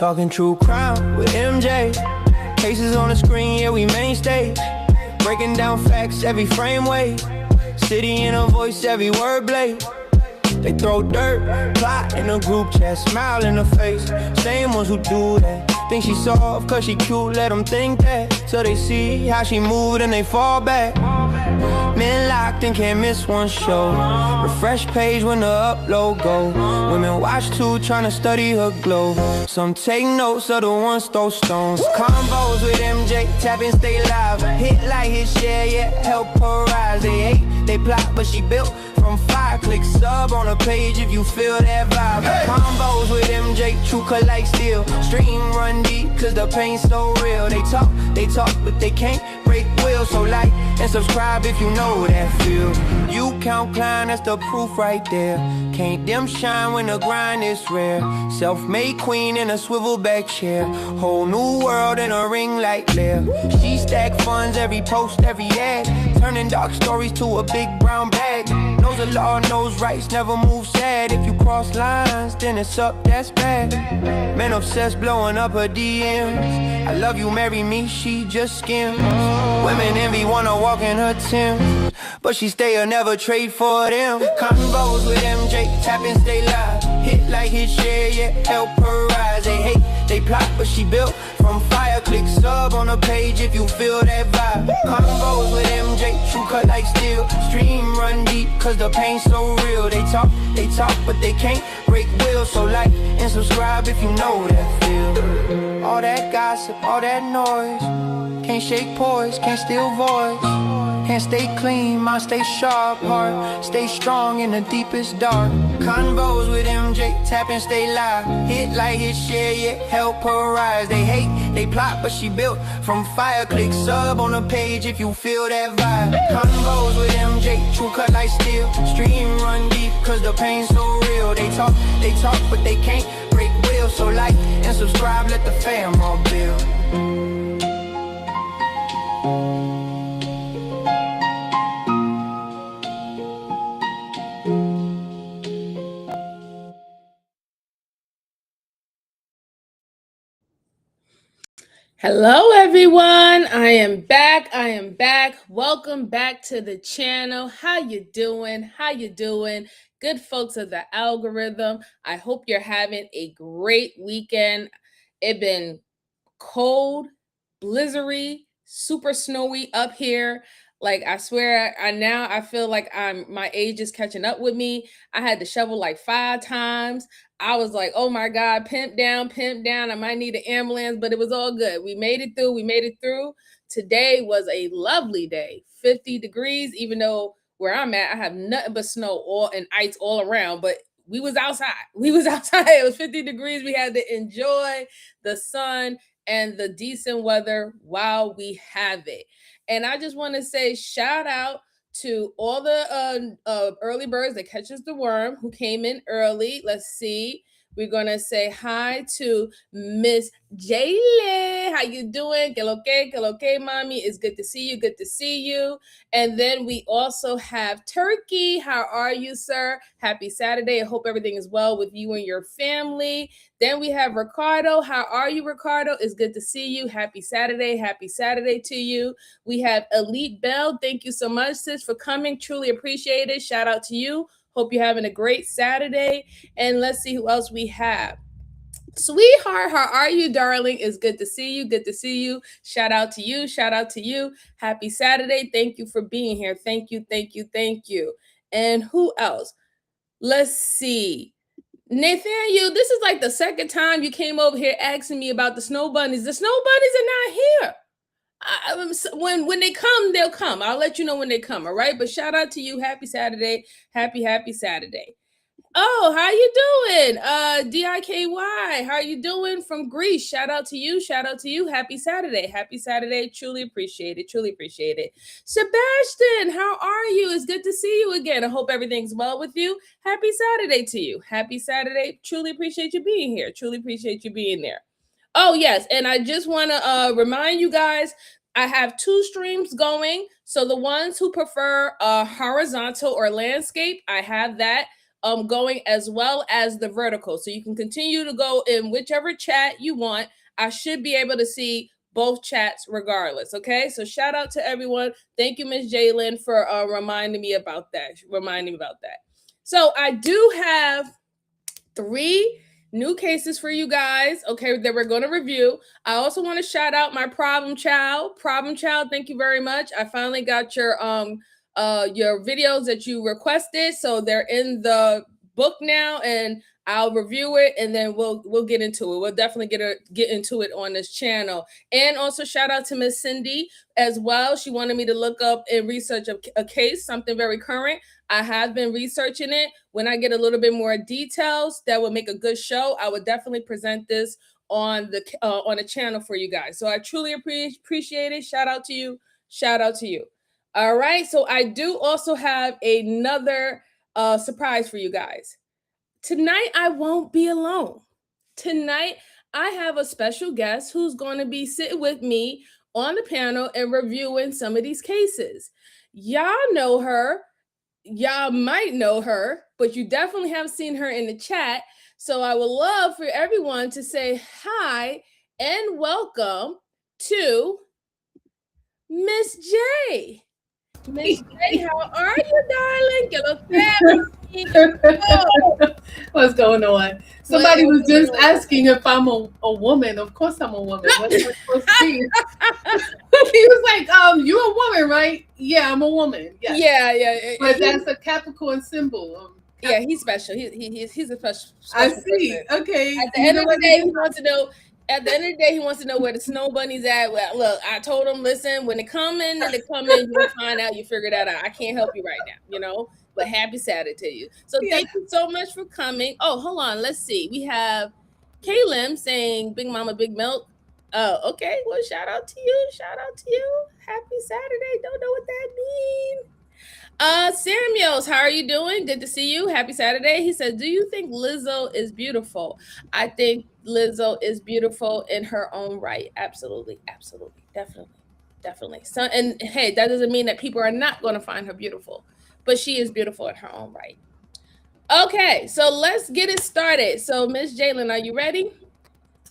Talking true crime with MJ. Cases on the screen, yeah, we mainstay. Breaking down facts, every frame way. City in a voice, every word blade. They throw dirt, plot in a group chat, smile in her face. Same ones who do that. Think she soft cause she cute, let them think that. Till they see how she move and they fall back. Men locked and can't miss one show. Refresh page when the upload go. Women watch too, trying to study her glow. Some take notes, other ones throw stones. Combos with MJ, tap and stay live. Hit like hit share, yeah, help her rise. They hate, they plot, but she built from fire. Click sub on a page if you feel that vibe. Hey. Combos with MJ, true cut like steel. Stream run deep, cause the pain's so real. They talk, but they can't break will. So like and subscribe if you know that feel. You count climb, that's the proof right there. Can't dim shine when the grind is rare. Self-made queen in a swivel back chair. Whole new world in a ring light glare. She stack funds, every post, every ad. Turning dark stories to a big brown bag. Knows the law, knows rights, never move sad. If you cross lines, then it's up, that's bad. Men obsessed, blowing up her DMs. I love you, marry me, she just skims. Women envy, wanna walk in her Timbs, but she stay or never trade for them. Combos with MJ, tap and stay live. Hit like hit share, yeah, help her rise. They hate, they plot, but she built from fire. Click sub on a page if you feel that vibe. Combos with MJ, true cut like steel. Stream run deep, cause the pain's so real. They talk, but they can't break will. So like and subscribe if you know that feel. All that gossip, all that noise. Can't shake poise, can't steal voice. Can't stay clean, mind stay sharp. Heart stay strong in the deepest dark. Convos with MJ, tap and stay live. Hit like hit share, yeah, help her rise. They hate, they plot, but she built from fire. Click sub on the page if you feel that vibe. Convos with MJ, true cut like steel. Stream run deep, cause the pain's so real. They talk, but they can't break will. So like and subscribe, let the fam all build. Hello everyone, I am back. Welcome back to the channel. How you doing? Good folks of the algorithm. I hope you're having a great weekend. It's been cold, blizzardy, super snowy up here. Like I swear, I feel like my age is catching up with me. I had to shovel like 5 times. I was like, oh my God, pimp down. I might need an ambulance, but it was all good. We made it through. Today was a lovely day, 50 degrees, even though where I'm at, I have nothing but snow and ice all around, but we was outside. It was 50 degrees. We had to enjoy the sun and the decent weather while we have it. And I just want to say shout out to all the early birds that catches the worm who came in early. Let's see. We're going to say hi to Miss Jaylee. How you doing? Que lo que, mommy? It's good to see you. And then we also have Turkey. How are you, sir? Happy Saturday. I hope everything is well with you and your family. Then we have Ricardo. How are you, Ricardo? It's good to see you. Happy Saturday to you. We have Elite Bell. Thank you so much, sis, for coming. Truly appreciate it. Shout out to you. Hope you're having a great Saturday. And let's see who else we have. Sweetheart, how are you, darling? It's good to see you. Shout out to you. Happy Saturday. Thank you for being here. Thank you. And who else? Let's see. Nathaniel, this is like the second time you came over here asking me about the snow bunnies. The snow bunnies are not here. When they come, they'll come. I'll let you know when they come, all right? But shout out to you. Happy Saturday. Happy Saturday. Oh, how you doing? DIKY, how are you doing from Greece? Shout out to you. Happy Saturday. Truly appreciate it. Sebastian, how are you? It's good to see you again. I hope everything's well with you. Happy Saturday to you. Happy Saturday. Truly appreciate you being here. There. Oh, yes. And I just want to remind you guys, I have 2 streams going. So the ones who prefer horizontal or landscape, I have that going, as well as the vertical. So you can continue to go in whichever chat you want. I should be able to see both chats regardless. Okay. So shout out to everyone. Thank you, Miss Jalen, for reminding me about that. So I do have 3 new cases for you guys, okay, that we're going to review. I also want to shout out my problem child. Thank you very much. I finally got your videos that you requested, so they're in the book now, and I'll review it, and then we'll get into it. We'll definitely get into it on this channel. And also shout out to Miss Cindy as well. She wanted me to look up and research a case, something very current. I have been researching it. When I get a little bit more details that would make a good show, I would definitely present this on the channel for you guys. So I truly appreciate it. Shout out to you. All right. So I do also have another surprise for you guys. Tonight, I won't be alone. Tonight, I have a special guest who's going to be sitting with me on the panel and reviewing some of these cases. Y'all know her. Y'all might know her, but you definitely have seen her in the chat. So I would love for everyone to say hi and welcome to Miss J. Miss J, how are you, darling? Que lo que? What's going on? Somebody was just asking if I'm a woman. Of course I'm a woman. What's I supposed to be? He was like, you're a woman, right? Yeah, I'm a woman. Yes. Yeah. But that's a Capricorn symbol. Yeah, he's special. He's a special I see. person. Okay. At the end of the day, he wants to know. At the end of the day, he wants to know where the snow bunny's at. Well, look, I told him, listen, when they come in, you'll find out. You figure that out. I can't help you right now, But happy Saturday to you. So thank you so much for coming. Oh, hold on. Let's see. We have Kaylin saying, "Big Mama, Big Milk." Oh, okay. Well, shout out to you. Happy Saturday. Don't know what that means. Samuels, how are you doing? Good to see you. Happy Saturday. He said, do you think Lizzo is beautiful? I think Lizzo is beautiful in her own right. Absolutely. Definitely. So, and hey, that doesn't mean that people are not going to find her beautiful, but she is beautiful in her own right. Okay, so let's get it started. So, Miss Jalen, are you ready?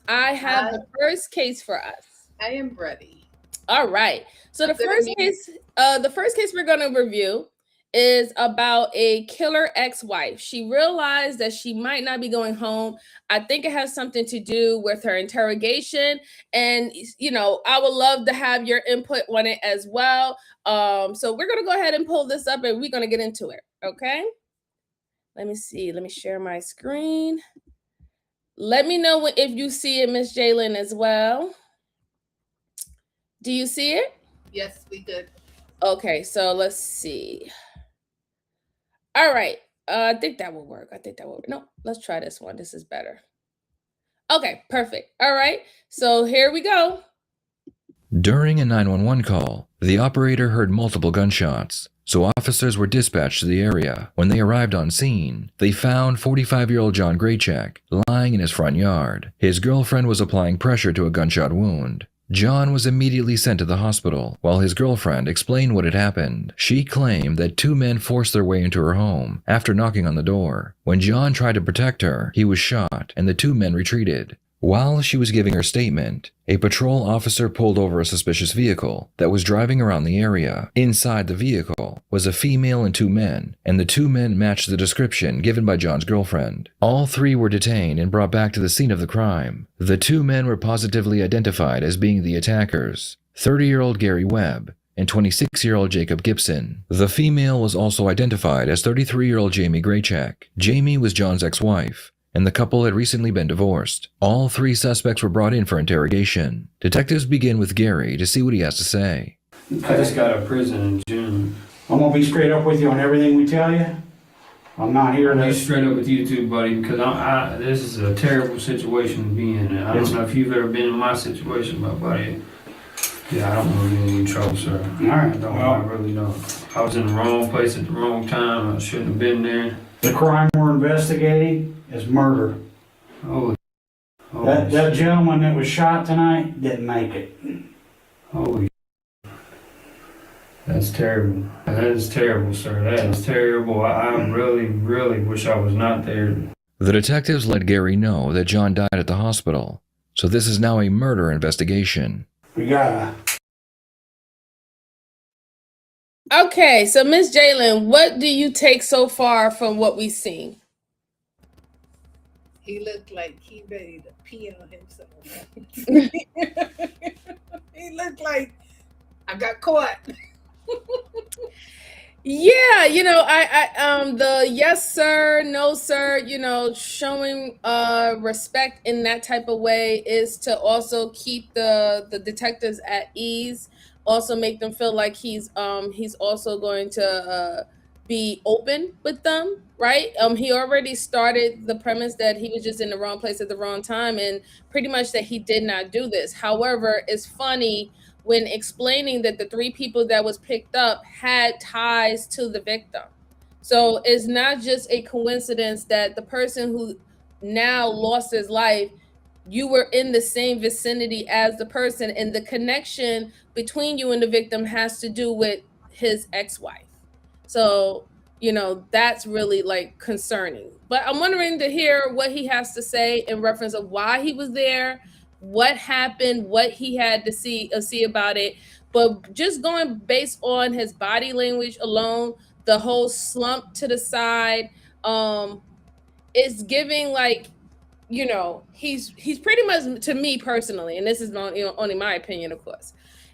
I have the first case for us. I am ready. All right. So the first case we're going to review is about a killer ex-wife. She realized that she might not be going home. I think it has something to do with her interrogation. And, I would love to have your input on it as well. So we're going to go ahead and pull this up and we're going to get into it. Okay. Let me see. Let me share my screen. Let me know if you see it, Miss Jalen, as well. Do you see it? Yes, we did. Okay, so let's see. All right. I think that will work. No, let's try this one. This is better. Okay, perfect. All right. So here we go. During a 911 call, the operator heard multiple gunshots, so officers were dispatched to the area. When they arrived on scene, they found 45-year-old John Graycheck lying in his front yard. His girlfriend was applying pressure to a gunshot wound. John was immediately sent to the hospital, while his girlfriend explained what had happened. She claimed that 2 men forced their way into her home after knocking on the door. When John tried to protect her, he was shot, and the 2 men retreated. While she was giving her statement, a patrol officer pulled over a suspicious vehicle that was driving around the area. Inside the vehicle was a female and 2 men, and the 2 men matched the description given by John's girlfriend. All 3 were detained and brought back to the scene of the crime. The 2 men were positively identified as being the attackers, 30-year-old Gary Webb and 26-year-old Jacob Gibson. The female was also identified as 33-year-old Jamie Graycheck. Jamie was John's ex-wife, and the couple had recently been divorced. All 3 suspects were brought in for interrogation. Detectives begin with Gary to see what he has to say. I just got out of prison in June. I'm gonna be straight up with you on everything we tell you. I'm not here I'll to... be straight up with you too, buddy, because this is a terrible situation to be in. I don't know if you've ever been in my situation, but buddy, yeah, I don't want to be in any trouble, sir. All right, I really don't. I was in the wrong place at the wrong time. I shouldn't have been there. The crime we're investigating is murder. Holy. That gentleman that was shot tonight didn't make it. Holy. That's terrible. That is terrible, sir. That is terrible. I really, really wish I was not there. The detectives let Gary know that John died at the hospital, so this is now a murder investigation. We got Okay, so Miss Jalen, what do you take so far from what we've seen? He looked like he ready to pee on himself. He looked like I got caught. Yeah, I the yes sir, no sir, showing respect in that type of way is to also keep the detectives at ease, also make them feel like he's also going to be open with them, right? He already started the premise that he was just in the wrong place at the wrong time, and pretty much that he did not do this. However, it's funny when explaining that the three people that was picked up had ties to the victim. So it's not just a coincidence that the person who now lost his life, you were in the same vicinity as the person, and the connection between you and the victim has to do with his ex-wife. So, that's really like concerning. But I'm wondering to hear what he has to say in reference of why he was there, what happened, what he had to see about it. But just going based on his body language alone, the whole slump to the side, it's giving like, he's pretty much, to me personally, and this is only my opinion, of course,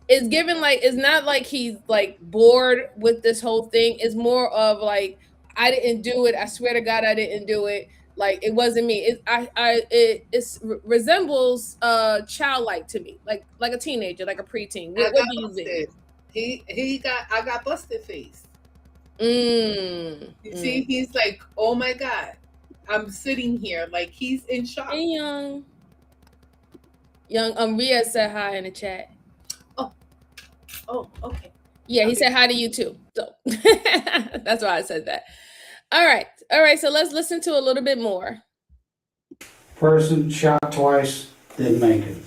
it's given like, it's not like he's like bored with this whole thing. It's more of like, I didn't do it, I swear to God I didn't do it, like it wasn't me. It resembles childlike to me, like a teenager, like a preteen. I What got do you think? busted. I got busted face. Mm, You see, he's like, oh my God, I'm sitting here like he's in shock. Hey, young Ria said hi in the chat. Oh, okay. Yeah, he Okay. said hi to you too. So that's why I said that. All right. So let's listen to a little bit more. person shot twice, didn't make it.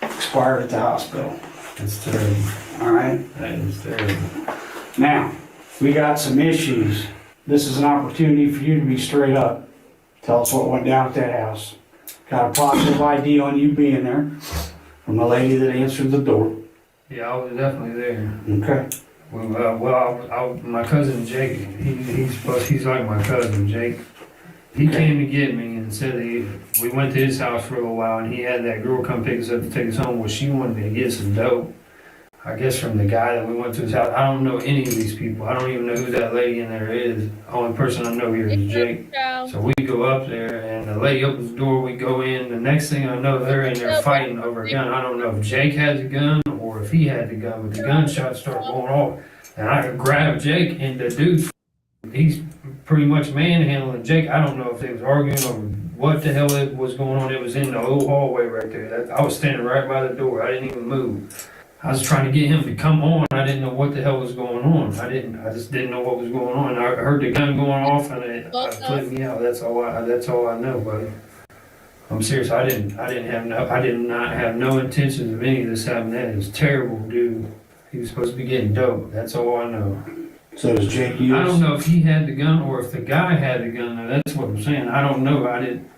Expired at the hospital. That's terrible. All right? That is terrible. Now, we got some issues. This is an opportunity for you to be straight up. Tell us what went down at that house. Got a positive ID on you being there from the lady that answered the door. Yeah, I was definitely there. Okay. My cousin Jake, he's like my cousin Jake. He came to get me and said we went to his house for a little while, and he had that girl come pick us up to take us home. Well, she wanted to get some dope, I guess, from the guy that we went to his house. I don't know any of these people. I don't even know who that lady in there is. The only person I know here is Jake. So we go up there, and the lady opens the door. We go in. The next thing I know, they're in there fighting over a gun. I don't know if Jake has a gun or if he had the gun, but the gunshots start going off. And I grabbed Jake, and the dude, he's pretty much manhandling Jake. I don't know if they was arguing or what the hell it was going on. It was in the old hallway right there. I was standing right by the door. I didn't even move. I was trying to get him to come on. I didn't know what the hell was going on. I just didn't know what was going on. I heard the gun going off, and it flipped me out. That's all I know, buddy. I'm serious. I did not have no intentions of any of this happening. That is terrible, dude. He was supposed to be getting dope. That's all I know. So does Jake use? I don't know if he had the gun or if the guy had the gun. That's what I'm saying. I don't know.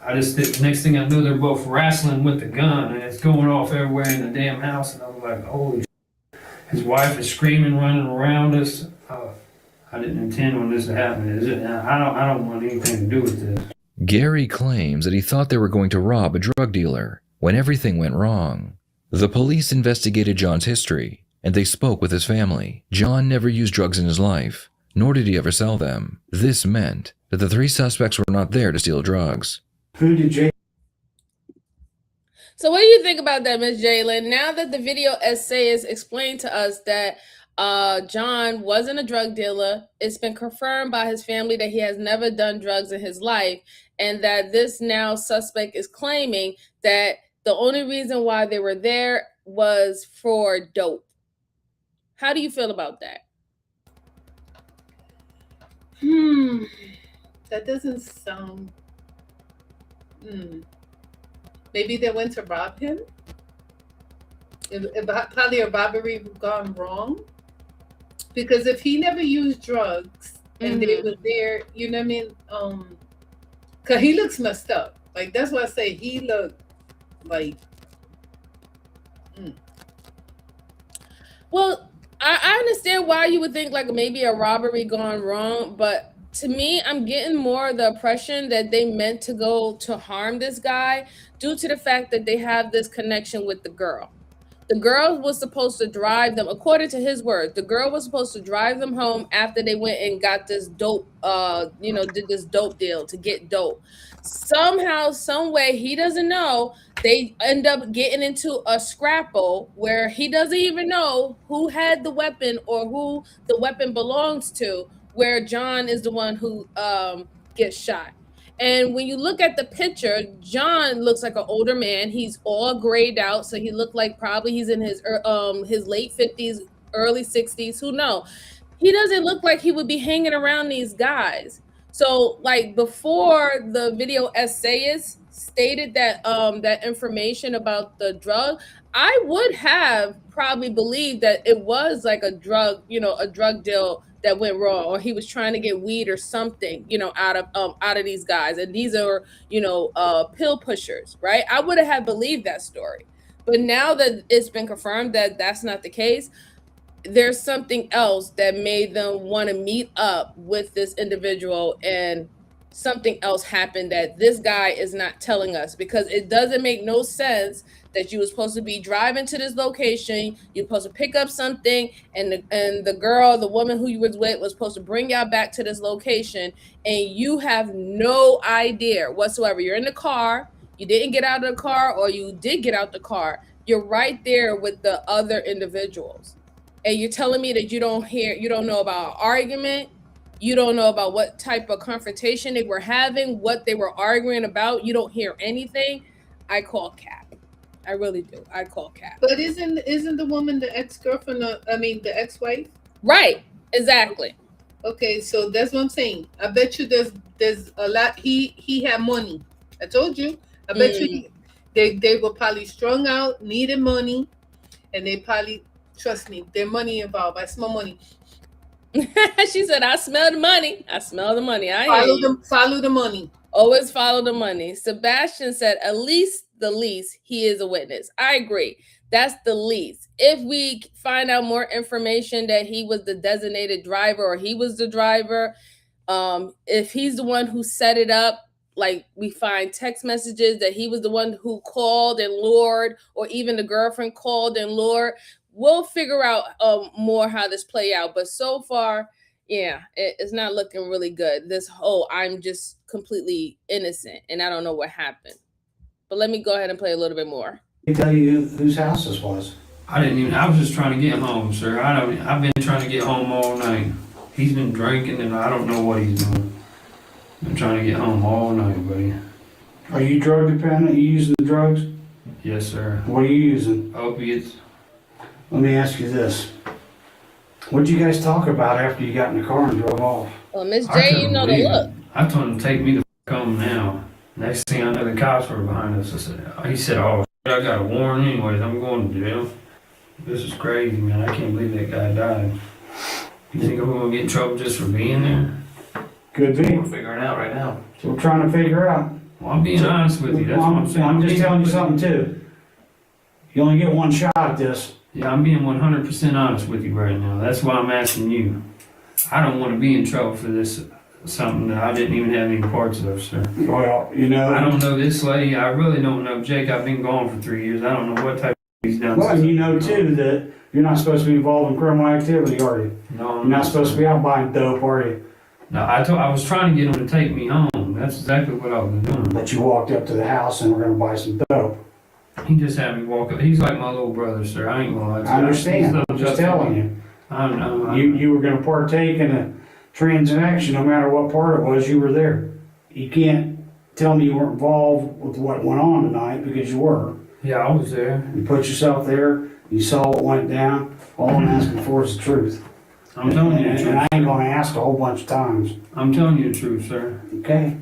Next thing I know, they're both wrestling with the gun, and it's going off everywhere in the damn house. And I was like, holy shit. His wife is screaming, running around us. I didn't intend on this to happen. I don't want anything to do with this. Gary claims that he thought they were going to rob a drug dealer when everything went wrong. The police investigated John's history, and they spoke with his family. John never used drugs in his life, nor did he ever sell them. This meant that the three suspects were not there to steal drugs. Who did Jake? So what do you think about that, Ms. Jalen? Now that the video essay has explained to us that John wasn't a drug dealer, it's been confirmed by his family that he has never done drugs in his life, and that this now suspect is claiming that the only reason why they were there was for dope. How do you feel about that? That doesn't sound. Maybe they went to rob him. Probably a robbery gone wrong. Because if he never used drugs and they were there, you know what I mean? Cause he looks messed up. Like that's why I say he looked like. Well, I understand why you would think like maybe a robbery gone wrong, but to me, I'm getting more the impression that they meant to go to harm this guy due to the fact that they have this connection with the girl. The girl was supposed to drive them, according to his words, the girl was supposed to drive them home after they went and got this dope, did this dope deal to get dope. Somehow, some way, he doesn't know, they end up getting into a scrapple where he doesn't even know who had the weapon or who the weapon belongs to, where John is the one who gets shot. And when you look at the picture, John looks like an older man. He's all grayed out, so he looked like probably he's in his late 50s, early 60s. Who knows? He doesn't look like he would be hanging around these guys. So, like before the video essayist stated that that information about the drug, I would have probably believed that it was like a drug deal that went wrong, or he was trying to get weed or something, out of these guys. And these are, pill pushers, right? I would have believed that story. But now that it's been confirmed that that's not the case, there's something else that made them want to meet up with this individual, and something else happened that this guy is not telling us, because it doesn't make no sense that you were supposed to be driving to this location, you're supposed to pick up something, and the woman who you was with was supposed to bring y'all back to this location, and you have no idea whatsoever. You're in the car, you didn't get out of the car, or you did get out the car. You're right there with the other individuals. And you're telling me that you don't know about an argument, you don't know about what type of confrontation they were having, what they were arguing about, you don't hear anything. I call cap. I really do. I call cap. But isn't the woman the ex-girlfriend? The ex-wife? Right. Exactly. Okay, so that's what I'm saying. I bet you there's a lot. He had money. I told you. I bet you they were probably strung out, needed money, and they probably, trust me, their money involved. I smell money. She said, I smell the money. I smell the money. Follow the money. Always follow the money. Sebastian said, at least the least, he is a witness. I agree. That's the least. If we find out more information that he was the designated driver, or he was the driver, if he's the one who set it up, like we find text messages that he was the one who called and lured, or even the girlfriend called and lured, we'll figure out more how this play out. But so far, yeah, it's not looking really good. This whole I'm just completely innocent and I don't know what happened. But let me go ahead and play a little bit more. He tell you whose house this was? I was just trying to get home, sir. I've been trying to get home all night. He's been drinking and I don't know what he's doing. I'm trying to get home all night, buddy. Are you drug dependent? You using the drugs? Yes, sir. What are you using? Opiates. Let me ask you this. What did you guys talk about after you got in the car and drove off? Well, Miss J, you know the look. I told him to take me the home now. Next thing I know, the cops were behind us. He said, oh, I got a warrant anyways. I'm going to jail. This is crazy, man. I can't believe that guy died. You think I'm going to get in trouble just for being there? Could be. We're figuring it out right now. So we're trying to figure out. Well, I'm being honest with you. That's what I'm saying. I'm just telling you something, too. You only get one shot at this. Yeah, I'm being 100% honest with you right now. That's why I'm asking you. I don't want to be in trouble for this, something that I didn't even have any parts of, sir. Well, you know. I don't know this lady. I really don't know Jake. I've been gone for 3 years. I don't know what type of he's done. Well, you know, too, that you're not supposed to be involved in criminal activity, are you? No, You're not supposed to be out buying dope, are you? No, I was trying to get him to take me home. That's exactly what I was doing. But you walked up to the house and we're going to buy some dope. He just had me walk up. He's like my little brother, sir. I ain't gonna lie to you. I understand. I'm just telling you. I know. You were going to partake in a transaction, no matter what part it was, you were there. You can't tell me you weren't involved with what went on tonight, because you were. Yeah, I was there. You put yourself there, you saw what went down. All I'm asking for is the truth. I'm telling you the truth. And I ain't going to ask a whole bunch of times. I'm telling you the truth, sir. Okay?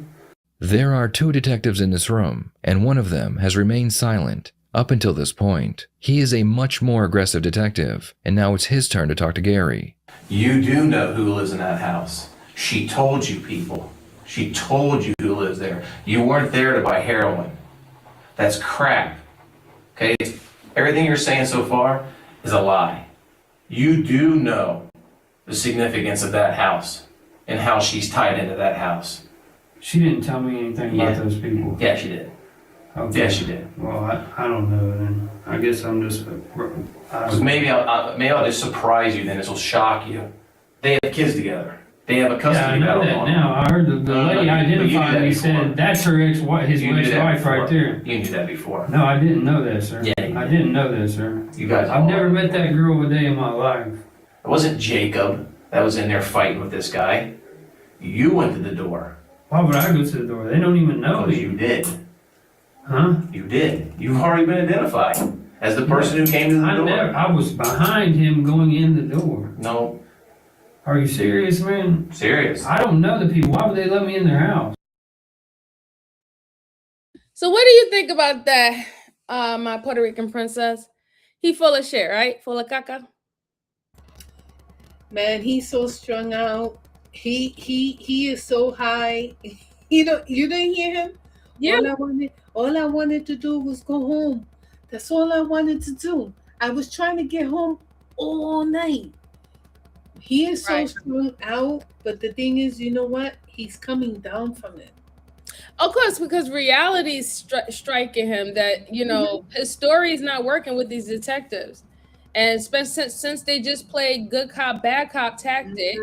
There are 2 detectives in this room, and one of them has remained silent. Up until this point, he is a much more aggressive detective, and now it's his turn to talk to Gary. You do know who lives in that house. She told you people. She told you who lives there. You weren't there to buy heroin. That's crap. Okay? Everything you're saying so far is a lie. You do know the significance of that house and how she's tied into that house. She didn't tell me anything about those people. Yeah, she did. Okay. Yeah, she did. Well, I don't know then. I guess I'm just. Maybe I'll just surprise you then. This will shock you. They have kids together. They have a Yeah, I custody know battle that going on. now. I heard the lady identified me said that's her ex-wife, his You knew that ex-wife right before. there. You knew that before. No, I didn't know that, sir. Yeah, you I did. didn't know that, sir. You guys. I've never met that girl a day in my life. It wasn't Jacob that was in there fighting with this guy. You went to the door. Why would I go to the door? They don't even know Because me. you did. Huh? You did. You've already been identified as the person who came to the door. I was behind him going in the door. No, Are you serious, man? serious. I don't know the people. Why would they let me in their house? So what do you think about that, my Puerto Rican princess? He full of shit, right? Full of caca. Man, he's so strung out. He is so high. You didn't hear him? Yeah. All I wanted to do was go home. That's all I wanted to do. I was trying to get home all night. He is so Right. strung out, but the thing is, you know what? He's coming down from it. Of course, because reality is striking him that, you know, his story is not working with these detectives. And since they just played good cop, bad cop tactic,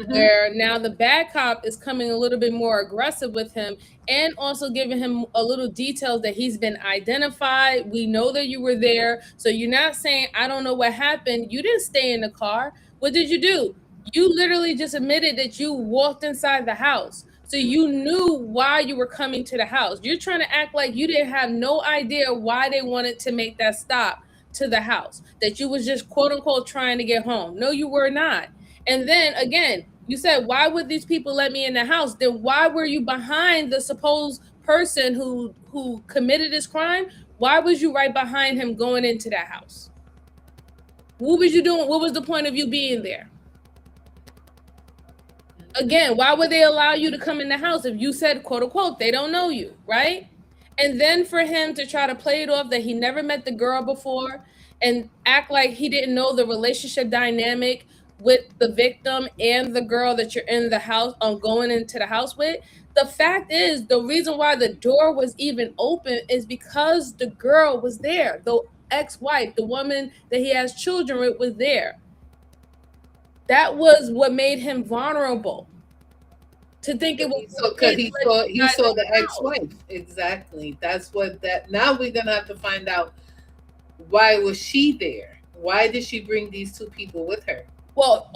where now the bad cop is coming a little bit more aggressive with him and also giving him a little details that he's been identified. We know that you were there. So you're not saying, I don't know what happened. You didn't stay in the car. What did you do? You literally just admitted that you walked inside the house. So you knew why you were coming to the house. You're trying to act like you didn't have no idea why they wanted to make that stop to the house, that you was just quote unquote trying to get home. No, you were not. And then again, you said, why would these people let me in the house? Then why were you behind the supposed person who committed this crime? Why was you right behind him going into that house? What was you doing? What was the point of you being there? Again, why would they allow you to come in the house if you said, quote unquote, they don't know you, right? And then for him to try to play it off that he never met the girl before and act like he didn't know the relationship dynamic with the victim and the girl that you're in the house going into the house with. The fact is, the reason why the door was even open is because the girl was there. The ex-wife, the woman that he has children with, was there. That was what made him vulnerable. To think it was because he saw the ex-wife. Exactly. That's what that. Now we're gonna have to find out why was she there? Why did she bring these two people with her? Well,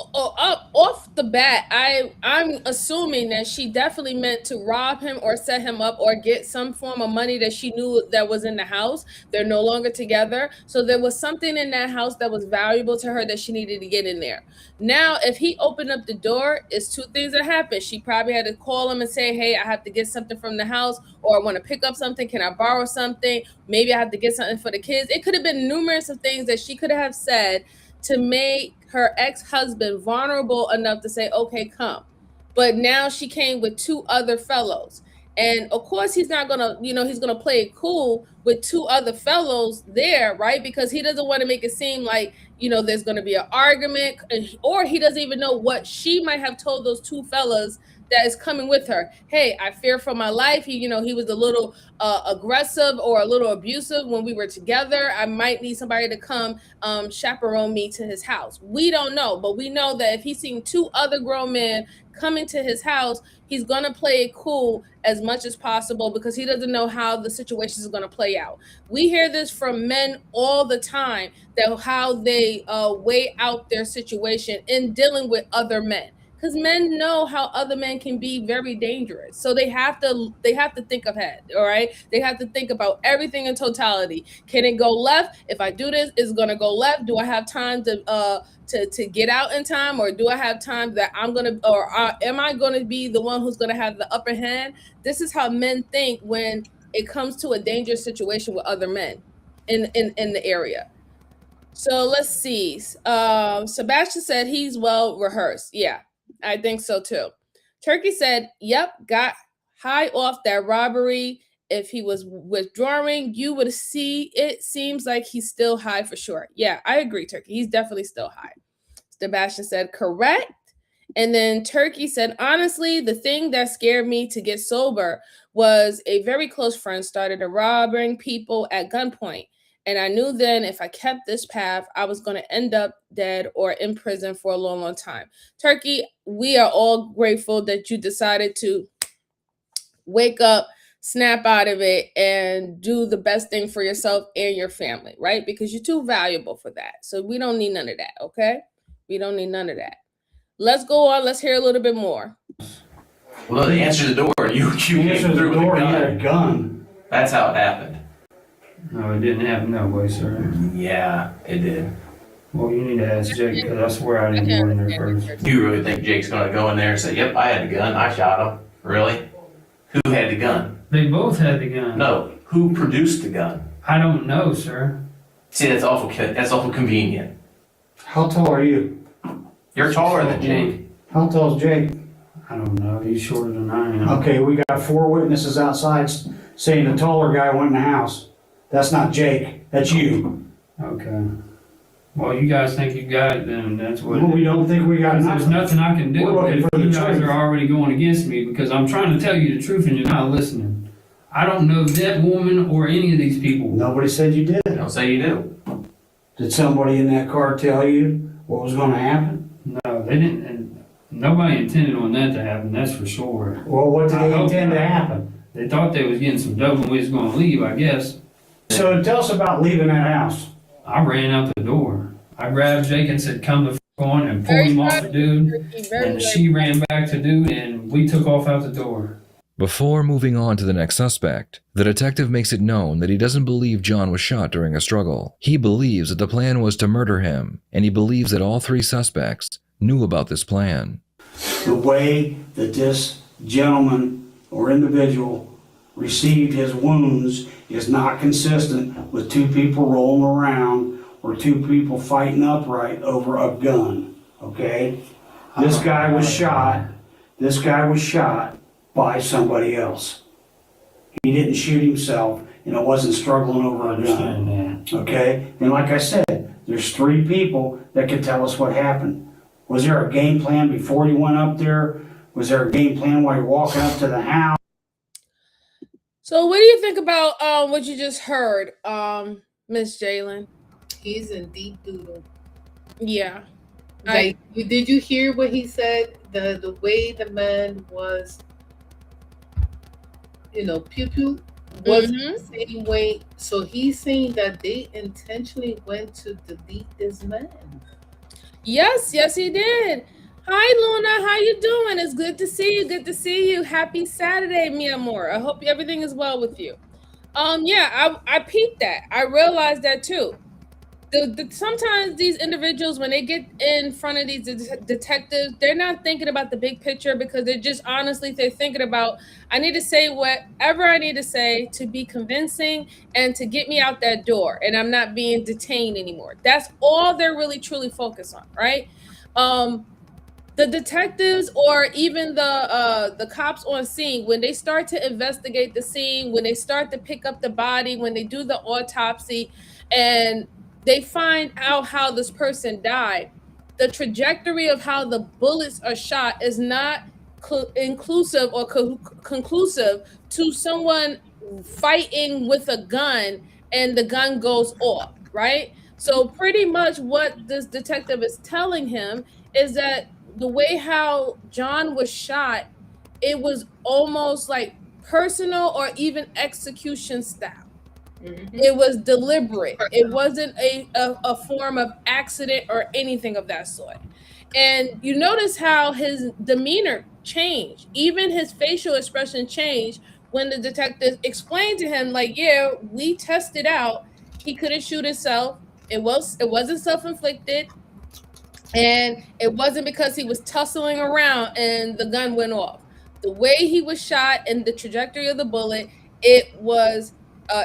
off the bat, I'm assuming that she definitely meant to rob him or set him up or get some form of money that she knew that was in the house. They're no longer together. So there was something in that house that was valuable to her that she needed to get in there. Now, if he opened up the door, it's two things that happened. She probably had to call him and say, hey, I have to get something from the house, or I want to pick up something. Can I borrow something? Maybe I have to get something for the kids. It could have been numerous of things that she could have said to make her ex-husband vulnerable enough to say, okay, come. But now she came with two other fellows. And of course, he's not gonna, he's gonna play it cool with two other fellows there, right? Because he doesn't want to make it seem like, there's gonna be an argument, or he doesn't even know what she might have told those two fellas that is coming with her. Hey, I fear for my life. He was a little aggressive or a little abusive when we were together. I might need somebody to come chaperone me to his house. We don't know, but we know that if he's seeing two other grown men coming to his house, he's going to play it cool as much as possible because he doesn't know how the situation is going to play out. We hear this from men all the time, that how they weigh out their situation in dealing with other men. Because men know how other men can be very dangerous. So they have to think ahead, all right? They have to think about everything in totality. Can it go left? If I do this, it's gonna go left. Do I have time to get out in time, or do I have time that am I gonna be the one who's gonna have the upper hand? This is how men think when it comes to a dangerous situation with other men. in the area. So let's see. Sebastian said he's well rehearsed. Yeah, I think so too. Turkey said, "Yep, got high off that robbery. If he was withdrawing, you would see. It seems like he's still high for sure." Yeah, I agree, Turkey. He's definitely still high. Sebastian said, "Correct." And then Turkey said, "Honestly, the thing that scared me to get sober was a very close friend started robbing people at gunpoint. And I knew then if I kept this path, I was going to end up dead or in prison for a long, long time." Turkey, we are all grateful that you decided to wake up, snap out of it, and do the best thing for yourself and your family, right? Because you're too valuable for that. So we don't need none of that, okay? We don't need none of that. Let's go on. Let's hear a little bit more. Well, they answered the door. You came Answer through the with door, a you had a gun. gun. That's how it happened. No, it didn't happen that way, sir. Yeah, it did. Well, you need to ask Jake, because I swear I didn't go in there first. Do you really think Jake's gonna go in there and say, "Yep, I had the gun. I shot him"? Really? Who had the gun? They both had the gun. No. Who produced the gun? I don't know, sir. See, that's awful convenient. How tall are you? You're taller than Jake. How tall is Jake? I don't know. He's shorter than I am. Okay, we got 4 witnesses outside saying the taller guy went in the house. That's not Jake, that's you. Okay. Well, you guys think you got it, then that's what Well, it we is. don't think we got There's enough. nothing I can do We're looking if for the you guys truth. are already going against me, because I'm trying to tell you the truth and you're not listening. I don't know that woman or any of these people. Nobody said you did. Don't say you do. Did somebody in that car tell you what was gonna happen? No, they didn't. And nobody intended on that to happen, that's for sure. Well, what did I they hope intend to not. happen? They thought they was getting some dope and we was going to leave, I guess. So tell us about leaving that house. I ran out the door. I grabbed Jake and said, "Come the f*** on," and pulled him off the dude. And she ran back to dude and we took off out the door. Before moving on to the next suspect, the detective makes it known that he doesn't believe John was shot during a struggle. He believes that the plan was to murder him, and he believes that all 3 suspects knew about this plan. The way that this gentleman or individual received his wounds is not consistent with 2 people rolling around or 2 people fighting upright over a gun, okay? This guy was shot by somebody else. He didn't shoot himself, and it wasn't struggling over I a gun, understand that. okay? And like I said, there's 3 people that could tell us what happened. Was there a game plan before you went up there? Was there a game plan while you're walking up to the house? So what do you think about what you just heard, Miss Jalen? He's in deep doodle. Yeah. Like, did you hear what he said? The way the man was, pew pew, was the same way. So he's saying that they intentionally went to delete this man. Yes, he did. Hi, Luna. How you doing? It's good to see you. Good to see you. Happy Saturday, mi amor. I hope everything is well with you. Yeah, I peeped that. I realized that too. Sometimes these individuals, when they get in front of these detectives, they're not thinking about the big picture, because they're thinking about, I need to say whatever I need to say to be convincing and to get me out that door, and I'm not being detained anymore. That's all they're really truly focused on, right? The detectives or even the cops on scene, when they start to investigate the scene, when they start to pick up the body, when they do the autopsy, and they find out how this person died, the trajectory of how the bullets are shot is not inclusive or conclusive to someone fighting with a gun and the gun goes off, right? So pretty much what this detective is telling him is that the way how John was shot, it was almost like personal or even execution style. It was deliberate. It wasn't a form of accident or anything of that sort. And you notice how his demeanor changed. Even his facial expression changed when the detective explained to him, like, yeah, we tested out. He couldn't shoot himself. It wasn't self-inflicted. And it wasn't because he was tussling around and the gun went off. The way he was shot and the trajectory of the bullet, it was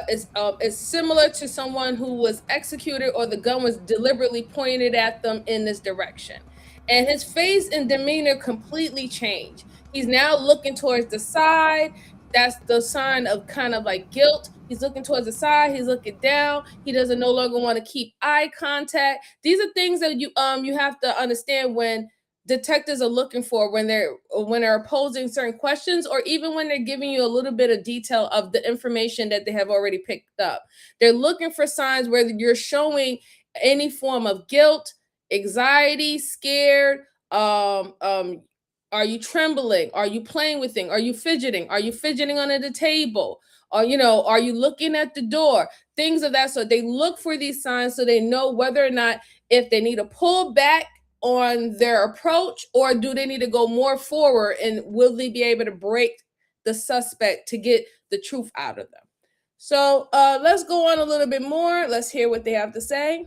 is similar to someone who was executed or the gun was deliberately pointed at them in this direction. And his face and demeanor completely changed. He's now looking towards the side. That's the sign of kind of like guilt. He's looking towards the side. He's looking down. He doesn't no longer want to keep eye contact. These are things that you have to understand when detectives are looking for when they're posing certain questions, or even when they're giving you a little bit of detail of the information that they have already picked up. They're looking for signs where you're showing any form of guilt, anxiety, scared. Are you trembling? Are you playing with things? Are you fidgeting? Are you fidgeting under the table? Or are you looking at the door? Things of that sort. They look for these signs so they know whether or not, if they need to pull back on their approach, or do they need to go more forward, and will they be able to break the suspect to get the truth out of them? So let's go on a little bit more. Let's hear what they have to say.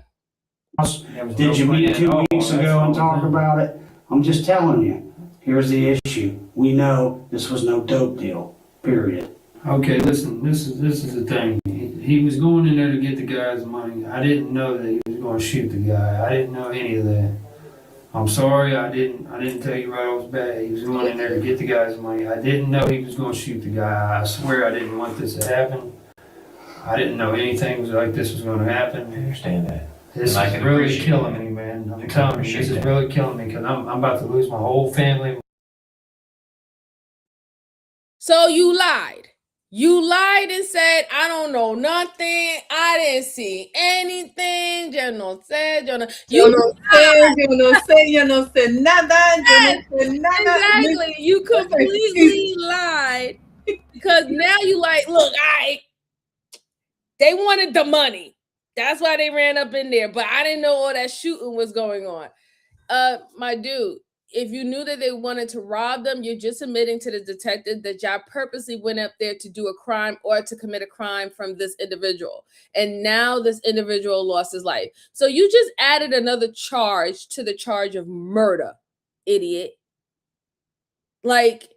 Did you meet 2 weeks ago and talk about it? I'm just telling you, here's the issue. We know this was no dope deal, period. Okay, listen, this is the thing. He was going in there to get the guy's money. I didn't know that he was going to shoot the guy. I didn't know any of that. I'm sorry, I didn't tell you right off the bat. He was going in there to get the guy's money. I didn't know he was going to shoot the guy. I swear I didn't want this to happen. I didn't know anything like this was going to happen. I understand that. This is really killing me, man. I'm telling you, this is really killing me, because I'm about to lose my whole family. So you lied. You lied and said, I don't know nothing. I didn't see anything. Yo no sé, yo no. Yo no sé nada. Yes, Yo no sé nada. exactly. You completely lied, because now you like, look, they wanted the money. That's why they ran up in there. But I didn't know all that shooting was going on. My dude, if you knew that they wanted to rob them, you're just admitting to the detective that y'all purposely went up there to do a crime or to commit a crime from this individual. And now this individual lost his life. So you just added another charge to the charge of murder, idiot. Like,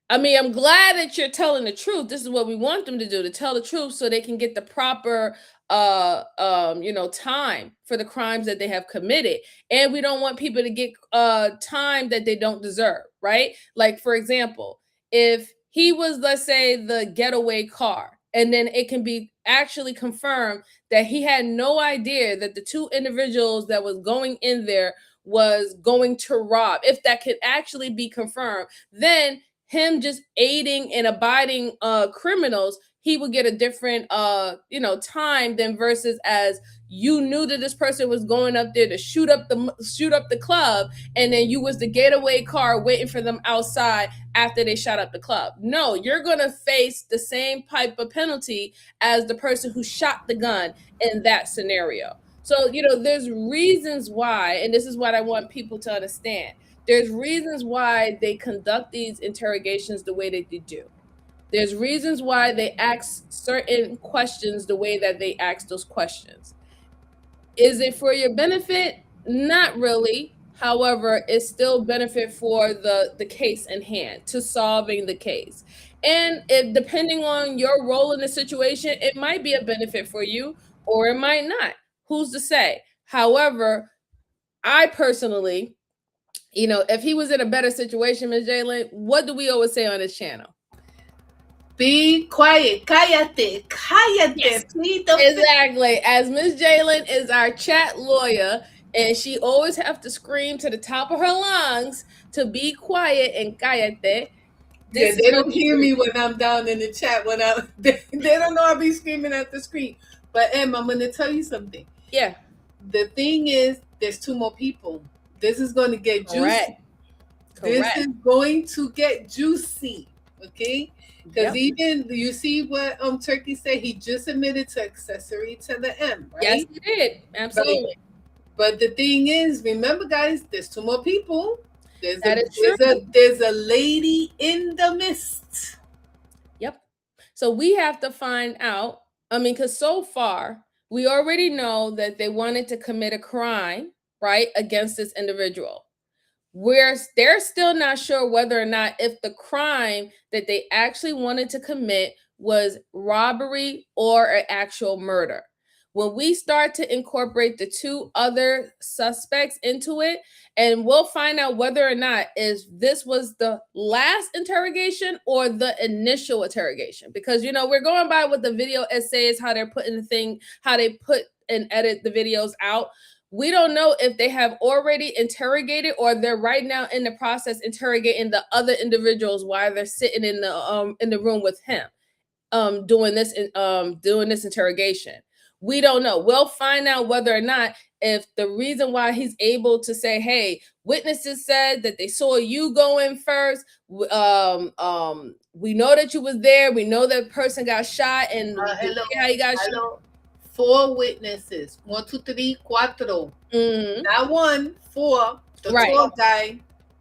I mean, I'm glad that you're telling the truth. This is what we want them to do, to tell the truth so they can get the proper time for the crimes that they have committed. And we don't want people to get time that they don't deserve, right? Like, for example, if he was, let's say, the getaway car, and then it can be actually confirmed that he had no idea that the two individuals that was going in there was going to rob. If that could actually be confirmed, then him just aiding and abiding criminals, he would get a different time than versus as you knew that this person was going up there to shoot up the club, and then you was the getaway car waiting for them outside after they shot up the club. No, you're gonna face the same type of penalty as the person who shot the gun in that scenario. So there's reasons why, and this is what I want people to understand. There's reasons why they conduct these interrogations the way that they do. There's reasons why they ask certain questions the way that they ask those questions. Is it for your benefit? Not really. However, it's still benefit for the case in hand, to solving the case. And if depending on your role in the situation, it might be a benefit for you or it might not. Who's to say? However, I personally, if he was in a better situation, Ms. Jalen, what do we always say on this channel? Be quiet. Cállate. Cállate. Yes, exactly. As Ms. Jalen is our chat lawyer, and she always have to scream to the top of her lungs to be quiet and cállate. They don't hear me when I'm down in the chat. They don't know I be screaming at the screen. But Em, I'm going to tell you something. Yeah. The thing is, there's two more people. This is going to get juicy. Correct. This is going to get juicy. Okay? Because even, you see what Turkey said? He just admitted to accessory to the M, right? Yes, he did. Absolutely. Right. But the thing is, remember, guys, there's two more people. There's a lady in the mist. Yep. So we have to find out. I mean, because so far, we already know that they wanted to commit a crime, right, against this individual. They're still not sure whether or not if the crime that they actually wanted to commit was robbery or an actual murder. When we start to incorporate the two other suspects into it, and we'll find out whether or not is this was the last interrogation or the initial interrogation, because we're going by what the video essays, how they're putting the thing, how they put and edit the videos out. We don't know if they have already interrogated or they're right now in the process interrogating the other individuals while they're sitting in the room with him, doing this interrogation. We don't know. We'll find out whether or not if the reason why he's able to say, hey, witnesses said that they saw you go in first. We know that you was there. We know that person got shot and Hello. how he got shot. 4 witnesses. 1, 2, 3, 4. Mhm. Not 1, 4. The Right. tall guy.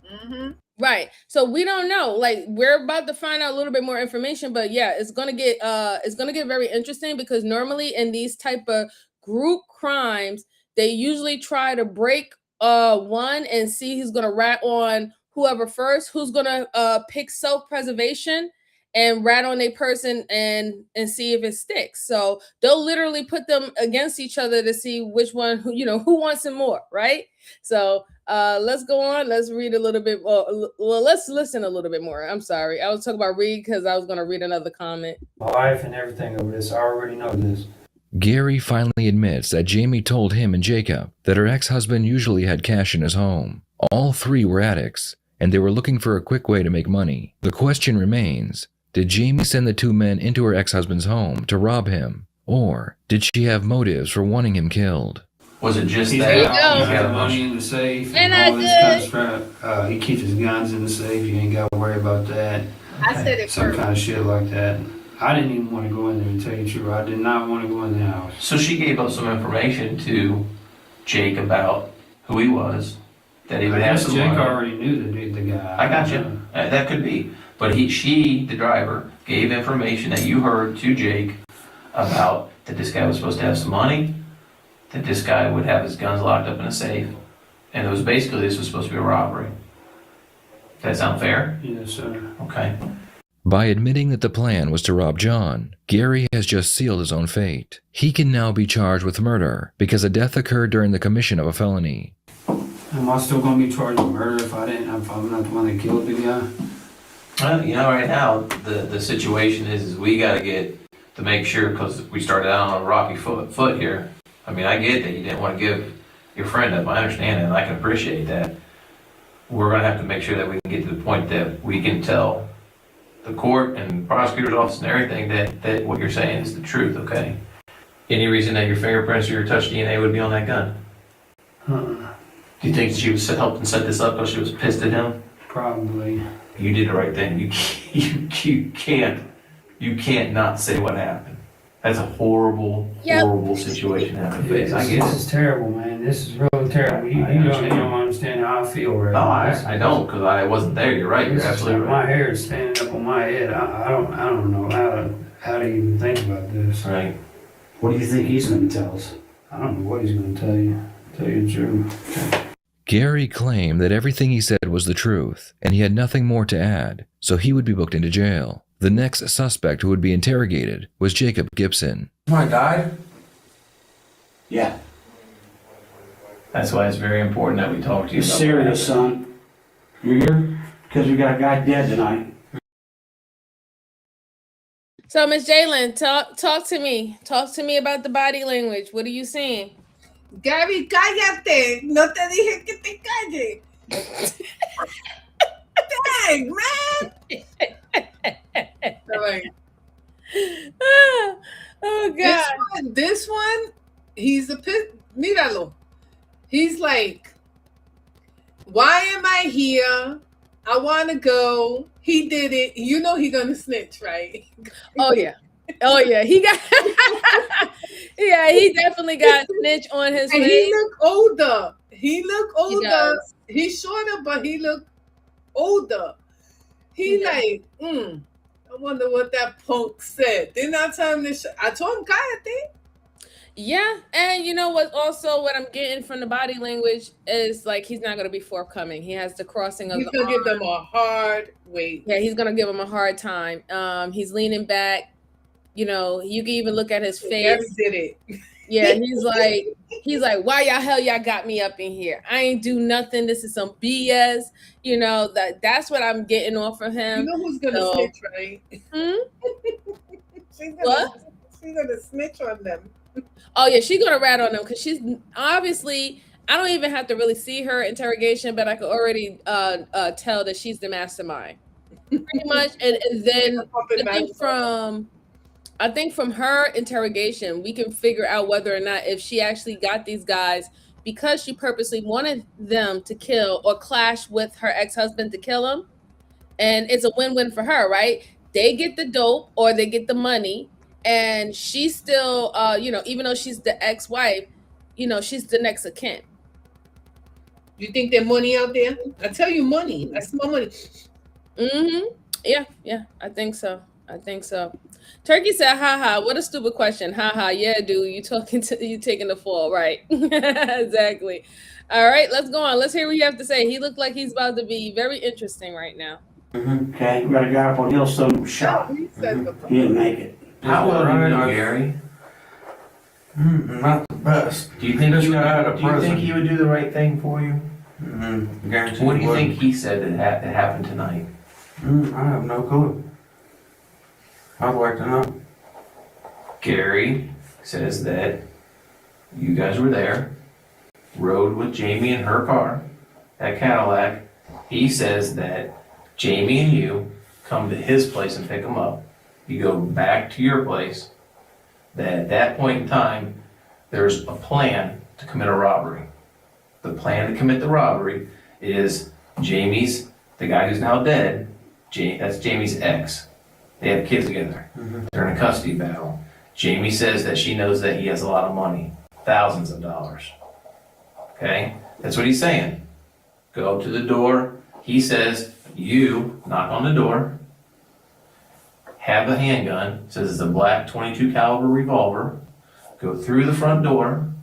Mm-hmm. Right. So we don't know. Like, we're about to find out a little bit more information, but yeah, it's gonna get very interesting, because normally in these type of group crimes, they usually try to break one and see who's gonna rat on whoever first, who's gonna pick self-preservation and rat on a person and see if it sticks. So they'll literally put them against each other to see which one who wants it more, right? So let's go on. Let's read a little bit. Well, let's listen a little bit more. I'm sorry. I was talking about read because I was going to read another comment. My wife and everything over this, I already know this. Gary finally admits that Jamie told him and Jacob that her ex-husband usually had cash in his home. All three were addicts, and they were looking for a quick way to make money. The question remains, did Jamie send the two men into her ex-husband's home to rob him? Or did she have motives for wanting him killed? Was it just He's that? got There you all money in the safe And and all I this kind of stuff. He keeps his guns in the safe. You ain't got to worry about that. I said it Some first. kind of shit like that. I didn't even want to go in there, to tell you the truth. I did not want to go in the house. So she gave up some information to Jake about who he was, that he would I have guess some Jake money. already knew the guy. I got you. That could be. But she, the driver, gave information that you heard to Jake about that this guy was supposed to have some money, that this guy would have his guns locked up in a safe, and it was basically this was supposed to be a robbery. Does that sound fair? Yes, sir. Okay. By admitting that the plan was to rob John, Gary has just sealed his own fate. He can now be charged with murder because a death occurred during the commission of a felony. Am I still going to be charged with murder if I'm not the one that killed the guy? Well, right now, the situation is we got to get to make sure, because we started out on a rocky foot here. I mean, I get that you didn't want to give your friend up. I understand that, and I can appreciate that. We're going to have to make sure that we can get to the point that we can tell the court and prosecutor's office and everything that what you're saying is the truth, okay? Any reason that your fingerprints or your touch DNA would be on that gun? Do you think she was helping set this up because she was pissed at him? Probably. You did the right thing. You can't not say what happened. That's a horrible situation to have to face. I get This it. is terrible, man. This is really terrible. You don't understand how I feel right No, now. I don't, because I wasn't there. You're right. You're This is absolutely like right. my hair is standing up on my head. I don't know how to even think about this. Right. What do you think he's going to tell us? I don't know what he's going to tell you. Tell you the truth. Gary claimed that everything he said was the truth, and he had nothing more to add, so he would be booked into jail. The next suspect who would be interrogated was Jacob Gibson. My died? Yeah. That's why it's very important that we talk to you It's about serious, son. You're here because we got a guy dead tonight. So, Miss Jalen, talk to me. Talk to me about the body language. What are you seeing? Gary, cállate. No te dije que te calles. Dang, man. All right. Oh God. This one, he's a pit. Míralo. He's like, why am I here? I want to go. He did it. You know he gonna snitch, right? Oh yeah. Oh yeah. He got. Yeah, he definitely got snitch on his And face. he look older. He look older. does. He's shorter, but he look older. He like, I wonder what that punk said. Didn't I tell him this? I told him, cállate. Yeah, and you know what? Also, what I'm getting from the body language is like he's not going to be forthcoming. He has the crossing of He's the gonna give arm. them a hard wait. Yeah, he's going to give him a hard time. He's leaning back. You know, you can even look at his Gary face. did it. Yeah, he's like, why y'all hell y'all got me up in here? I ain't do nothing. This is some BS. You know, that's what I'm getting off of You him. know who's gonna So, snitch, right? She's what? gonna snitch on them. Oh yeah, she's gonna rat on them because she's obviously. I don't even have to really see her interrogation, but I could already tell that she's the mastermind, pretty much. And then Puppet I think master. from her interrogation, we can figure out whether or not if she actually got these guys because she purposely wanted them to kill or clash with her ex-husband to kill him. And it's a win-win for her, right? They get the dope or they get the money, and she's still, even though she's the ex-wife, she's the next of kin. You think there's money out there? I tell you, money. I smell money. Mm-hmm. Yeah, I think so. Turkey said, haha, what a stupid question. Haha, yeah, dude, you taking the fall, right? Exactly. All right, let's go on. Let's hear what you have to say. He looked like he's about to be very interesting right now. Okay, we got a guy up on Hillstone who was shot. He said the He didn't make it. How well do you know Gary? Not the best. Do you think Just he would, got out of do you think prison. he would do the right thing for you? Guaranteed. What do you wouldn't. think he said that happened tonight? I have no clue. I'd like to know. Gary says that you guys were there, rode with Jamie in her car, that Cadillac. He says that Jamie and you come to his place and pick him up. You go back to your place. That at that point in time, there's a plan to commit a robbery. The plan to commit the robbery is Jamie's, the guy who's now dead, that's Jamie's ex. They have kids together. They're in a custody battle. Jamie says that she knows that he has a lot of money, thousands of dollars. Okay? That's what he's saying. Go up to the door. He says, you knock on the door, have a handgun, says it's a black 22 caliber revolver, go through the front door.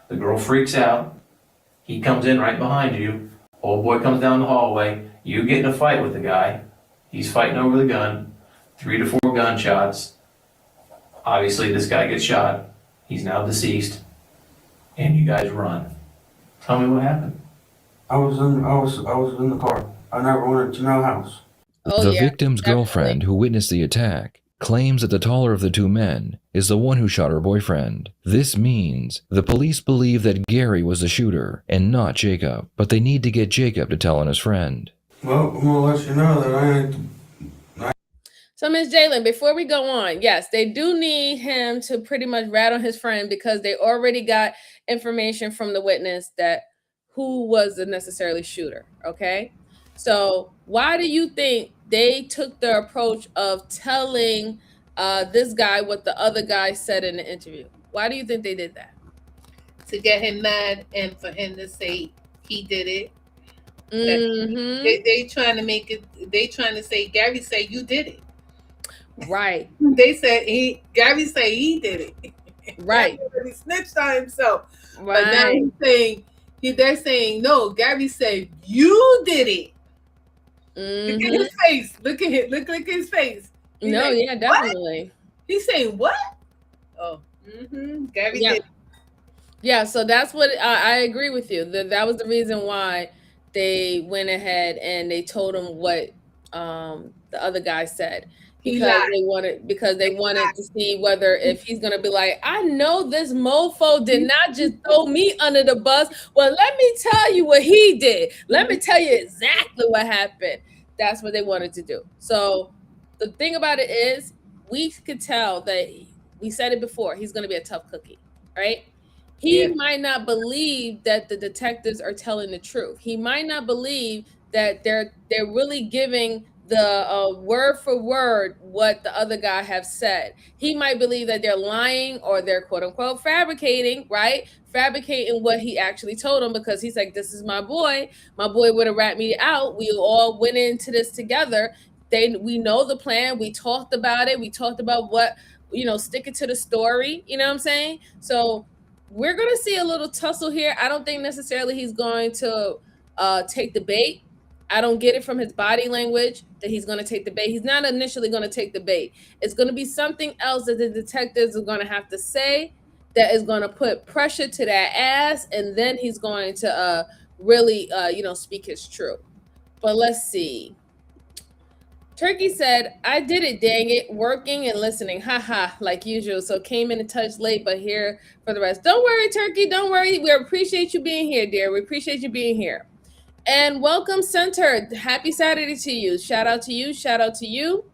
The girl freaks out. He comes in right behind you. Old boy comes down the hallway. You get in a fight with the guy. He's fighting over the gun. 3 to 4 gunshots. Obviously, this guy gets shot. He's now deceased. And you guys run. Tell me what happened. I was in the car. I never went into no house. Oh, The yeah, victim's definitely. girlfriend, who witnessed the attack, claims that the taller of the two men is the one who shot her boyfriend. This means the police believe that Gary was the shooter and not Jacob, but they need to get Jacob to tell on his friend. Well, I'm gonna let you know that I ain't. So, Ms. Jalen, before we go on, yes, they do need him to pretty much rat on his friend because they already got information from the witness that who was the necessarily shooter, okay? So why do you think they took the approach of telling this guy what the other guy said in the interview? Why do you think they did that? to get him mad and for him to say he did it. Mm-hmm. They trying to make it. They trying to say Gary say you did it. Right. They said Gary say he did it. Right. He snitched on himself. Right. But now he's saying they're saying no. Gary said you did it. Look at his face. Look at him. Look his face. He's No, like, yeah, definitely. What? He's saying what? Oh, Gary did. Yeah, so that's what I agree with you. That was the reason why they went ahead and they told him what the other guy said because they wanted to see whether if he's gonna be like, I know this mofo did not just throw me under the bus. Well, let me tell you what he did. Let me tell you exactly what happened. That's what they wanted to do. So the thing about it is, we could tell that we said it before. He's gonna be a tough cookie, right? He might not believe that the detectives are telling the truth. He might not believe that they're really giving the word for word what the other guy have said. He might believe that they're lying or they're quote unquote fabricating, right? Fabricating what he actually told him because he's like, this is my boy. My boy would have ratted me out. We all went into this together. We know the plan. We talked about it. We talked about what, sticking to the story. You know what I'm saying? So we're going to see a little tussle here. I don't think necessarily he's going to take the bait. I don't get it from his body language that he's going to take the bait. He's not initially going to take the bait. It's going to be something else that the detectives are going to have to say that is going to put pressure to that ass, and then he's going to really, speak his truth. But let's see. Turkey said, I did it, dang it, working and listening, haha, like usual. So came in a touch late, but here for the rest. Don't worry, Turkey, don't worry. We appreciate you being here, dear. We appreciate you being here. And welcome, Center. Happy Saturday to you. Shout out to you. Shout out to you.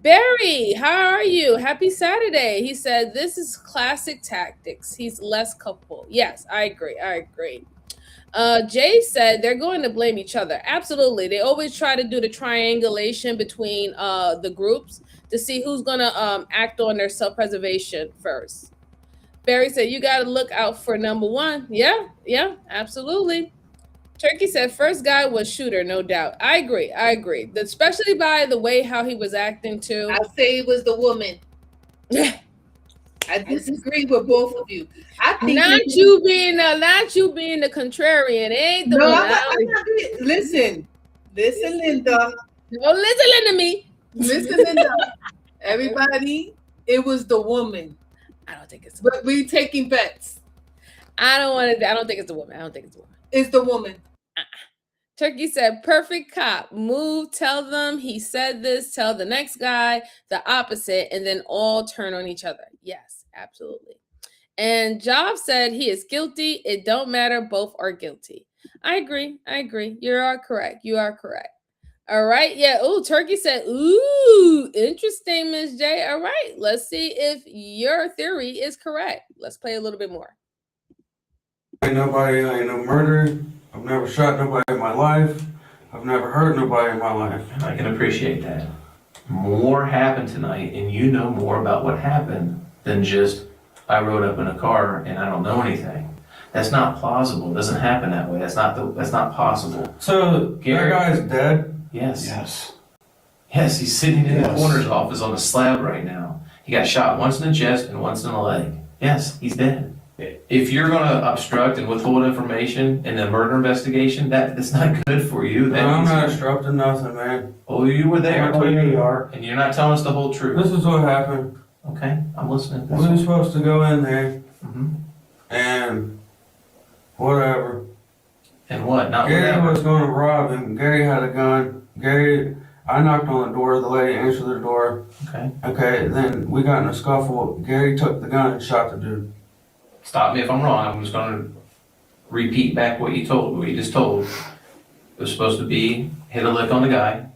Barry, how are you? Happy Saturday. He said, this is classic tactics. He's less culpable. Yes, I agree. I agree. Jay said they're going to blame each other. Absolutely. They always try to do the triangulation between the groups to see who's going to act on their self-preservation first. Barry said, you got to look out for number one. Yeah, absolutely. Turkey said, first guy was shooter, no doubt. I agree. Especially by the way how he was acting too. I say it was the woman. I disagree with both of you. I think not you being the contrarian. It ain't the no, woman. I'm not being, listen, Linda. No, listen to me. Listen, Linda. Everybody, it was the woman. I don't think it's. But we taking bets. I don't think it's the woman. It's the woman. Turkey said, perfect cop. Move, tell them he said this, tell the next guy the opposite, and then all turn on each other. Yes, absolutely. And Job said he is guilty. It don't matter. Both are guilty. I agree. You are correct. All right. Yeah. Oh, Turkey said, ooh, interesting, Miss J. All right. Let's see if your theory is correct. Let's play a little bit more. Ain't no murder. I've never shot nobody in my life. I've never hurt nobody in my life. I can appreciate that. More happened tonight, and you know more about what happened than just, I rode up in a car and I don't know anything. That's not plausible. It doesn't happen that way. That's not possible. So, Gary, that guy's dead? Yes. Yes, he's sitting in the coroner's office on a slab right now. He got shot once in the chest and once in the leg. Yes, he's dead. If you're going to obstruct and withhold information in the murder investigation, that's not good for you. No, I'm not obstructing nothing, man. Oh, you were there. Oh, yeah, you are. And you're not telling us the whole truth. This is what happened. Okay, I'm listening. We were supposed to go in there Mm-hmm. and whatever. And what? Not Gary whatever. was going to rob him. Gary had a gun. I knocked on the door. The lady answered the door. Okay. Then we got in a scuffle. Gary took the gun and shot the dude. Stop me if I'm wrong. I'm just going to repeat back what you just told. It was supposed to be hit a lick on the guy.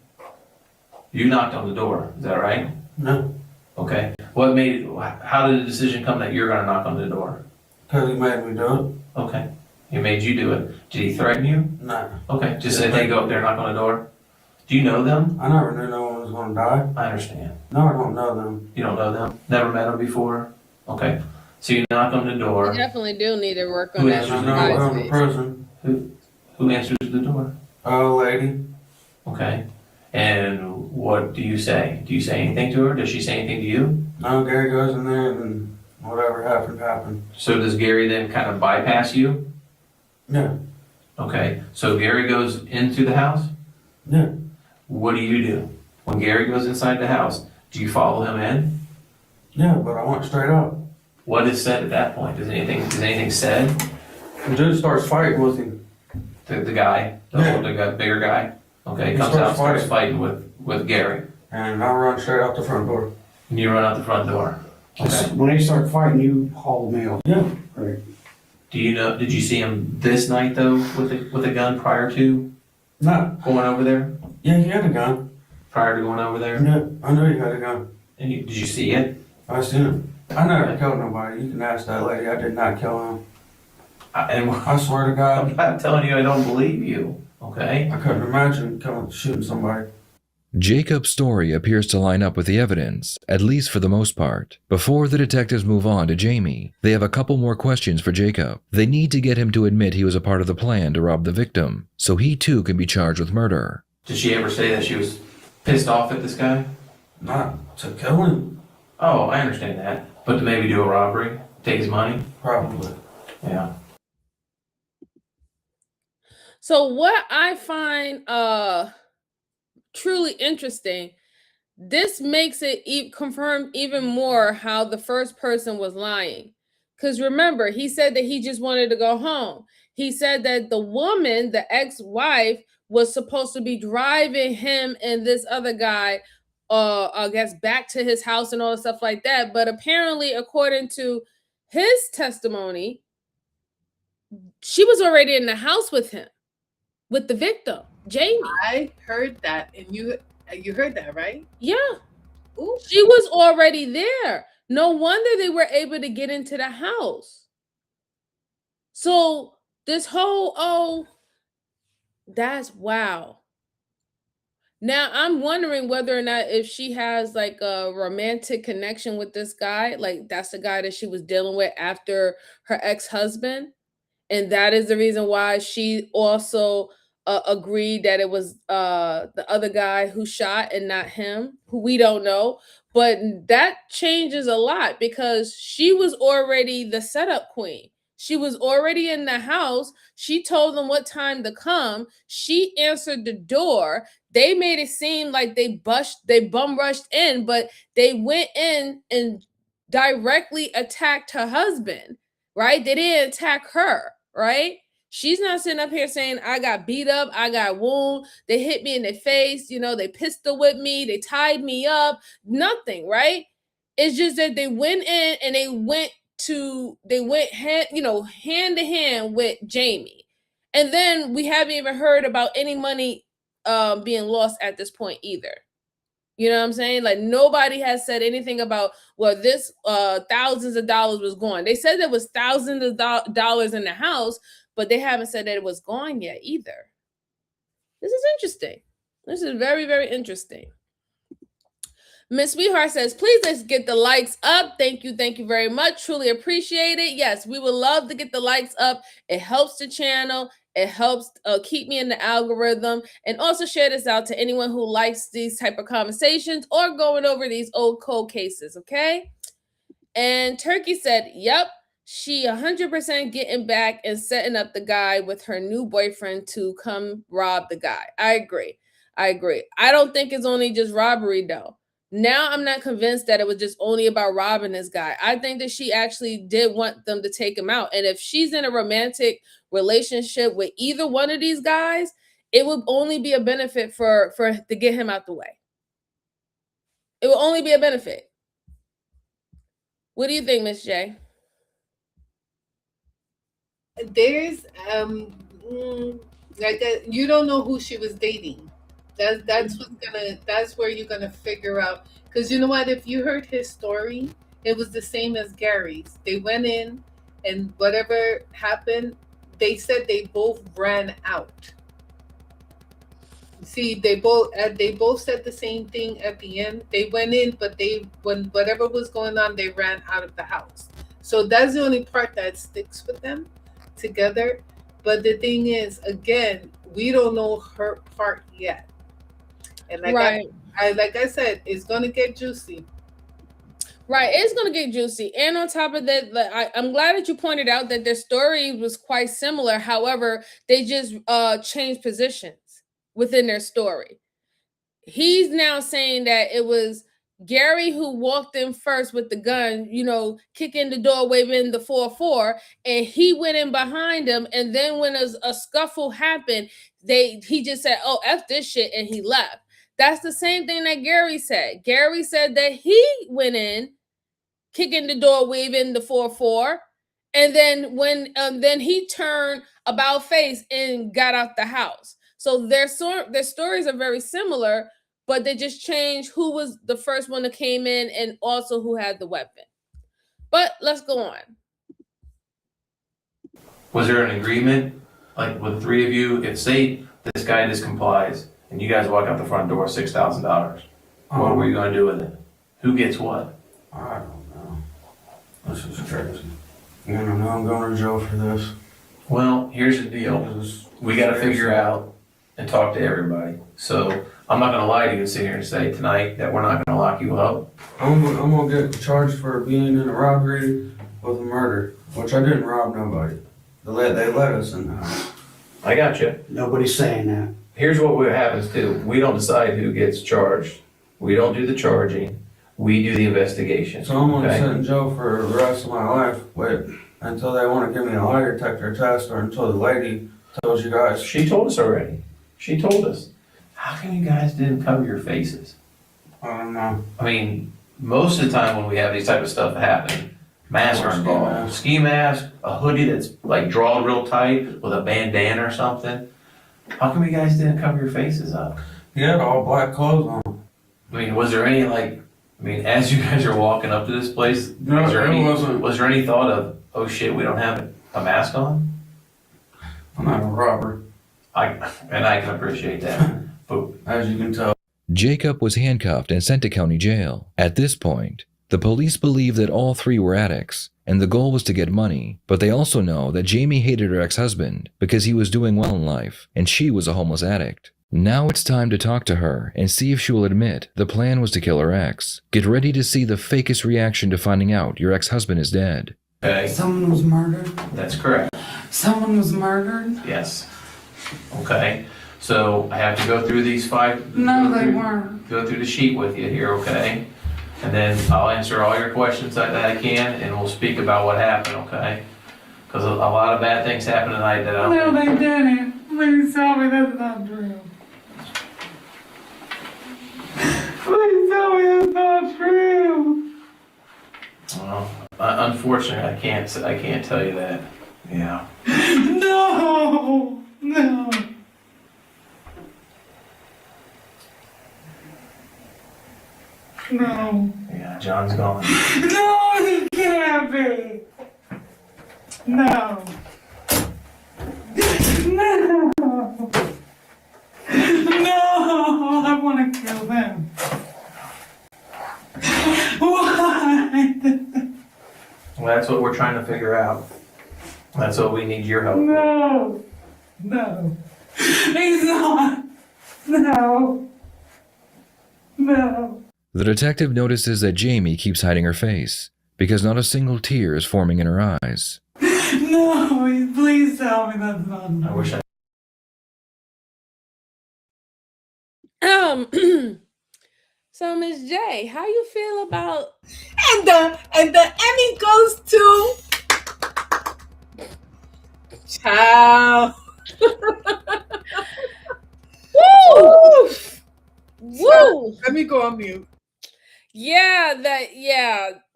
You knocked on the door. Is that right? No. Okay. What made it? How did the decision come that you're going to knock on the door? Because he made me do it. Okay. He made you do it. Did he threaten you? No. Okay. Just said, hey, go up there and knock on the door. Do you know them? I never knew no one was going to die. I understand. No, I don't know them. You don't know them? Never met them before? Okay. So you knock on the door. You definitely do need to work on Who that. answers I the know door? I'm going to prison. Who answers the door? Oh, lady. Okay. And what do you say? Do you say anything to her? Does she say anything to you? No, Gary goes in there and whatever happened. So does Gary then kind of bypass you? Yeah. Okay. So Gary goes into the house? Yeah. What do you do? When Gary goes inside the house, do you follow him in? Yeah, but I went straight up. What is said at that point? Is anything said? The dude starts fighting with him. The guy? Yeah. The bigger guy? Okay, He comes out, starts starts fighting with Gary. And I run straight out the front door. And you run out the front door. Okay. When they start fighting, you haul me out. Yeah. Right. Did you see him this night though with a gun prior to No. going over there? Yeah, he had a gun. Prior to going over there? Yeah, I know he had a gun. And did you see it? I seen him. I never killed nobody. You can ask that lady. I did not kill him. I swear to God. I'm not telling you I don't believe you, okay? I couldn't imagine shooting somebody. Jacob's story appears to line up with the evidence, at least for the most part. Before the detectives move on to Jamie, they have a couple more questions for Jacob. They need to get him to admit he was a part of the plan to rob the victim, so he too can be charged with murder. Did she ever say that she was pissed off at this guy? Not to kill him. Oh, I understand that. But to maybe do a robbery? Take his money? Probably. Yeah. So what I find truly interesting, this makes it confirm even more how the first person was lying. Because remember, he said that he just wanted to go home. He said that the woman, the ex-wife, was supposed to be driving him and this other guy, I guess, back to his house and all the stuff like that. But apparently, according to his testimony, she was already in the house with him, with the victim, Jamie. I heard that, and you heard that, right? Yeah. Ooh. She was already there. No wonder they were able to get into the house. So this whole, that's wow. Now I'm wondering whether or not if she has like a romantic connection with this guy, like that's the guy that she was dealing with after her ex-husband. And that is the reason why she also agreed that it was the other guy who shot and not him, who we don't know. But that changes a lot because she was already the setup queen. She was already in the house. She told them what time to come. She answered the door. They made it seem like they bum rushed in, but they went in and directly attacked her husband, right? They didn't attack her, right? She's not sitting up here saying, I got beat up, I got wound, they hit me in the face, they pistol whipped me, they tied me up, nothing, right? It's just that they went in and they went hand to hand with Jamie. And then we haven't even heard about any money being lost at this point either. You know what I'm saying? Like nobody has said anything about, well, this thousands of dollars was gone. They said there was thousands of dollars in the house, but they haven't said that it was gone yet either. This is interesting. This is very, very interesting. Miss Sweetheart says, please let's get the likes up. Thank you very much. Truly appreciate it. Yes, we would love to get the likes up. It helps the channel. It helps keep me in the algorithm. And also share this out to anyone who likes these type of conversations or going over these old cold cases, okay? And Turkey said, yep, she 100% getting back and setting up the guy with her new boyfriend to come rob the guy. I agree. I don't think it's only just robbery though. Now I'm not convinced that it was just only about robbing this guy. I think that she actually did want them to take him out. And if she's in a romantic relationship with either one of these guys, it would only be a benefit for to get him out the way. It will only be a benefit. What do you think, Miss J? There's like that, you don't know who she was dating. That's where you're gonna figure out, because you know what, if you heard his story, it was the same as Gary's. They went in and whatever happened, they said they both ran out. See, they both said the same thing at the end. They went in, but when whatever was going on, they ran out of the house. So that's the only part that sticks with them together. But the thing is, again, we don't know her part yet. And like I said, it's gonna get juicy. Right, it's gonna get juicy. And on top of that, I'm glad that you pointed out that their story was quite similar. However, they just changed positions within their story. He's now saying that it was Gary who walked in first with the gun, kicking the door, waving the 4-4, and he went in behind him. And then when a scuffle happened, he just said, "Oh, F this shit," and he left. That's the same thing that Gary said. Gary said that he went in, kicking the door, waving the 4-4, and then then he turned about face and got out the house. So their stories are very similar, but they just changed who was the first one that came in and also who had the weapon. But let's go on. Was there an agreement, like with the three of you, if say this guy just complies and you guys walk out the front door, $6,000, what were you gonna do with it? Who gets what? I don't know. This is crazy. I don't know, I'm going to jail for this. Well, here's the deal. We gotta figure out and talk to everybody. So I'm not gonna lie to you and sit here and say tonight that we're not gonna lock you up. I'm gonna get charged for being in a robbery with a murder, which I didn't rob nobody. They let us in the house. I got you. Nobody's saying that. Here's what happens too. We don't decide who gets charged. We don't do the charging. We do the investigation. So I'm gonna okay? sit in jail for the rest of my life, wait, until they wanna give me a lie detector test or until the lady tells you guys. She told us already. She told us. How come you guys didn't cover your faces? I don't know. I mean, most of the time when we have these type of stuff happen, masks are involved. Ski mask, a hoodie that's like drawn real tight with a bandana or something. How come you guys didn't cover your faces up? He had all black clothes on. I mean, was there any as you guys are walking up to this place, No, was there any thought of, oh shit, we don't have a mask on? I'm not a robber, I can appreciate that. But as you can tell. Jacob was handcuffed and sent to county jail. At this point, the police believe that all three were addicts, and the goal was to get money, but they also know that Jamie hated her ex-husband because he was doing well in life, and she was a homeless addict. Now it's time to talk to her and see if she will admit the plan was to kill her ex. Get ready to see the fakest reaction to finding out your ex-husband is dead. okay, Someone was murdered. that's correct. Someone was murdered. Yes. Okay. So I have to go through these five. No, they weren't. Go through the sheet with you here, okay? And then I'll answer all your questions that I can, and we'll speak about what happened, okay? Because a lot of bad things happened tonight that I don't No, think. they didn't. Please tell me that's not true. Please tell me that's not true. Well, unfortunately, I can't tell you that. Yeah. No, no. No. Yeah, John's gone. No, he can't be. No. No. No, I want to kill them. Why? Well, that's what we're trying to figure out. That's what we need your help with. No. No. He's not. No. No. The detective notices that Jamie keeps hiding her face because not a single tear is forming in her eyes. No, please tell me that's not true. I wish I. So Miss J, how you feel about And the Emmy goes to Ciao. Woo! Woo! Let me go on mute. Yeah,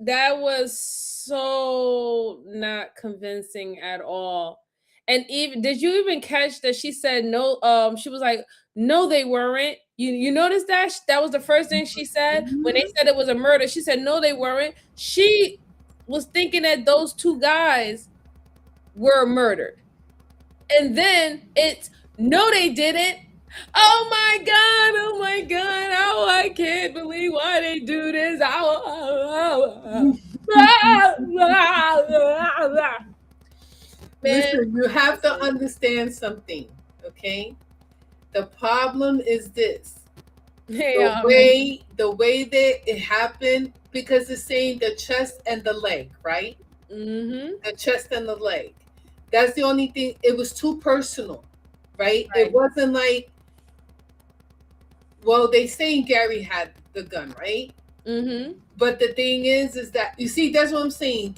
that was so not convincing at all. And even did you even catch that she said no? She was like, no, they weren't. You noticed that? That was the first thing she said when they said it was a murder. She said, no, they weren't. She was thinking that those two guys were murdered. And then it's no, they didn't. Oh my God, oh my God, oh, I can't believe why they do this. Listen, you have to understand something, okay? The problem is this. The way that it happened, because it's saying the chest and the leg, right? Mm-hmm. The chest and the leg. That's the only thing. It was too personal, right? Right. It wasn't like, well, they saying Gary had the gun, right? Mm-hmm. But the thing is that, you see, that's what I'm saying.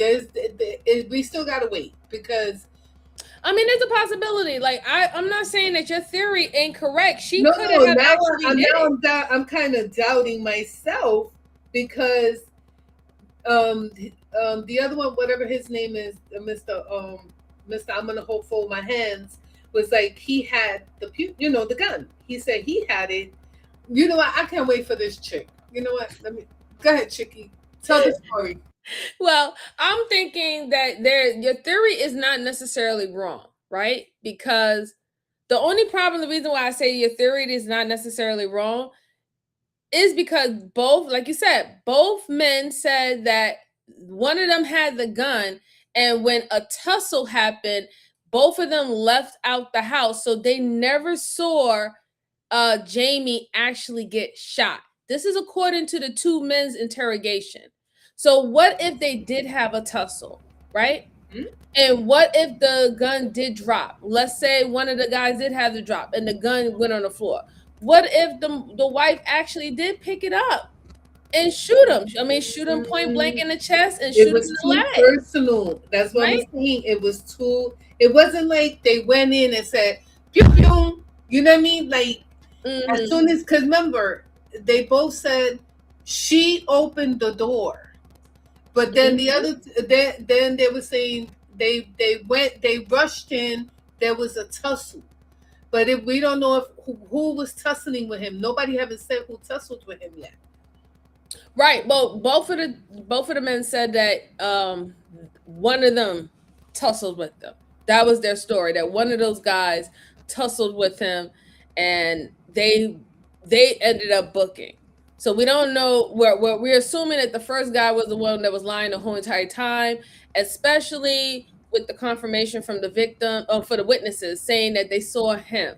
We still gotta wait, because I mean, there's a possibility. Like, I'm not saying that your theory ain't correct. She no, could have now actually did it. I'm kind of doubting myself, because the other one, whatever his name is, Mr. I'm gonna fold my hands, was like, he had the gun. He said he had it. You know what? I can't wait for this chick. You know what? Let me go ahead, Chickie. Tell the story. Well, I'm thinking that your theory is not necessarily wrong, right? Because the only problem, the reason why I say your theory is not necessarily wrong is because both, like you said, both men said that one of them had the gun, and when a tussle happened, both of them left out the house, so they never saw Jamie actually get shot. This is according to the two men's interrogation. So what if they did have a tussle, right? And what if the gun did drop? Let's say one of the guys did have the drop and the gun went on the floor. What if the wife actually did pick it up and shoot him? I mean, shoot him point blank in the chest and It shoot him in was the too leg, personal. That's what I'm right? saying. It was too. It wasn't like they went in and said, pew, pew. You know what I mean? Like, as soon as, because remember, they both said she opened the door. But then the other, then they were saying they rushed in. There was a tussle, but if we don't know if who was tussling with him. Nobody haven't said who tussled with him yet. Right. Well, both of the men said that one of them tussled with them. That was their story. That one of those guys tussled with him, and they ended up booking. So we don't know. We're assuming that the first guy was the one that was lying the whole entire time, especially with the confirmation from the victim or for the witnesses saying that they saw him.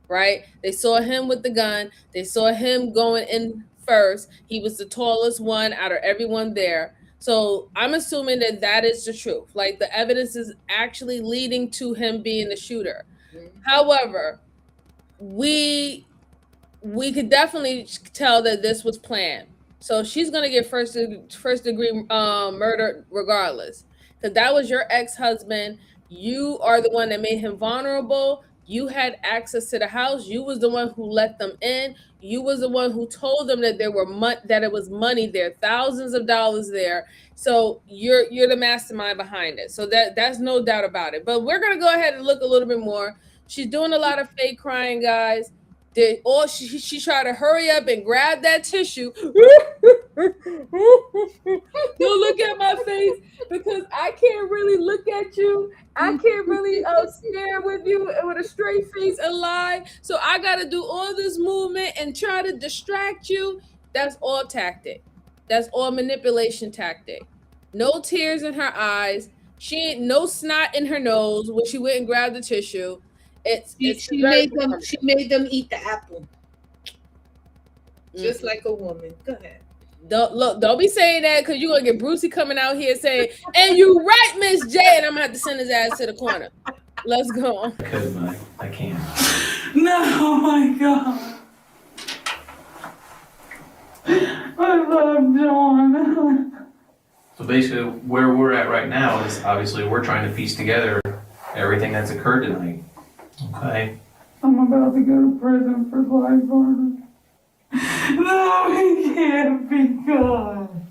Right? They saw him with the gun. They saw him going in first. He was the tallest one out of everyone there. So I'm assuming that that is the truth. Like the evidence is actually leading to him being the shooter. However, we could definitely tell that this was planned. So she's gonna get first degree murder regardless, because that was your ex-husband. You are the one that made him vulnerable. You had access to the house. You was the one who let them in. You was the one who told them that there were that it was money there, thousands of dollars there. So you're the mastermind behind it. So that's no doubt about it. But we're gonna go ahead and look a little bit more. She's doing a lot of fake crying, guys. She tried to hurry up and grab that tissue. Don't look at my face because I can't really look at you. I can't really stare with you with a straight face and lie. So I got to do all this movement and try to distract you. That's all tactic. That's all manipulation tactic. No tears in her eyes. She ain't no snot in her nose when she went and grabbed the tissue. She made them eat the apple, just like a woman. Go ahead. Don't be saying that because you're gonna get Brucey coming out here saying, and you right, Miss J, and I'm gonna have to send his ass to the corner. Let's go on. I could, but I can't. No, oh my God. I love John. So basically, where we're at right now is obviously we're trying to piece together everything that's occurred tonight. Okay. I'm about to go to prison for life, Arnold. No, he can't be gone.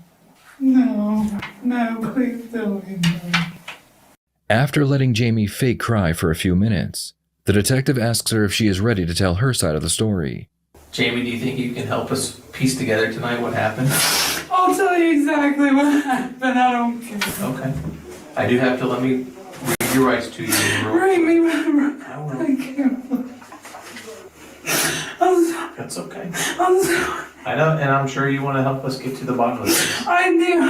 No, please don't leave me. After letting Jamie fake cry for a few minutes, the detective asks her if she is ready to tell her side of the story. Jamie, do you think you can help us piece together tonight what happened? I'll tell you exactly what happened. I don't care. Okay. I do have to let me read your rights to you. Bring me my I will. I can't. I'm sorry. That's okay. I'm sorry. I know, and I'm sure you want to help us get to the bottom of this. I do.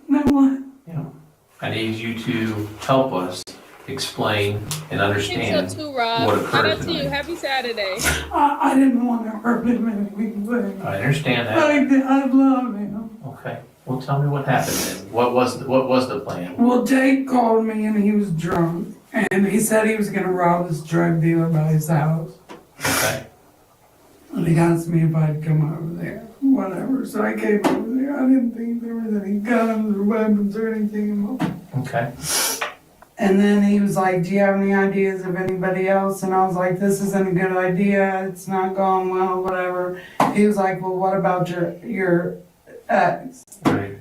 No one. You know, I need you to help us explain and understand So too, Rob. what Shout occurred out to you. tonight. Happy Saturday. I didn't want to hurt him anyway. I understand that. I love him. Okay. Well, tell me what happened then. What was the plan? Well, Jake called me and he was drunk. And he said he was going to rob this drug dealer by his house. Okay. And he asked me if I'd come over there. Whatever. So I came over there. I didn't think there was any guns or weapons or anything involved. Okay. And then he was like, do you have any ideas of anybody else? And I was like, this isn't a good idea. It's not going well, whatever. He was like, well, what about your ex? Right.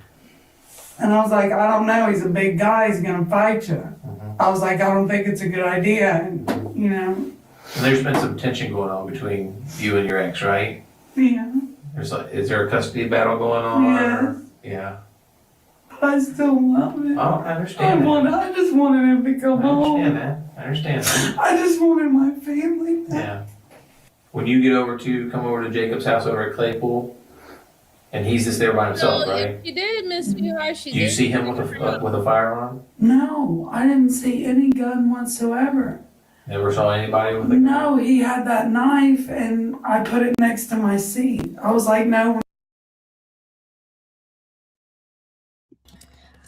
And I was like, I don't know. He's a big guy. He's going to fight you. Mm-hmm. I was like, I don't think it's a good idea. And, you know. And there's been some tension going on between you and your ex, right? Yeah. Is there a custody battle going on? Yeah. Or, yeah. But I still love him. Oh, I understand that. I just wanted him to come home. I understand that. I just wanted my family back. Yeah. When you come over to Jacob's house over at Claypool, and he's just there by himself, So right? if she did, Miss Sweetheart, Do you see him with a firearm? No, I didn't see any gun whatsoever. Never saw anybody with a gun? No, he had that knife and I put it next to my seat. I was like, no.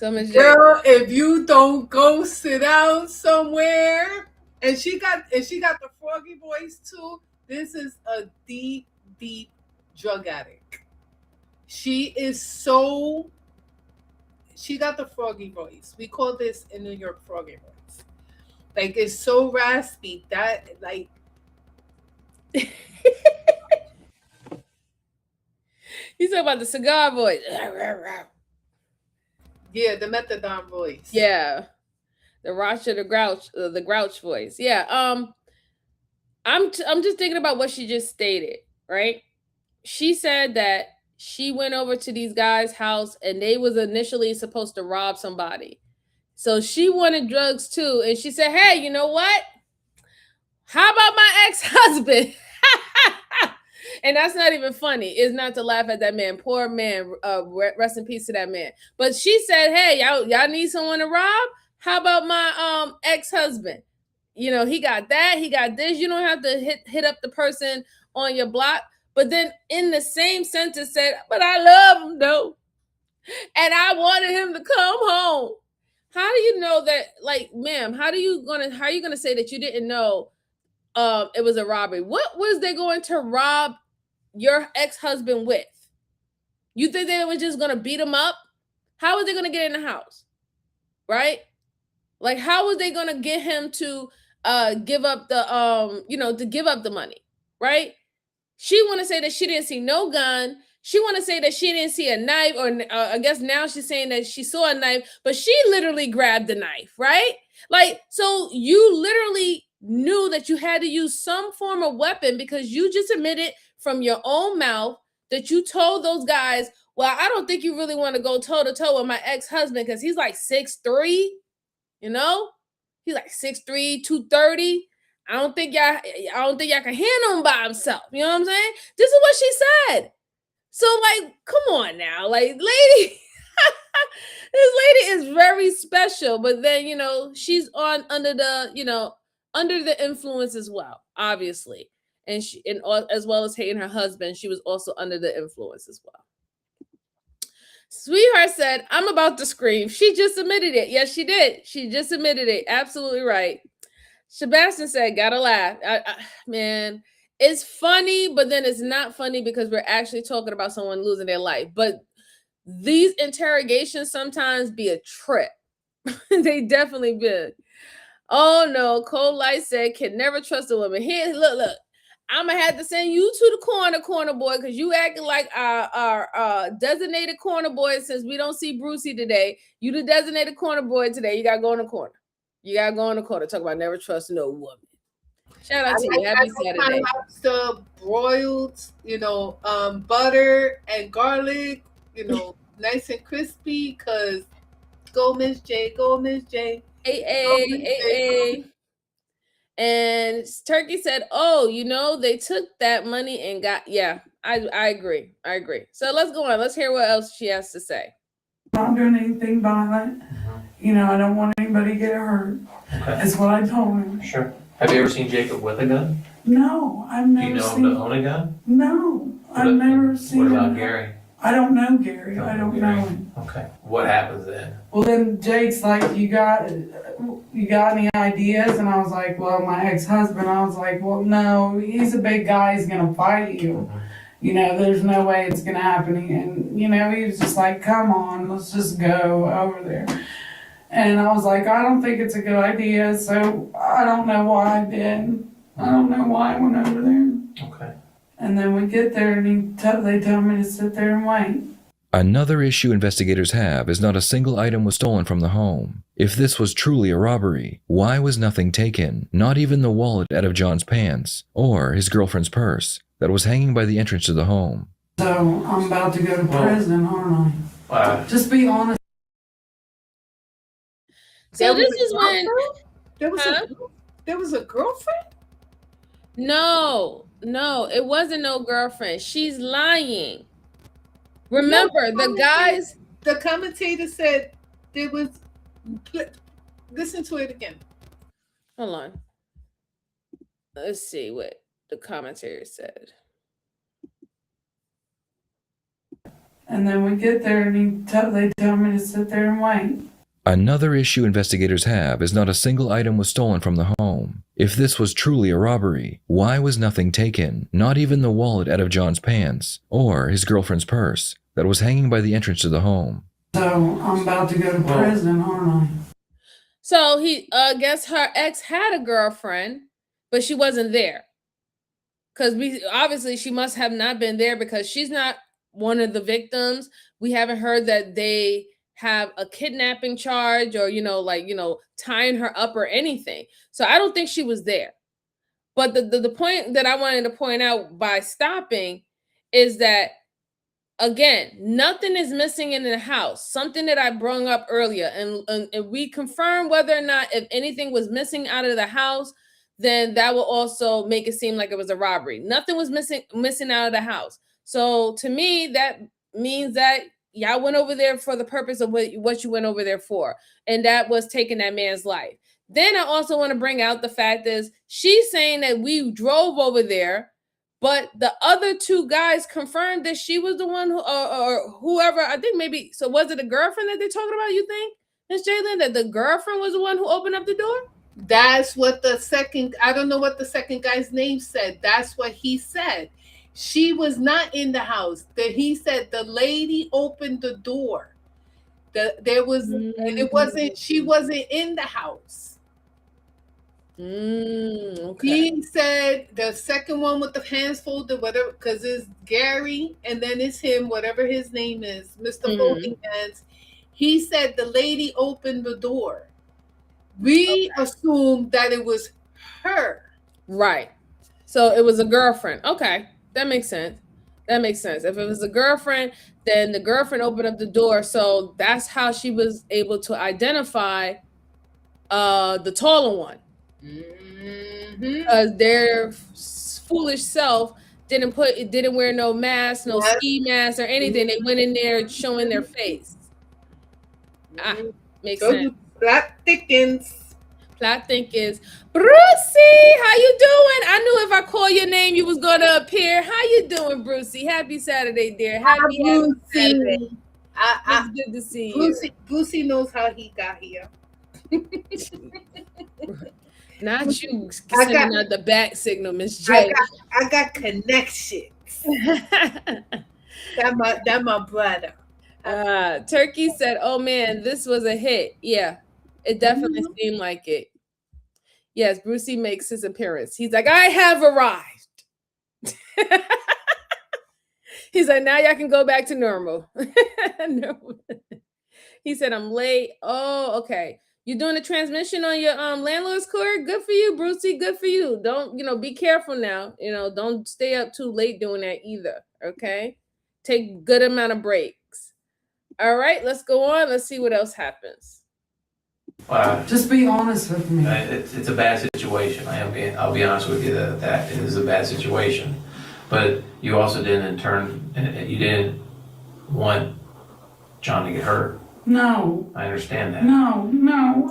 So Miss J. Girl, if you don't go sit down somewhere, and she got the froggy voice too. This is a deep, deep drug addict. She got the froggy voice. We call this in New York froggy voice. Like it's so raspy that like He's talking about the cigar voice. yeah, the methadone voice. Yeah. The Rocha the grouch voice. Yeah. I'm just thinking about what she just stated, right? She said that she went over to these guys' house and they was initially supposed to rob somebody. So she wanted drugs too. And she said, hey, you know what? How about my ex-husband? And that's not even funny. It's not to laugh at that man. Poor man. Rest in peace to that man. But she said, hey, y'all need someone to rob? How about my ex-husband? You know, he got that, he got this. You don't have to hit up the person on your block. But then in the same sentence said, but I love him though. And I wanted him to come home. How do you know that, like, ma'am, how are you gonna say that you didn't know it was a robbery? What was they going to rob your ex-husband with? You think they were just gonna beat him up? How was they gonna get in the house? Right? Like, how was they gonna get him to give up the to give up the money? Right? She want to say that she didn't see no gun. She want to say that she didn't see a knife, or I guess now she's saying that she saw a knife, but she literally grabbed the knife, right? Like, so you literally knew that you had to use some form of weapon because you just admitted from your own mouth that you told those guys, well, I don't think you really want to go toe to toe with my ex-husband because he's like 6'3", you know? He's like 6'3", 230. I don't think y'all can handle him by himself. You know what I'm saying? This is what she said. So, like, come on now. Like, lady, this lady is very special. But then, she's under the influence as well, obviously. And as well as hating her husband, she was also under the influence as well. Sweetheart said, I'm about to scream. She just admitted it. Yes, she did. She just admitted it. Absolutely right. Sebastian said, gotta laugh. Man, it's funny, but then it's not funny because we're actually talking about someone losing their life. But these interrogations sometimes be a trip. They definitely be. Oh no, Cold Light said, can never trust a woman. Here, look. I'm gonna have to send you to the corner boy, because you acting like our designated corner boy. Since we don't see Brucey today, you the designated corner boy today. You gotta go in the corner. You gotta go in the corner. Talk about never trust no woman. Shout out to you. Happy Saturday. Lobster broiled, butter and garlic, nice and crispy. Cause go Miss J, go Miss J. Hey. And Turkey said, oh, they took that money and got, yeah, I agree. So let's go on. Let's hear what else she has to say. I'm not doing anything violent. I don't want anybody to get hurt. Okay. That's what I told him. Sure. Have you ever seen Jacob with a gun? No, I've never seen. Do you know him to own a gun? No, I've never seen him. What about Gary? I don't know Gary. I don't know him. Okay. What happens then? Well, then Jake's like, you got any ideas? And I was like, well, my ex-husband. I was like, well, no, he's a big guy. He's going to fight you. Mm-hmm. There's no way it's going to happen. And, he was just like, come on, let's just go over there. And I was like, I don't think it's a good idea. So I don't know why I did. I don't know why I went over there. Okay. And then we get there and they tell me to sit there and wait. Another issue investigators have is not a single item was stolen from the home. If this was truly a robbery, why was nothing taken? Not even the wallet out of John's pants or his girlfriend's purse that was hanging by the entrance to the home. So I'm about to go to prison, aren't I? Just be honest. So this is when there was a girlfriend? No, it wasn't no girlfriend. She's lying. Remember, the commentator said there was. Listen to it again. Hold on. Let's see what the commentator said. And then we get there and they tell me to sit there and wait. Another issue investigators have is not a single item was stolen from the home. If this was truly a robbery, why was nothing taken? Not even the wallet out of John's pants or his girlfriend's purse that was hanging by the entrance to the home. So I'm about to go to prison, aren't I? So he, guess her ex had a girlfriend, but she wasn't there. Because obviously she must have not been there because she's not one of the victims. We haven't heard that they have a kidnapping charge or, tying her up or anything. So I don't think she was there. But the point that I wanted to point out by stopping is that, again, nothing is missing in the house. Something that I brought up earlier. And we confirm whether or not if anything was missing out of the house, then that will also make it seem like it was a robbery. Nothing was missing out of the house. So to me, that means that y'all went over there for the purpose of what you went over there for. And that was taking that man's life. Then I also want to bring out the fact is she's saying that we drove over there, but the other two guys confirmed that she was the one who, or whoever, I think maybe, so was it a girlfriend that they're talking about, you think, Miss Jalen, that the girlfriend was the one who opened up the door? That's what the second, I don't know what the second guy's name said. That's what he said. She was not in the house. That he said the lady opened the door. There was, and it wasn't, she wasn't in the house. Okay. He said the second one with the hands folded, whatever, because it's Gary and then it's him, whatever his name is, Mr. Folding Hands. He said the lady opened the door. We assumed that it was her. Right. So it was a girlfriend. Okay. That makes sense. If it was a girlfriend, then the girlfriend opened up the door. So that's how she was able to identify the taller one. Because their foolish self didn't wear no mask, no ski mask or anything. They went in there showing their face. Makes sense. Plot thickens. Brucey, how you doing? I knew if I call your name, you was gonna appear. How you doing, Brucey? Happy Saturday, dear. Happy Saturday. It's good to see you. Brucey knows how he got here. Not you sending out the back signal, Miss J. I got connections. That my brother. Turkey said, "Oh man, this was a hit." Yeah, it definitely seemed like it. Yes, Brucey makes his appearance. He's like, "I have arrived." He's like, "Now y'all can go back to normal." No. He said, "I'm late." Oh, okay. You doing a transmission on your landlord's cord? Good for you, Brucey. Good for you. Don't, be careful now. Don't stay up too late doing that either. Okay. Take good amount of breaks. All right, let's go on. Let's see what else happens. Just be honest with me. It's a bad situation. I'll be honest with you that it is a bad situation. But you also didn't you didn't want John to get hurt. No. I understand that. No,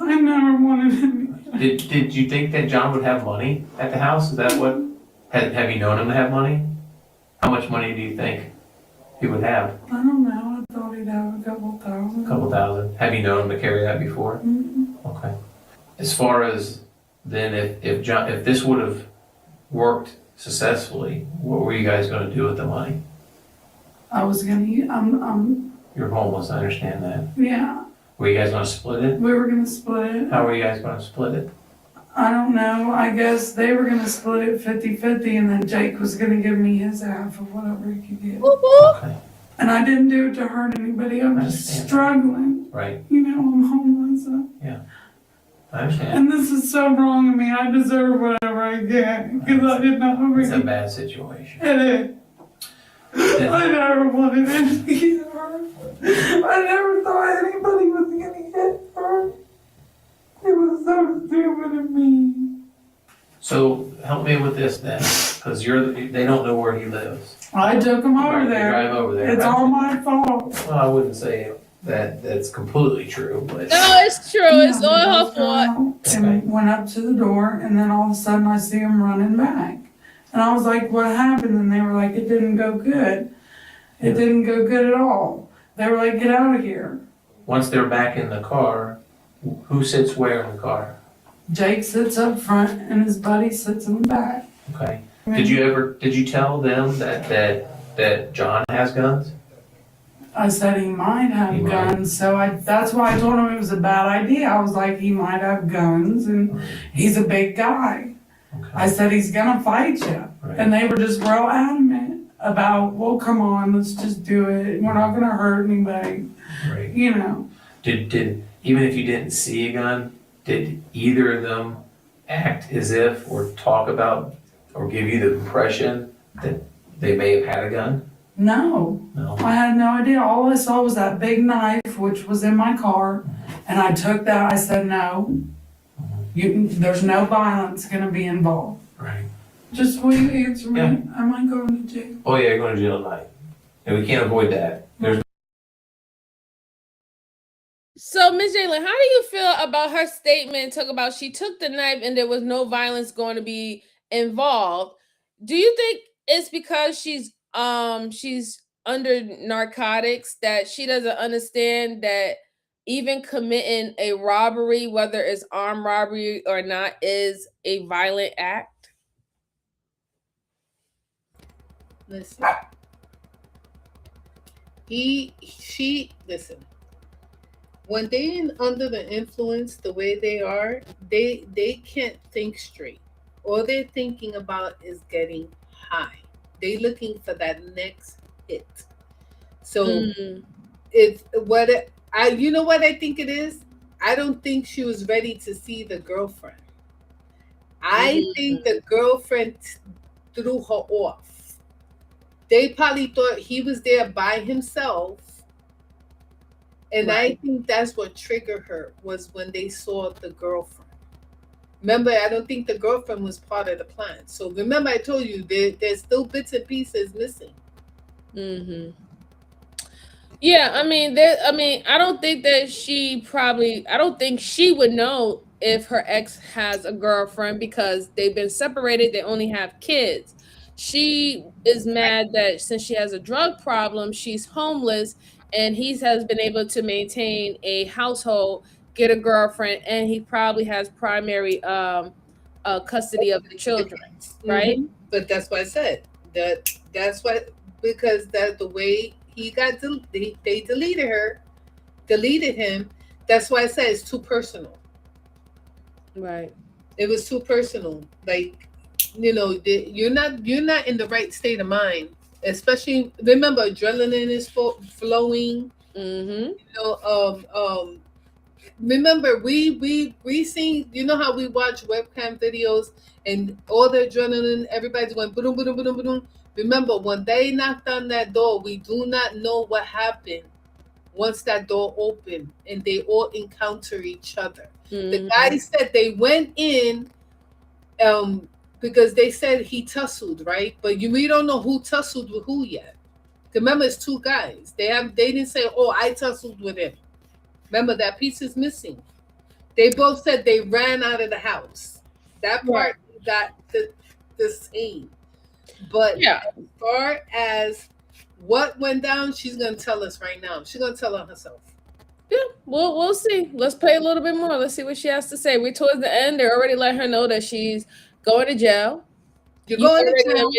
I never wanted him. Did you think that John would have money at the house? Is that what? Have you known him to have money? How much money do you think he would have? I don't know. I thought he'd have a couple thousand. Couple thousand. Have you known him to carry that before? Mm-hmm. Okay. As far as then, if this would have worked successfully, what were you guys going to do with the money? I was gonna. You're homeless. I understand that. Yeah. Were you guys going to split it? We were gonna split it. How were you guys going to split it? I don't know. I guess they were gonna split it 50-50, and then Jake was gonna give me his half of whatever he could get. Okay. And I didn't do it to hurt anybody. I'm just struggling. Right. I'm homeless. Yeah. I understand. And this is so wrong of me. I deserve whatever I get because I did not have It's a bad situation. It is. I never wanted it to get hurt. I never thought anybody was gonna get hurt. It was so stupid of me. So help me with this then, because they don't know where he lives. I took him over Right, you there. drive over there. It's all my fault. Well, I wouldn't say that's completely true, but No, it's true. It's all her fault. And went up to the door, and then all of a sudden I see him running back. And I was like, what happened? And they were like, it didn't go good. It didn't go good at all. They were like, get out of here. Once they're back in the car, who sits where in the car? Jake sits up front and his buddy sits in the back. Okay. Did you tell them that John has guns? I said he might have guns, so that's why I told him it was a bad idea. I was like, he might have guns, and he's a big guy. Okay. I said, he's gonna fight you. Right. And they were just real adamant about, well, come on, let's just do it. We're not gonna hurt anybody, Right. you know. Did even if you didn't see a gun, did either of them act as if or talk about or give you the impression that they may have had a gun? No, No. I had no idea. All I saw was that big knife, which was in my car, and I took that. I said, no, there's no violence gonna be involved. Right. Just will you answer me? Yeah. Am I going to jail? Oh yeah, you're going to jail tonight. And we can't avoid that. There's So, Ms. Jalen, how do you feel about her statement? Talk about she took the knife and there was no violence going to be involved. Do you think it's because she's under narcotics that she doesn't understand that even committing a robbery, whether it's armed robbery or not, is a violent act? Listen. Listen. When they under the influence the way they are, they can't think straight. All they're thinking about is getting high. They looking for that next hit. So it's you know what I think it is? I don't think she was ready to see the girlfriend. I think the girlfriend threw her off. They probably thought he was there by himself. And I think that's what triggered her was when they saw the girlfriend. Remember, I don't think the girlfriend was part of the plan. So remember, I told you there's still bits and pieces missing. Mm-hmm. Yeah, I mean, I don't think that I don't think she would know if her ex has a girlfriend because they've been separated. They only have kids. She is mad that since she has a drug problem, she's homeless, and he has been able to maintain a household, get a girlfriend, and he probably has primary custody of the children, right? But that's what I said. That's what, because that the way he got they deleted him. That's why I said it's too personal. Right. It was too personal. Like, you're not in the right state of mind. Especially, remember, adrenaline is flowing. Remember, we seen, how we watch webcam videos and all the adrenaline, everybody's going boom, boom, boom, boom. Remember, when they knocked on that door, we do not know what happened once that door opened and they all encounter each other. The guy said they went in because they said he tussled, right? But we don't know who tussled with who yet. Remember, it's two guys. They didn't say, "Oh, I tussled with him." Remember, that piece is missing. They both said they ran out of the house. That part got the same. But as far as what went down, she's gonna tell us right now. She's gonna tell on herself. Yeah, we'll see. Let's play a little bit more. Let's see what she has to say. We're towards the end. They already let her know that she's going to jail. You're going to jail.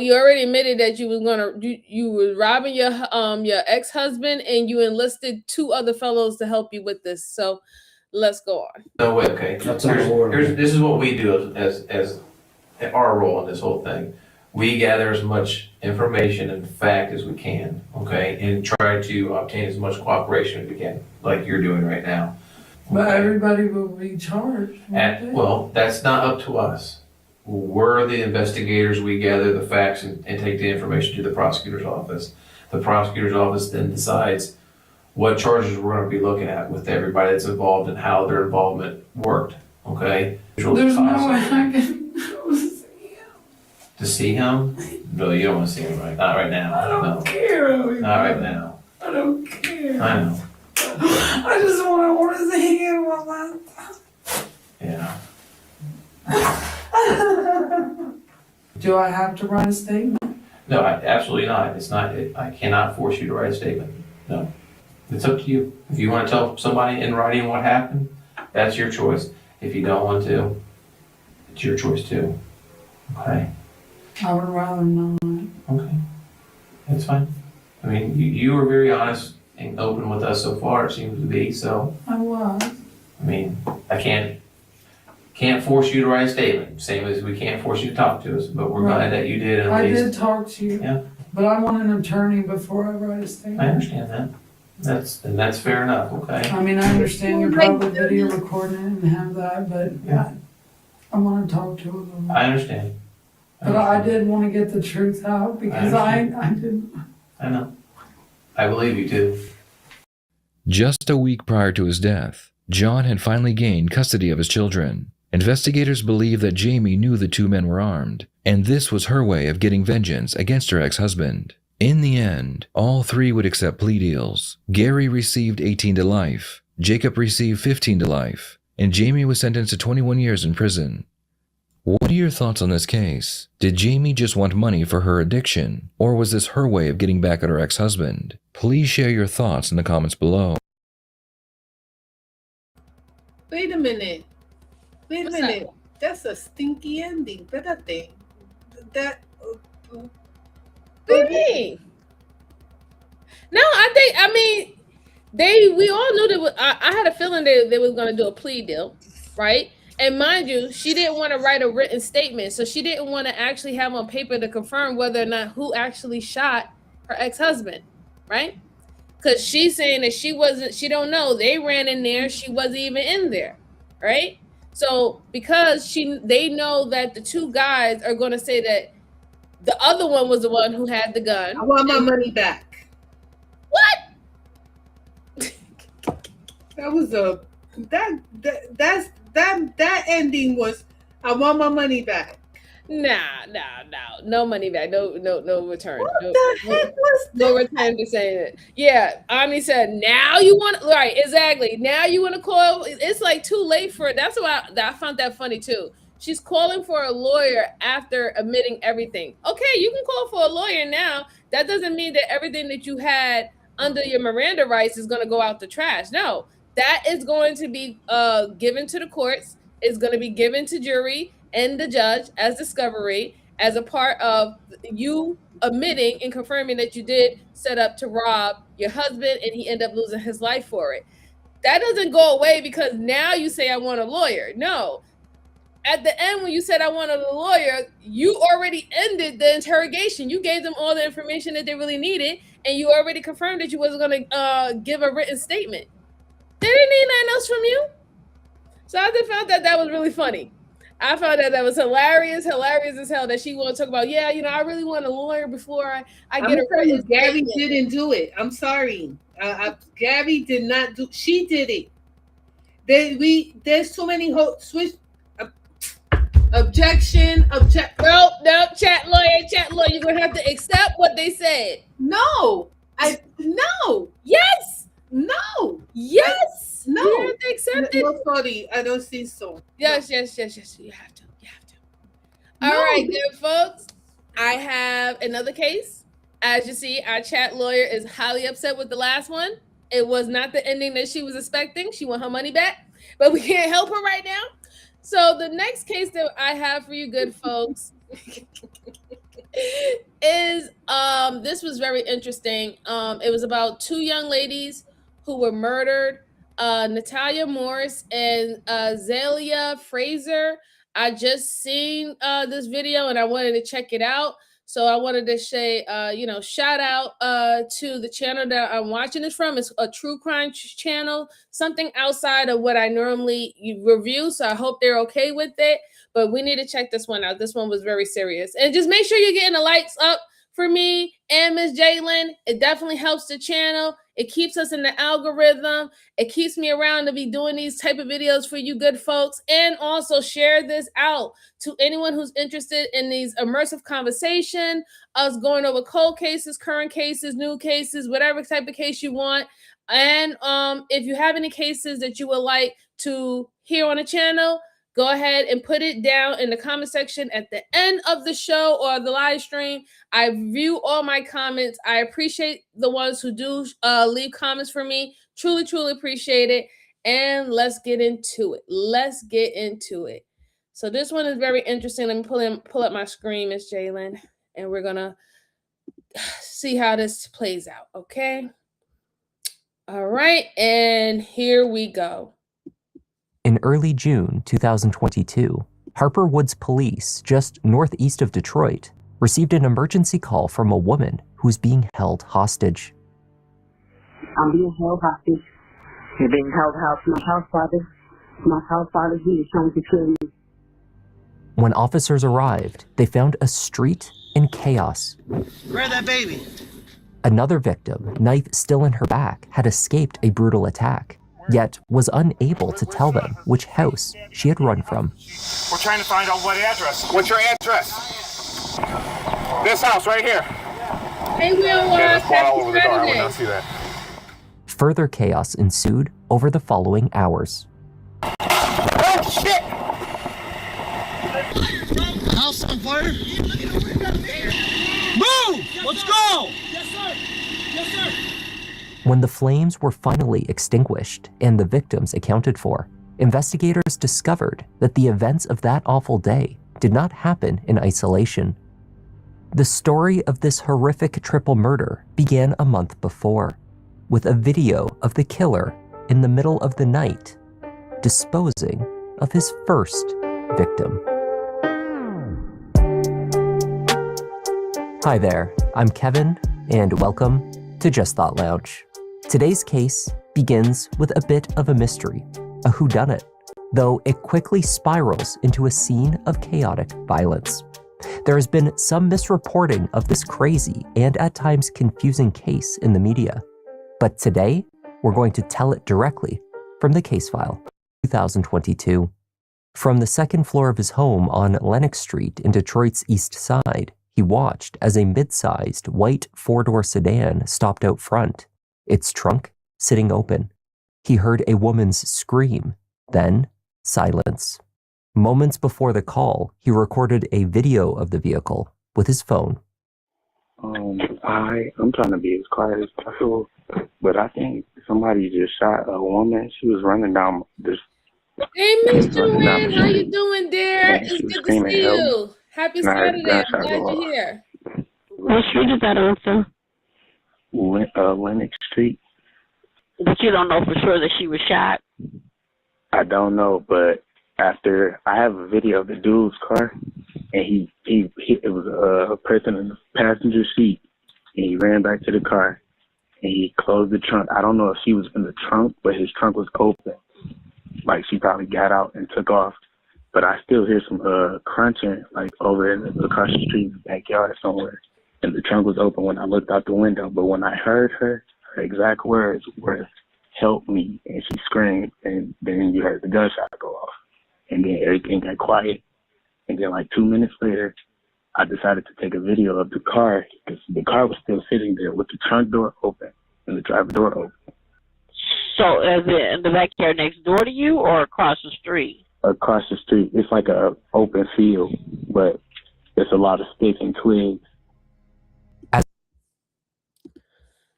You already admitted that you were robbing your ex-husband, and you enlisted two other fellows to help you with this. So let's go on. No way. Okay. This is what we do as our role in this whole thing. We gather as much information and fact as we can, okay, and try to obtain as much cooperation as we can, like you're doing right now. Okay? But everybody will be charged. Well, that's not up to us. We're the investigators. We gather the facts and take the information to the prosecutor's office. The prosecutor's office then decides what charges we're going to be looking at with everybody that's involved and how their involvement worked, okay? There's no way I can To see him? No, you don't want to see him not right now. I don't care. Not right now. I don't care. I know. I just want to see him one last time. Yeah. Do I have to write a statement? No, absolutely not. It's not. I cannot force you to write a statement. No, it's up to you. If you want to tell somebody in writing what happened, that's your choice. If you don't want to, it's your choice too. Okay. I would rather not. Okay. That's fine. I mean, you were very honest and open with us so far. It seems to be so. I was. I mean, I can't force you to write a statement. Same as we can't force you to talk to us. But we're glad that you did. At I least. did talk to you. Yeah. But I want an attorney before I write a statement. I understand that. That's fair enough. Okay. I mean, I understand you're probably video recording it and have that, but Yeah. I want to talk to them. I understand. But I did want to get the truth out because I didn't. I know. I believe you too. Just a week prior to his death, John had finally gained custody of his children. Investigators believe that Jamie knew the two men were armed, and this was her way of getting vengeance against her ex-husband. In the end, all three would accept plea deals. Gary received 18 to life, Jacob received 15 to life, and Jamie was sentenced to 21 years in prison. What are your thoughts on this case? Did Jamie just want money for her addiction, or was this her way of getting back at her ex-husband? Please share your thoughts in the comments below. Wait a minute. Wait a What's minute. That's a stinky ending. Espérate. That. What do you mean? No, I mean, we all knew that. I had a feeling they was going to do a plea deal, right? And mind you, she didn't want to write a written statement, so she didn't want to actually have on paper to confirm whether or not who actually shot her ex-husband, right? Because she's saying that she don't know. They ran in there, she wasn't even in there, right? So because they know that the two guys are going to say that the other one was the one who had the gun. I want my money back. What? That was that ending was I want my money back. No money back. No return. What the heck was that? No return to saying it. Yeah, Omni said, now you want, right, exactly. Now you want to call, it's like too late for it. That's why I found that funny too. She's calling for a lawyer after admitting everything. Okay, you can call for a lawyer now. That doesn't mean that everything that you had under your Miranda rights is going to go out the trash. No, that is going to be given to the courts. It's going to be given to jury and the judge as discovery as a part of you admitting and confirming that you did set up to rob your husband and he ended up losing his life for it. That doesn't go away because now you say I want a lawyer. No. At the end, when you said I wanted a lawyer, you already ended the interrogation. You gave them all the information that they really needed, and you already confirmed that you wasn't going to give a written statement. They didn't need nothing else from you. So I just found that was really funny. I found that was hilarious as hell that she want to talk about, yeah, I really want a lawyer before I get a written statement. Gabby didn't do it. I'm sorry. Gabby did not do. She did it. There's too many switch. Objection. No, chat lawyer. You're gonna have to accept what they said. No. No. Yes. No. Yes. No. You have to accept it. No, sorry, I don't think so. Yes. You have to. All right, good folks. I have another case. As you see, our chat lawyer is highly upset with the last one. It was not the ending that she was expecting. She want her money back, but we can't help her right now. So the next case that I have for you good folks is this was very interesting. It was about two young ladies who were murdered, Natalia Morse and Zalia Fraser. I just seen this video and I wanted to check it out. So I wanted to say, shout out to the channel that I'm watching this from. It's a true crime channel, something outside of what I normally review. So I hope they're okay with it. But we need to check this one out. This one was very serious. And just make sure you're getting the likes up for me and Miss Jalen. It definitely helps the channel. It keeps us in the algorithm. It keeps me around to be doing these type of videos for you good folks. And also share this out to anyone who's interested in these immersive conversation, us going over cold cases, current cases, new cases, whatever type of case you want. And if you have any cases that you would like to hear on the channel, go ahead and put it down in the comment section at the end of the show or the live stream. I view all my comments. I appreciate the ones who do leave comments for me. Truly, truly appreciate it. And let's get into it. So this one is very interesting. Let me pull up my screen, Miss Jalen, and we're gonna see how this plays out. Okay. All right, and here we go. In early June 2022, Harper Woods Police, just northeast of Detroit, received an emergency call from a woman who was being held hostage. I'm being held hostage. You're being held hostage. My house father, he is trying to kill me. When officers arrived, they found a street in chaos. Grab that baby. Another victim, knife still in her back, had escaped a brutal attack, yet was unable to tell them which house she had run from. We're trying to find out what address. What's your address? This house right here. Hey, Will, all over the door. I would not see that. Further chaos ensued over the following hours. Oh, shit! House on fire? Move! Let's go! Yes, sir. Yes, sir. When the flames were finally extinguished and the victims accounted for, investigators discovered that the events of that awful day did not happen in isolation. The story of this horrific triple murder began a month before, with a video of the killer in the middle of the night disposing of his first victim. Hi there, I'm Kevin, and welcome to Just Thought Lounge. Today's case begins with a bit of a mystery, a whodunit, though it quickly spirals into a scene of chaotic violence. There has been some misreporting of this crazy and at times confusing case in the media, but today we're going to tell it directly from the case file, 2022. From the second floor of his home on Lenox Street in Detroit's East Side, he watched as a mid-sized white four-door sedan stopped out front, its trunk sitting open. He heard a woman's scream, then silence. Moments before the call, he recorded a video of the vehicle with his phone. I'm trying to be as quiet as possible, but I think somebody just shot a woman. She was running down this. Hey, Mr. Wynn, how you doing, dear? It's good to see you. Happy Saturday. I'm glad you're here. What street is that on, sir? Lenox Street. But you don't know for sure that she was shot? I don't know, but after I have a video of the dude's car, and it was a person in the passenger seat, and he ran back to the car, and he closed the trunk. I don't know if she was in the trunk, but his trunk was open. Like she probably got out and took off. But I still hear some crunching, like over across the street in the backyard somewhere. And the trunk was open when I looked out the window. But when I heard her exact words were, "Help me," and she screamed, and then you heard the gunshot go off. And then everything got quiet. And then like 2 minutes later, I decided to take a video of the car because the car was still sitting there with the trunk door open and the driver door open. So is it in the backyard next door to you or across the street? Across the street. It's like a open field, but there's a lot of sticks and twigs.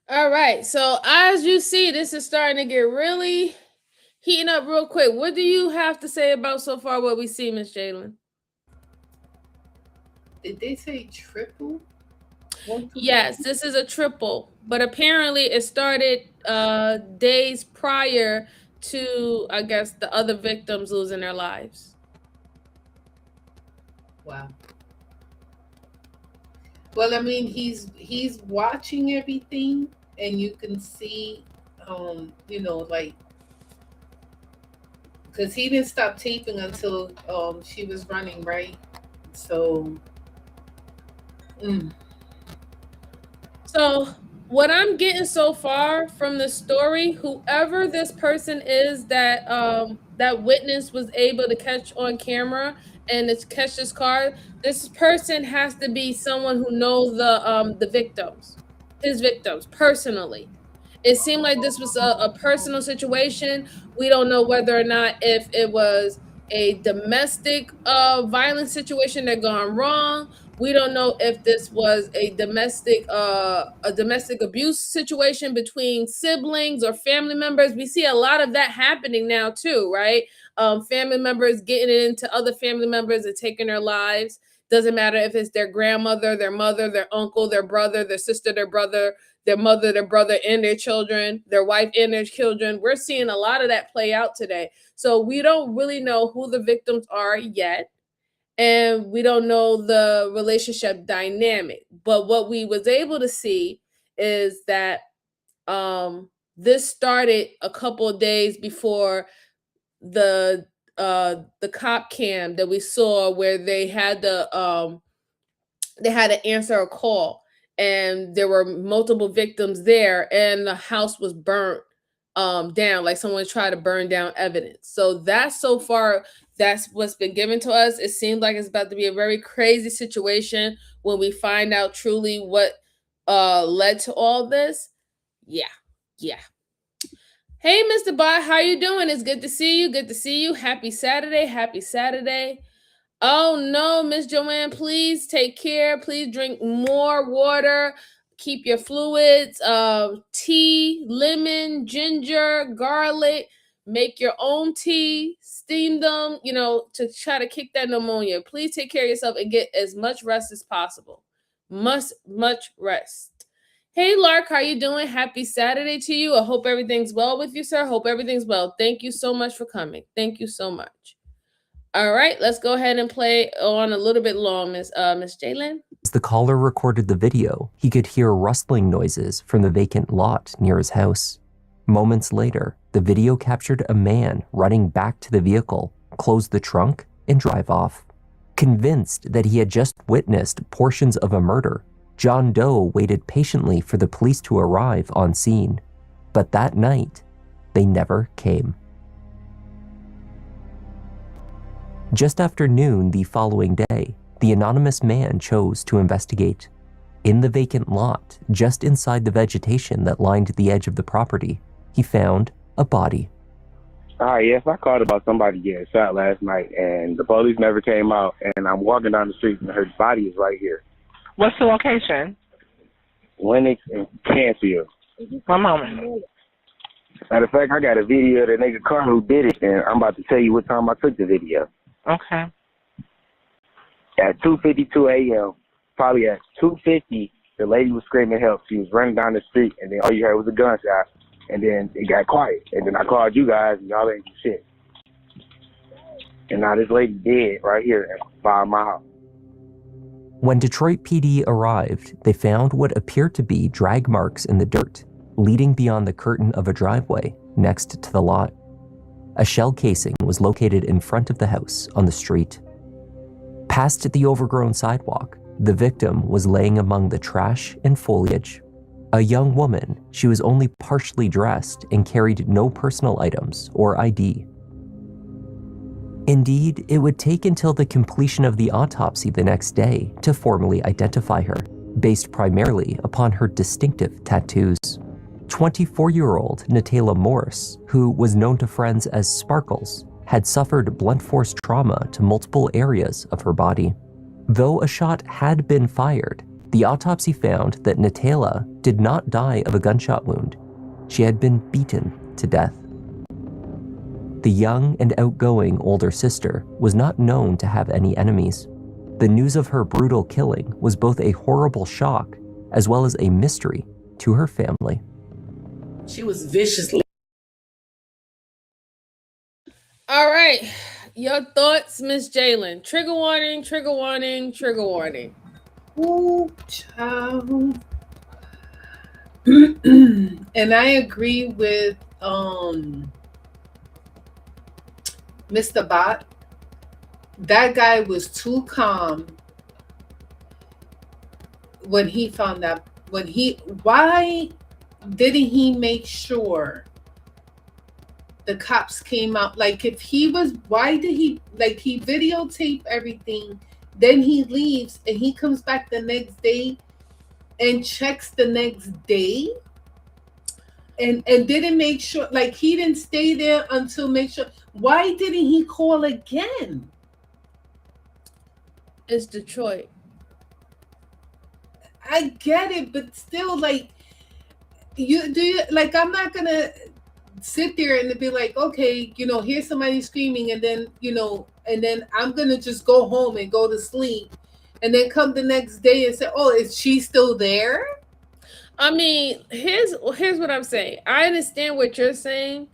All right, so as you see, this is starting to get really heating up real quick. What do you have to say about so far what we see, Miss Jalen? Did they say triple? Yes, this is a triple, but apparently it started days prior to, I guess, the other victims losing their lives. Wow. Well, I mean, he's watching everything, and you can see, like, because he didn't stop taping until she was running, right? So. So what I'm getting so far from the story, whoever this person is that that witness was able to catch on camera and to catch this car, this person has to be someone who knows the victims, his victims personally. It seemed like this was a personal situation. We don't know whether or not if it was a domestic violence situation that gone wrong. We don't know if this was a domestic abuse situation between siblings or family members. We see a lot of that happening now too, right? Family members getting into other family members and taking their lives. Doesn't matter if it's their grandmother, their mother, their uncle, their brother, their sister, their brother, their mother, their brother, and their children, their wife and their children. We're seeing a lot of that play out today. So we don't really know who the victims are yet. And we don't know the relationship dynamic. But what we was able to see is that this started a couple of days before the cop cam that we saw where they had to answer a call, and there were multiple victims there, and the house was burnt down, like someone tried to burn down evidence. So that's so far that's what's been given to us. It seems like it's about to be a very crazy situation when we find out truly what led to all this. Yeah. Hey, Mr. Bot, how you doing? It's good to see you. Good to see you. Happy Saturday. Happy Saturday. Oh no, Miss Joanne, please take care. Please drink more water. Keep your fluids. Tea, lemon, ginger, garlic. Make your own tea. Steam them, to try to kick that pneumonia. Please take care of yourself and get as much rest as possible. Much rest. Hey, Lark, how you doing? Happy Saturday to you. I hope everything's well with you, sir. Hope everything's well. Thank you so much for coming. Thank you so much. All right, let's go ahead and play on a little bit long, Miss Jalen. As the caller recorded the video, he could hear rustling noises from the vacant lot near his house. Moments later, the video captured a man running back to the vehicle, close the trunk, and drive off. Convinced that he had just witnessed portions of a murder, John Doe waited patiently for the police to arrive on scene. But that night, they never came. Just after noon the following day, the anonymous man chose to investigate. In the vacant lot, just inside the vegetation that lined the edge of the property, he found a body. Yes, I called about somebody getting shot last night, and the police never came out, and I'm walking down the street, and her body is right here. What's the location? Lennox and Canfield. 1 moment. Matter of fact, I got a video of the nigga car who did it, and I'm about to tell you what time I took the video. Okay. At 2:52 a.m., probably at 2:50, the lady was screaming help. She was running down the street, and then all you heard was a gunshot, and then it got quiet. And then I called you guys, and y'all ain't do shit. And now this lady dead right here by my house. When Detroit PD arrived, they found what appeared to be drag marks in the dirt, leading beyond the curtain of a driveway next to the lot. A shell casing was located in front of the house on the street. Past the overgrown sidewalk, the victim was laying among the trash and foliage. A young woman, she was only partially dressed and carried no personal items or ID. Indeed, it would take until the completion of the autopsy the next day to formally identify her, based primarily upon her distinctive tattoos. 24-year-old Natayla Morse, who was known to friends as Sparkles, had suffered blunt force trauma to multiple areas of her body. Though a shot had been fired, the autopsy found that Natayla did not die of a gunshot wound. She had been beaten to death. The young and outgoing older sister was not known to have any enemies. The news of her brutal killing was both a horrible shock as well as a mystery to her family. She was viciously. All right, your thoughts, Miss Jalen. Trigger warning, trigger warning, trigger warning. Ooh, child. And I agree with Mr. Bot. That guy was too calm when he found that. Why didn't he make sure the cops came out? Like, if he was, why did he, like, he videotaped everything, then he leaves and he comes back the next day and checks the next day? and didn't make sure, like he didn't stay there until make sure. Why didn't he call again? It's Detroit. I get it, but still, like, I'm not gonna sit there and be like, okay, here's somebody screaming, and then and then I'm gonna just go home and go to sleep, and then come the next day and say, oh, is she still there? I mean, here's what I'm saying. I understand what you're saying,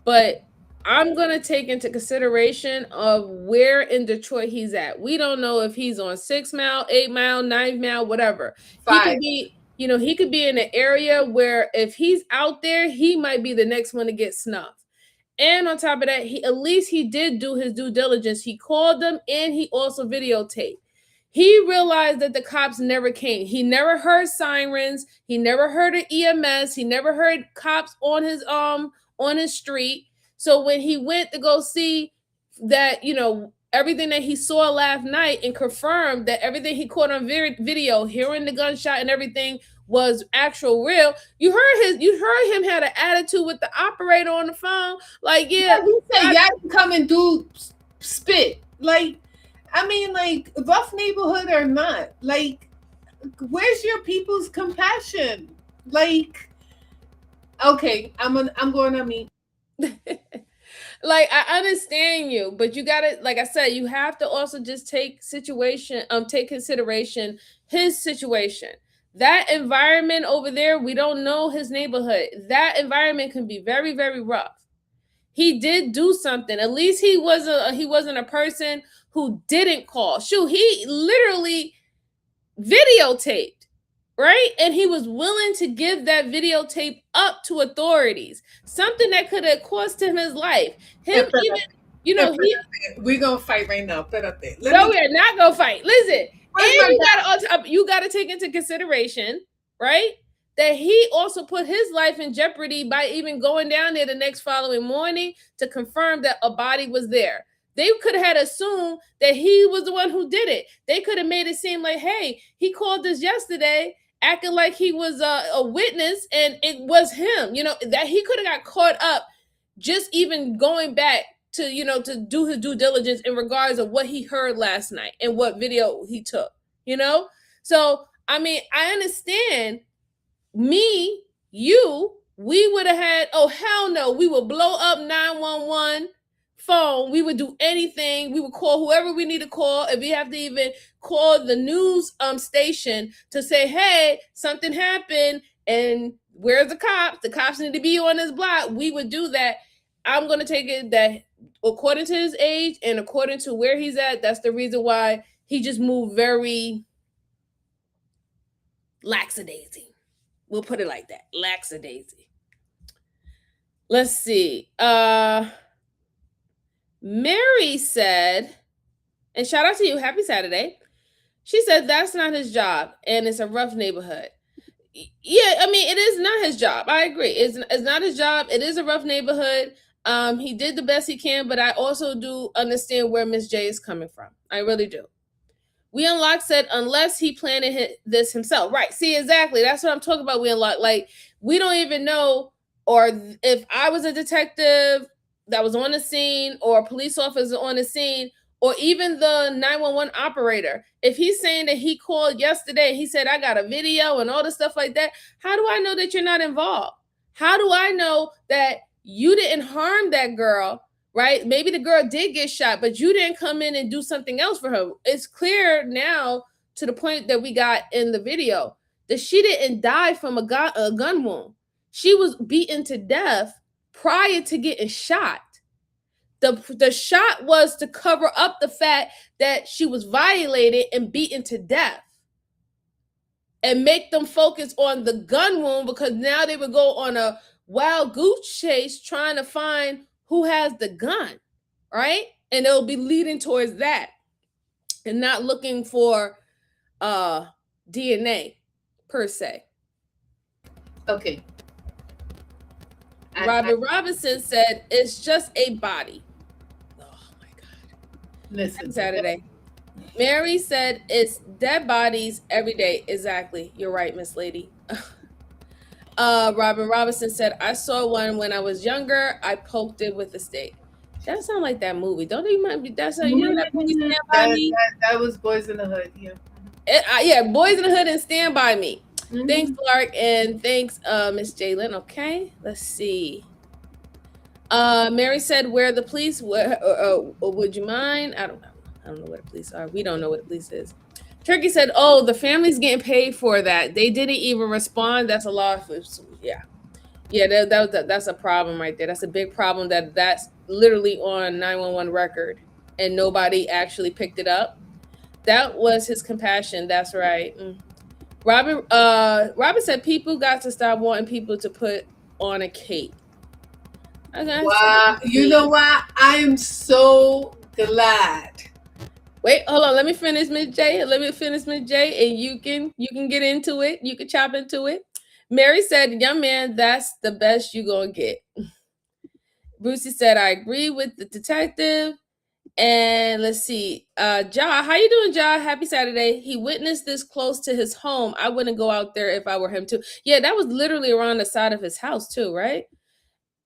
but I'm gonna take into consideration of where in Detroit he's at. We don't know if he's on 6 Mile, 8 Mile, 9 Mile, whatever. He could 5. be, he could be in an area where if he's out there, he might be the next one to get snuffed. And on top of that, at least he did do his due diligence. He called them and he also videotaped. He realized that the cops never came. He never heard sirens. He never heard an EMS. He never heard cops on his street. So when he went to go see that, everything that he saw last night and confirmed that everything he caught on video, hearing the gunshot and everything was actual real. You heard him had an attitude with the operator on the phone. Like, yeah, he said, "Y'all can come and do spit." Like, I mean, like, rough neighborhood or not, like, where's your people's compassion? Like, okay, I'm going on me. Like, I understand you, but you gotta, like I said, you have to also just take consideration his situation. That environment over there, we don't know his neighborhood. That environment can be very, very rough. He did do something. At least he wasn't a person who didn't call. Shoot, he literally videotaped, right? And he was willing to give that videotape up to authorities. Something that could have cost him his life. We're gonna fight right now. We are not gonna fight. Listen, and you gotta take into consideration, right, that he also put his life in jeopardy by even going down there the next following morning to confirm that a body was there. They could have assumed that he was the one who did it. They could have made it seem like, hey, he called us yesterday, acting like he was a witness, and it was him. That he could have got caught up just even going back to to do his due diligence in regards of what he heard last night and what video he took. So I mean, I understand. We would have had, oh hell no, we would blow up 911 phone. We would do anything. We would call whoever we need to call. If we have to even call the news station to say, hey, something happened and where's the cops? The cops need to be on this block. We would do that. I'm going to take it that according to his age and according to where he's at, that's the reason why he just moved very lackadaisy. We'll put it like that. Lackadaisy. Let's see. Mary said, and shout out to you, happy Saturday. She said that's not his job and it's a rough neighborhood. Yeah, I mean, it is not his job. I agree. It's not his job. It is a rough neighborhood. He did the best he can, but I also do understand where Miss J is coming from. I really do. We Unlock said, unless he planned this himself. Right. See, exactly. That's what I'm talking about. We Unlock. Like, we don't even know, or if I was a detective that was on the scene or a police officer on the scene, or even the 911 operator, if he's saying that he called yesterday, he said, I got a video and all the stuff like that. How do I know that you're not involved? How do I know that you didn't harm that girl? Right? Maybe the girl did get shot, but you didn't come in and do something else for her. It's clear now to the point that we got in the video that she didn't die from a gun wound. She was beaten to death prior to getting shot. The shot was to cover up the fact that she was violated and beaten to death and make them focus on the gun wound, because now they would go on a wild goose chase trying to find who has the gun, right? And it'll be leading towards that and not looking for DNA per se. Okay. Robert Robinson said it's just a body. Oh my God. Listen. Saturday. Mary said it's dead bodies every day. Exactly. You're right, Miss Lady. Robin Robinson said, I saw one when I was younger. I poked it with a stick. That sounds like that movie. Don't you mind? That's how you know that movie Stand By Me? That was Boys in the Hood, yeah. Yeah, Boys in the Hood and Stand By Me. Mhm. Thanks, Clark, and thanks, Miss Jalen. Okay, let's see. Mary said, "Where the police? Would you mind? I don't know where the police are. We don't know what the police is." Turkey said, "Oh, the family's getting paid for that. They didn't even respond. That's a lot of yeah. That's a problem right there. That's a big problem. That's literally on 911 record, and nobody actually picked it up. That was his compassion. That's right." Robin said, "People got to stop wanting people to put on a cape." Okay. Wow. You know what? I am so glad. Wait, hold on. Let me finish, Miss J. And you can get into it. You can chop into it. Mary said, "Young man, that's the best you gonna get." Brucey said, "I agree with the detective." And let's see. Ja, how you doing, Ja? Happy Saturday. He witnessed this close to his home. I wouldn't go out there if I were him too. Yeah, that was literally around the side of his house too, right?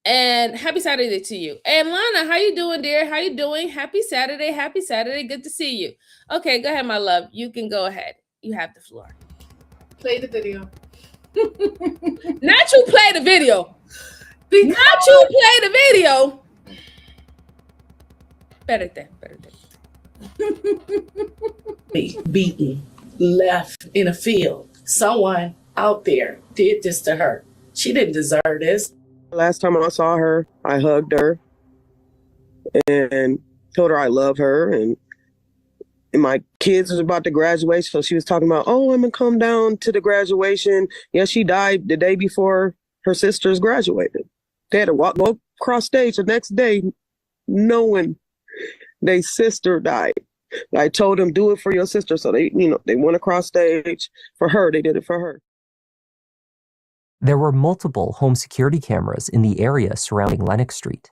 And happy Saturday to you. And Lana, how you doing, dear? How you doing? Happy Saturday. Happy Saturday. Good to see you. Okay, go ahead, my love. You can go ahead. You have the floor. Play the video. Not you play the video. Not you play the video. Better than. Beaten, left in a field. Someone out there did this to her. She didn't deserve this. Last time I saw her, I hugged her and told her I love her. And my kids was about to graduate, so she was talking about, oh, I'm going to come down to the graduation. Yeah, she died the day before her sisters graduated. They had to go across stage the next day knowing their sister died. I told them, do it for your sister. So they went across stage for her. They did it for her. There were multiple home security cameras in the area surrounding Lenox Street.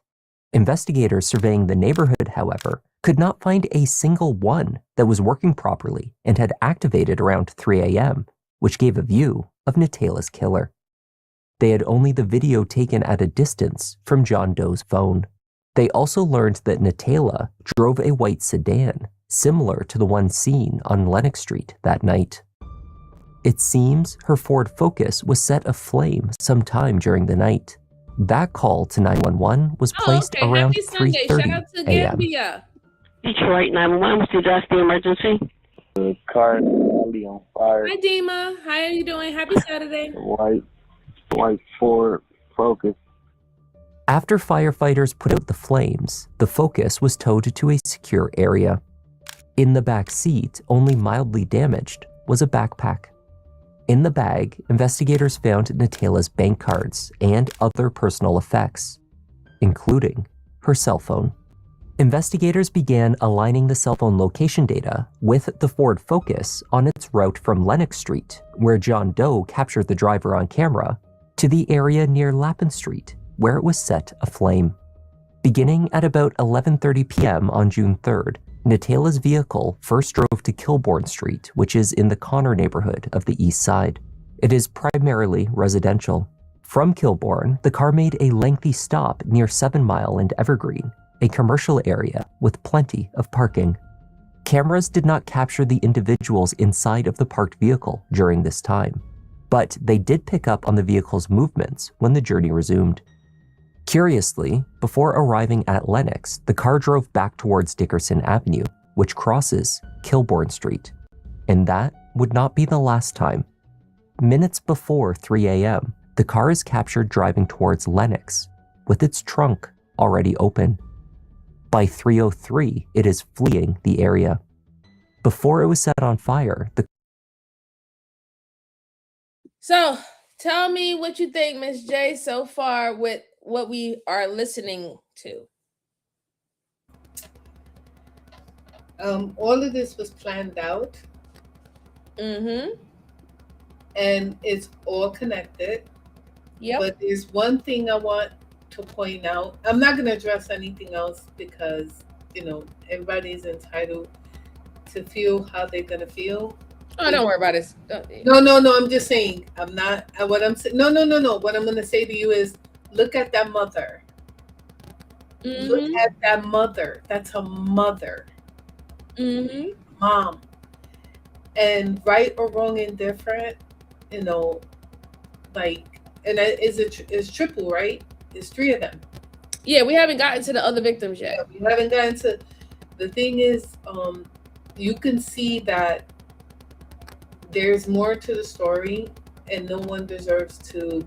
Investigators surveying the neighborhood, however, could not find a single one that was working properly and had activated around 3 a.m., which gave a view of Natala's killer. They had only the video taken at a distance from John Doe's phone. They also learned that Natala drove a white sedan, similar to the one seen on Lenox Street that night. It seems her Ford Focus was set aflame sometime during the night. That call to 911 was placed around 3:30 a.m. Detroit 911, what's the address, the emergency? The car be on fire. Hi, Dima. How are you doing? Happy Saturday. White Ford Focus. After firefighters put out the flames, the Focus was towed to a secure area. In the back seat, only mildly damaged, was a backpack. In the bag, investigators found Natala's bank cards and other personal effects, including her cell phone. Investigators began aligning the cell phone location data with the Ford Focus on its route from Lenox Street, where John Doe captured the driver on camera, to the area near Lappin Street, where it was set aflame. Beginning at about 11:30 p.m. on June 3rd, Natala's vehicle first drove to Kilbourne Street, which is in the Connor neighborhood of the East Side. It is primarily residential. From Kilbourne, the car made a lengthy stop near 7 Mile and Evergreen, a commercial area with plenty of parking. Cameras did not capture the individuals inside of the parked vehicle during this time, but they did pick up on the vehicle's movements when the journey resumed. Curiously, before arriving at Lenox, the car drove back towards Dickerson Avenue, which crosses Kilbourne Street. And that would not be the last time. Minutes before 3 a.m., the car is captured driving towards Lenox, with its trunk already open. By 3:03, it is fleeing the area. Before it was set on fire, So, tell me what you think, Miss J, so far with what we are listening to. All of this was planned out. Mm-hmm. And it's all connected. Yep. But there's one thing I want to point out. I'm not going to address anything else because, everybody's entitled to feel how they're going to feel. Oh, don't worry about it. No. I'm just saying. I'm not. What I'm saying. No. What I'm gonna say to you is, look at that mother. Look at that mother. That's a mother. Mom. And right or wrong, indifferent. You know, like, and that is it's triple, right? It's 3 of them. Yeah, we haven't gotten to the other victims yet. Yeah, we haven't gotten to. The thing is, you can see that there's more to the story, and no one deserves to,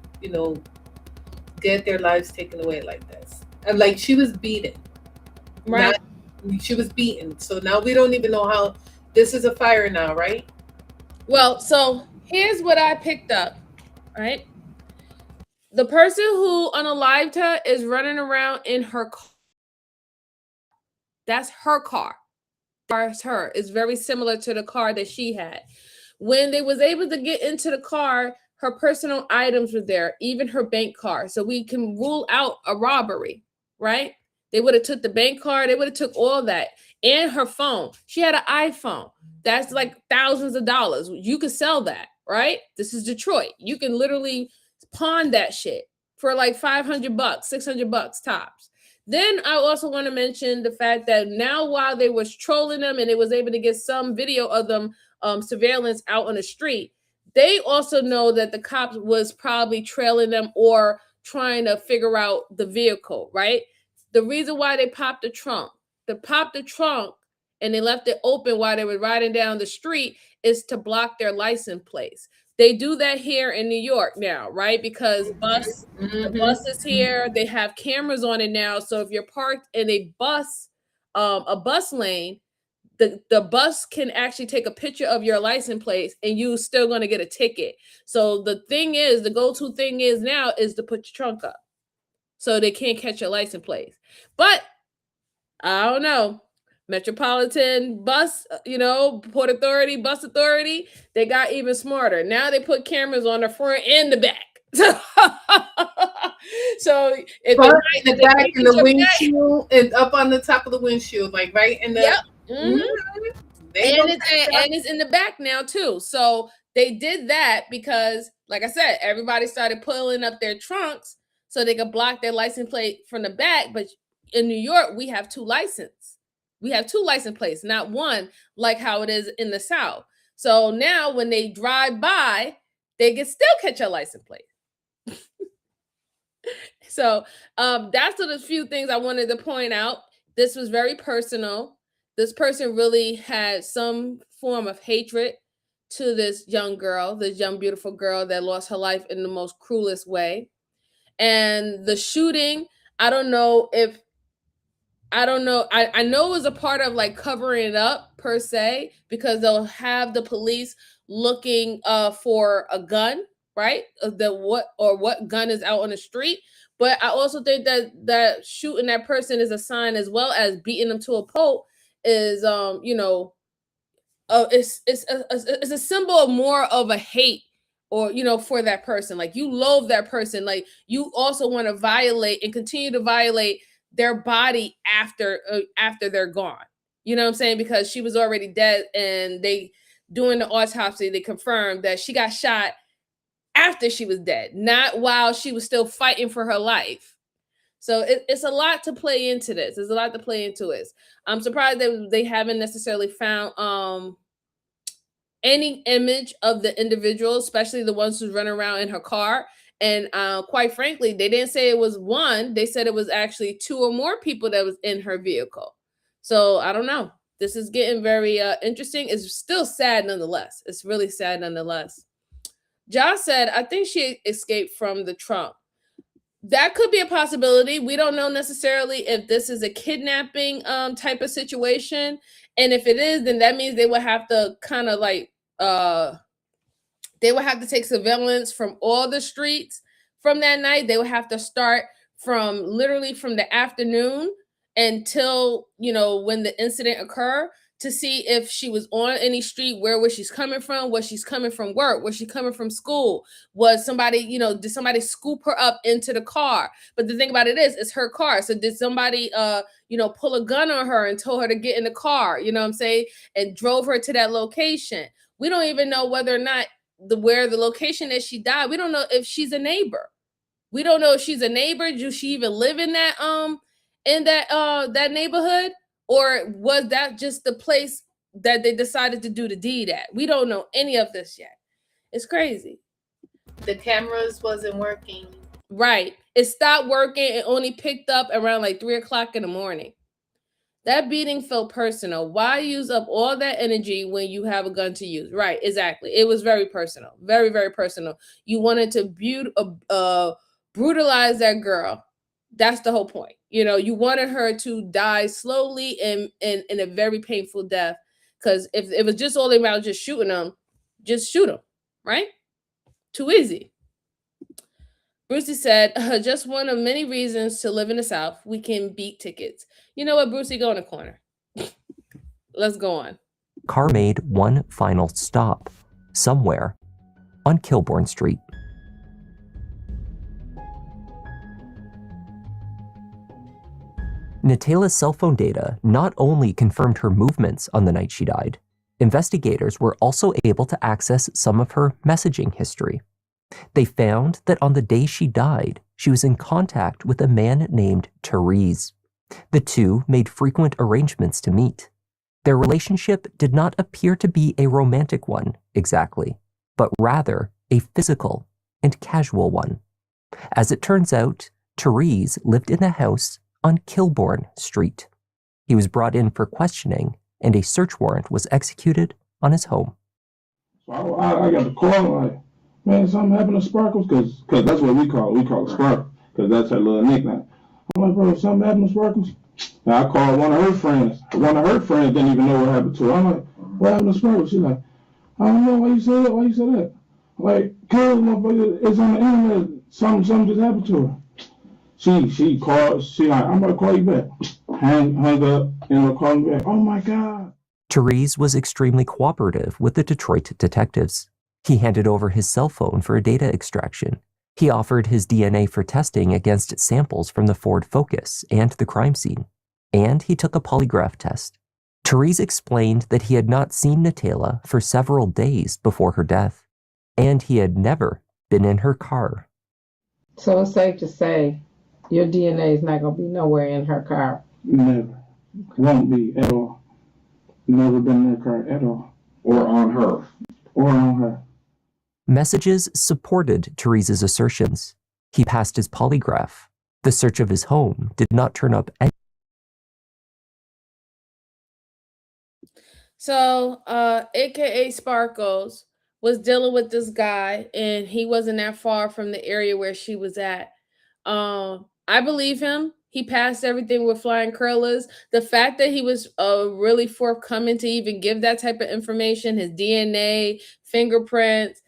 get their lives taken away like this. And like, she was beaten, right? She was beaten. So now we don't even know how. This is a fire now, right? Well, so here's what I picked up, right? The person who unalived her is running around in her car. That's her car. It's her. It's very similar to the car that she had. When they was able to get into the car, her personal items were there, even her bank card. So we can rule out a robbery, right? They would have took the bank card. They would have took all that and her phone. She had an iPhone. That's like thousands of dollars. You could sell that, right? This is Detroit. You can literally pawn that shit for like $500, $600 tops. Then I also want to mention the fact that now, while they was trolling them and they was able to get some video of them surveillance out on the street, they also know that the cops was probably trailing them or trying to figure out the vehicle, right? The reason why they popped the trunk and they left it open while they were riding down the street is to block their license plates. They do that here in New York now, right? Because the bus is here. They have cameras on it now. So if you're parked in a bus lane, the bus can actually take a picture of your license plate and you're still going to get a ticket. So the go-to thing is now is to put your trunk up so they can't catch your license plate. But I don't know. Metropolitan bus, Port Authority, bus authority, they got even smarter. Now they put cameras on the front and the back. So if in the back, in the windshield, and up on the top of the windshield, like right in the. Yep. And it's in the back now too. So they did that because, like I said, everybody started pulling up their trunks so they could block their license plate from the back. But in New York, we have 2 licenses. We have 2 license plates, not one, like how it is in the South. So now when they drive by, they can still catch a license plate. So that's the few things I wanted to point out. This was very personal. This person really had some form of hatred to this young girl, this young, beautiful girl that lost her life in the most cruelest way. And the shooting, I know it was a part of like covering it up per se, because they'll have the police looking for a gun, right? What gun is out on the street. But I also think that shooting that person is a sign, as well as beating them to a pulp, is it's a symbol of more of a hate, or for that person. Like, you loathe that person, like you also want to violate and continue to violate their body after they're gone. You know what I'm saying? Because she was already dead, and they, doing the autopsy, they confirmed that she got shot after she was dead, not while she was still fighting for her life. So it's a lot to play into this. There's a lot to play into it. I'm surprised that they haven't necessarily found any image of the individual, especially the ones who's running around in her car. And quite frankly, they didn't say it was one. They said it was actually 2 or more people that was in her vehicle. So I don't know. This is getting very interesting. It's still sad nonetheless. It's really sad nonetheless. Josh said, I think she escaped from the trunk. That could be a possibility. We don't know necessarily if this is a kidnapping type of situation. And if it is, then that means they would have to kind of like, they would have to take surveillance from all the streets from that night. They would have to start from literally from the afternoon until, when the incident occurred, to see if she was on any street. Where was she coming from? Was she coming from work? Was she coming from school? Was somebody, did somebody scoop her up into the car? But the thing about it is, it's her car. So did somebody, pull a gun on her and told her to get in the car, you know what I'm saying, and drove her to that location? We don't even know whether or not where the location that she died. We don't know if she's a neighbor. We don't know if she's a neighbor. Do she even live in that that neighborhood, or was that just the place that they decided to do the deed at? We don't know any of this yet. It's crazy. The cameras wasn't working. Right. It stopped working. It only picked up around like 3:00 in the morning. That beating felt personal. Why use up all that energy when you have a gun to use? Right, exactly. It was very personal. Very, very personal. You wanted to brutalize that girl. That's the whole point. You know, you wanted her to die slowly and in a very painful death. Because if it was just all about just shooting them, just shoot them, right? Too easy. Brucey said, just one of many reasons to live in the South. We can beat tickets. You know what, Brucey, go in the corner. Let's go on. Car made one final stop, somewhere on Kilbourne Street. Natala's cell phone data not only confirmed her movements on the night she died, investigators were also able to access some of her messaging history. They found that on the day she died, she was in contact with a man named Therese. The two made frequent arrangements to meet. Their relationship did not appear to be a romantic one, exactly, but rather a physical and casual one. As it turns out, Therese lived in a house on Kilbourne Street. He was brought in for questioning, and a search warrant was executed on his home. So I got the call, like, man, something happened to Sparkles? Because that's what we call it. We call it Sparkles, because that's her little nickname. I'm like, bro, something happened to Sparkles? And I called one of her friends. One of her friends didn't even know what happened to her. I'm like, what happened to Sparkles? She's like, I don't know. Why you say that? Why you say that? I'm like, cause motherfucker, it's on the internet. Something just happened to her. She called. She like, I'm gonna call you back. Hung up and call me back. Oh my God. Therese was extremely cooperative with the Detroit detectives. He handed over his cell phone for a data extraction. He offered his DNA for testing against samples from the Ford Focus and the crime scene. And he took a polygraph test. Therese explained that he had not seen Natala for several days before her death, and he had never been in her car. So it's safe to say your DNA is not going to be nowhere in her car? Never. Won't be at all. Never been in her car at all. Or on her. Or on her. Messages supported Therese's assertions. He passed his polygraph. The search of his home did not turn up any. So, AKA Sparkles was dealing with this guy, and he wasn't that far from the area where she was at. I believe him. He passed everything with flying curlers. The fact that he was really forthcoming to even give that type of information, his DNA, fingerprints,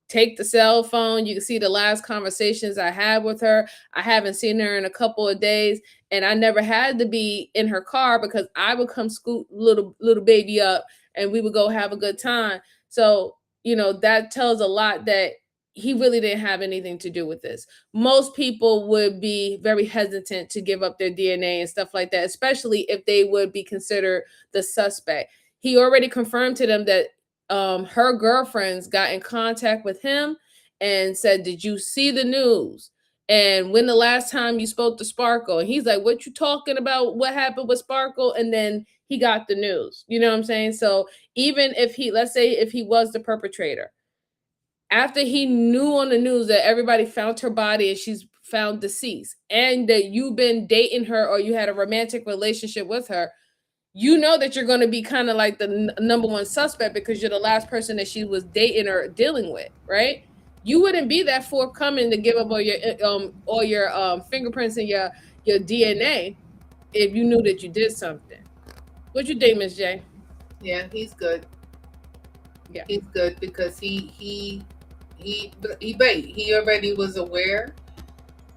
take the cell phone. You can see the last conversations I had with her. I haven't seen her in a couple of days, and I never had to be in her car because I would come scoot little baby up and we would go have a good time. So, you know, that tells a lot that he really didn't have anything to do with this. Most people would be very hesitant to give up their DNA and stuff like that, especially if they would be considered the suspect. He already confirmed to them that her girlfriends got in contact with him and said, did you see the news? And when the last time you spoke to Sparkle? And he's like, what you talking about? What happened with Sparkle? And then he got the news. You know what I'm saying? So even if let's say if he was the perpetrator, after he knew on the news that everybody found her body and she's found deceased, and that you've been dating her or you had a romantic relationship with her, you know that you're going to be kind of like the number one suspect because you're the last person that she was dating or dealing with, right? You wouldn't be that forthcoming to give up all your fingerprints and your DNA if you knew that you did something. What you think, Miss J? Yeah, he's good. Yeah, he's good because he already was aware,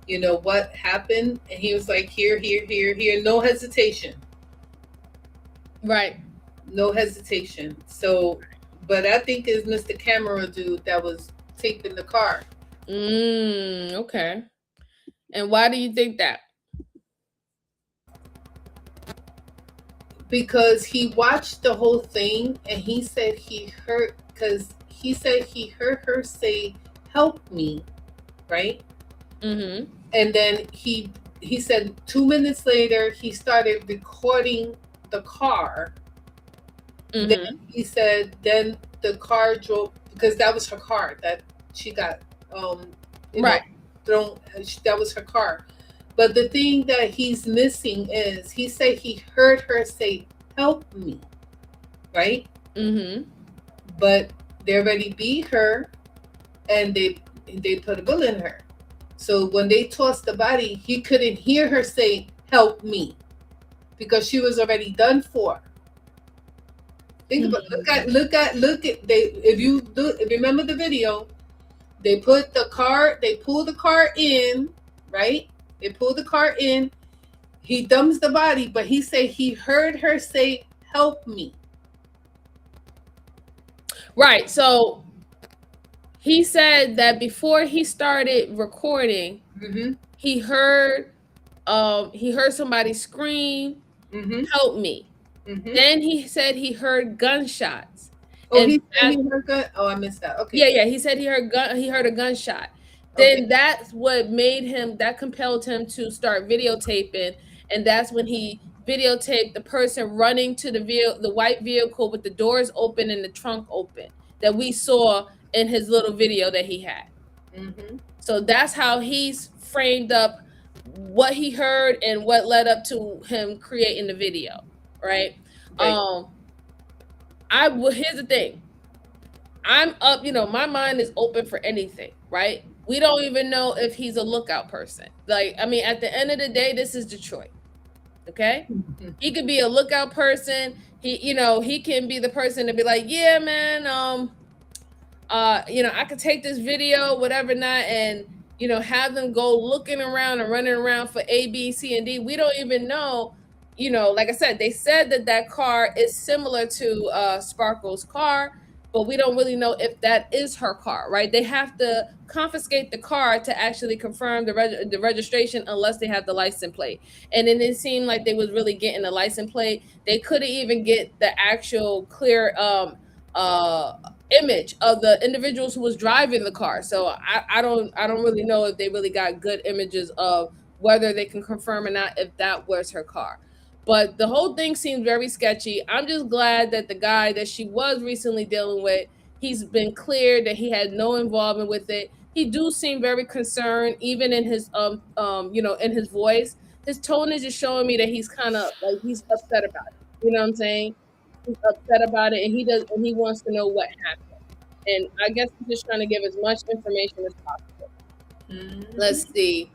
you know, what happened, and he was like, here, no hesitation. Right. No hesitation. So, but I think it's Mr. Camera dude that was taping the car. Okay. And why do you think that? because he watched the whole thing and he said he heard her say, "Help me," right? Mm-hmm. And then he said 2 minutes later he started recording the car. Mm-hmm. Then he said then the car drove, because that was her car that she got Right. thrown. That was her car. But the thing that he's missing is he said he heard her say, "Help me," right? Mm-hmm. But they already beat her and they put a bullet in her. So when they tossed the body, he couldn't hear her say, "Help me," because she was already done for. Think about look at they if you remember the video, they pulled the car in, right? They pulled the car in. He dumps the body, but he said he heard her say, "Help me." Right. So he said that before he started recording, Mm-hmm. he heard somebody scream, Mm-hmm. "Help me." Mm-hmm. Then he said he heard gunshots. Oh, And he said he heard gun. Oh, I missed that. Okay. yeah, he said he heard a gunshot. Okay. Then that's what compelled him to start videotaping, and that's when he videotaped the person running to the white vehicle with the doors open and the trunk open that we saw in his little video that he had. Mm-hmm. So that's how he's framed up what he heard and what led up to him creating the video, right? Right. Here's the thing. I'm up, my mind is open for anything, right? We don't even know if he's a lookout person. Like, I mean, at the end of the day, this is Detroit. Okay? He could be a lookout person. He can be the person to be like, yeah, man, I could take this video, whatever not, and have them go looking around and running around for A, B, C, and D. We don't even know. Like I said, they said that car is similar to Sparkle's car, but we don't really know if that is her car, right? They have to confiscate the car to actually confirm the registration unless they have the license plate. And then it seemed like they was really getting the license plate. They couldn't even get the actual clear image of the individuals who was driving the car. So I don't really know if they really got good images of whether they can confirm or not if that was her car. But the whole thing seems very sketchy. I'm just glad that the guy that she was recently dealing with, he's been cleared that he had no involvement with it. He do seem very concerned, even in his in his voice. His tone is just showing me that he's kind of like he's upset about it. You know what I'm saying? He's upset about it, and he wants to know what happened. And I guess he's just trying to give as much information as possible. Mm-hmm. Let's see.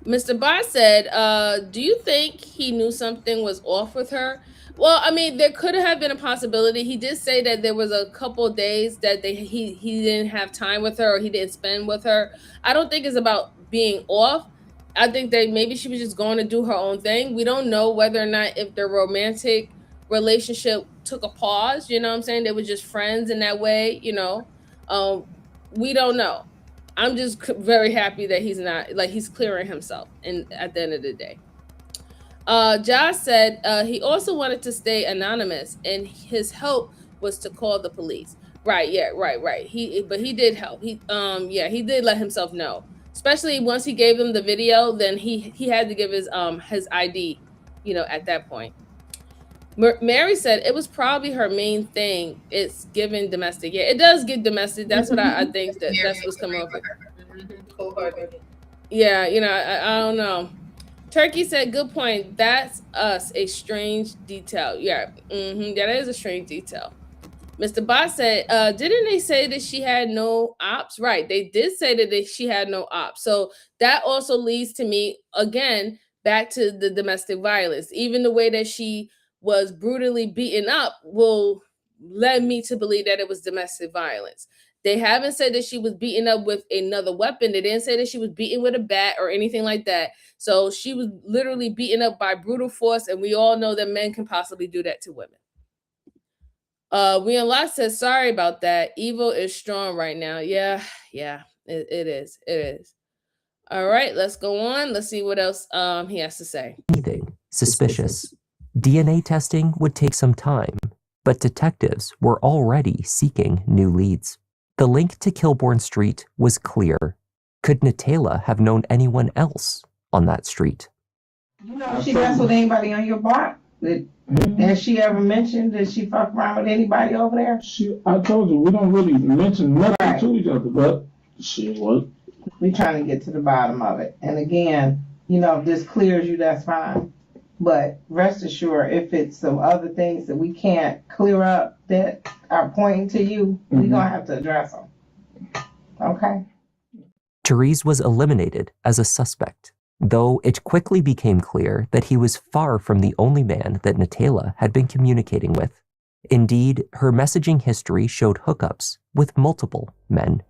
Mr. Barr said, do you think he knew something was off with her? Well, I mean, there could have been a possibility. He did say that there was a couple of days that he didn't have time with her or he didn't spend with her. I don't think it's about being off. I think that maybe she was just going to do her own thing. We don't know whether or not if their romantic relationship took a pause. You know what I'm saying? They were just friends in that way, we don't know. I'm just very happy that he's not he's clearing himself at the end of the day. Josh said he also wanted to stay anonymous and his help was to call the police. Right, yeah, right. He did help. He did let himself know. Especially once he gave them the video, then he had to give his ID, at that point. Mary said it was probably her main thing. It's giving domestic. Yeah, it does give domestic. That's what I think that's what's coming up with. Yeah, I don't know. Turkey said, good point. That's us. A strange detail. Yeah, that is a strange detail. Mr. Boss said, didn't they say that she had no ops? Right. They did say that she had no ops. So that also leads to me, again, back to the domestic violence. Even the way that she was brutally beaten up will lead me to believe that it was domestic violence. They haven't said that she was beaten up with another weapon. They didn't say that she was beaten with a bat or anything like that. So she was literally beaten up by brutal force. And we all know that men can possibly do that to women. Lot says, sorry about that. Evil is strong right now. Yeah, it is. All right, let's go on. Let's see what else he has to say. Anything suspicious. DNA testing would take some time, but detectives were already seeking new leads. The link to Kilbourne Street was clear. Could Natala have known anyone else on that street? You know, if she messed with anybody on your block, has she ever mentioned that she fucked around with anybody over there? I told you, we don't really mention nothing to each other, but what? We trying to get to the bottom of it. And again, you know, if this clears you, that's fine. But rest assured, if it's some other things that we can't clear up that are pointing to you, we're going to have to address them. Okay? Therese was eliminated as a suspect, though it quickly became clear that he was far from the only man that Natala had been communicating with. Indeed, her messaging history showed hookups with multiple men.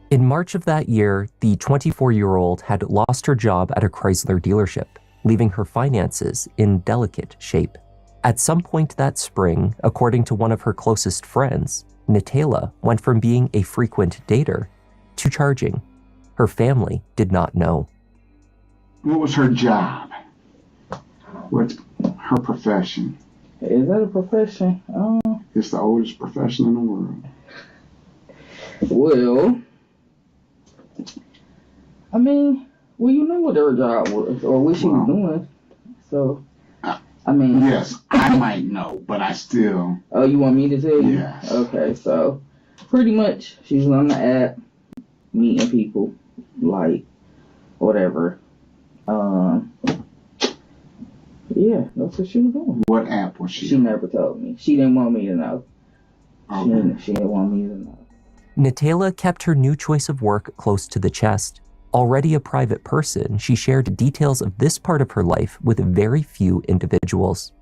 In March of that year, the 24-year-old had lost her job at a Chrysler dealership, leaving her finances in delicate shape. At some point that spring, according to one of her closest friends, Natala went from being a frequent dater to charging. Her family did not know. What was her job? What's her profession? Is that a profession? It's the oldest profession in the world. Well, I mean, you know what her job was or what she was doing. So, I mean. Yes, I might know, but I still. Oh, you want me to tell you? Yes. Okay, so pretty much she's on the app, meeting people, like, whatever. Yeah, that's what she was doing. What app was she? She never told me. She didn't want me to know. Okay. She didn't want me to know. Natala kept her new choice of work close to the chest. Already a private person, she shared details of this part of her life with very few individuals.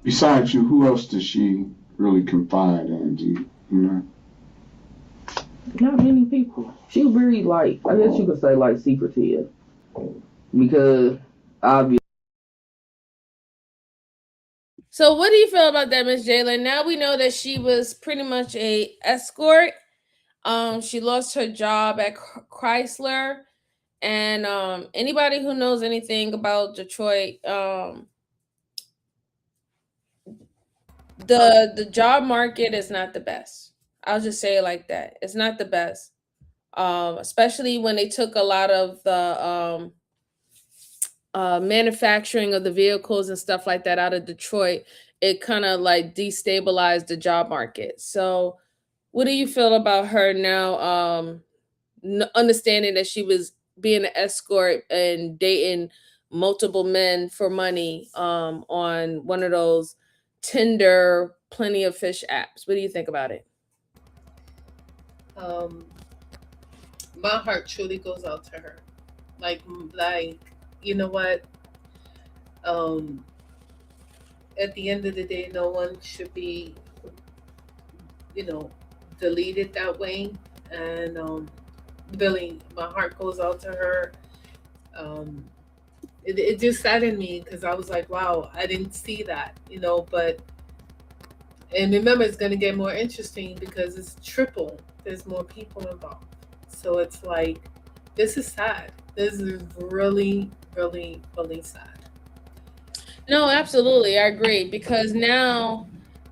Besides you, who else does she really confide in? Do you know? Not many people. She was very, like, I guess you could say, like, secretive. Because, obviously. So what do you feel about that, Miss Jalen? Now we know that she was pretty much a escort. She lost her job at Chrysler. And anybody who knows anything about Detroit, the job market is not the best. I'll just say it like that. It's not the best. Especially when they took a lot of the manufacturing of the vehicles and stuff like that out of Detroit. It kind of like destabilized the job market. So what do you feel about her now understanding that she was being an escort and dating multiple men for money on one of those Tinder Plenty of Fish apps? What do you think about it? My heart truly goes out to her. Like you know what? At the end of the day, no one should be, deleted that way. And really, my heart goes out to her. It just saddened me because I was like, wow, I didn't see that, but, and remember, it's going to get more interesting because it's triple. There's more people involved. So it's like, this is sad. This is really, really, really sad. No, absolutely. I agree, because now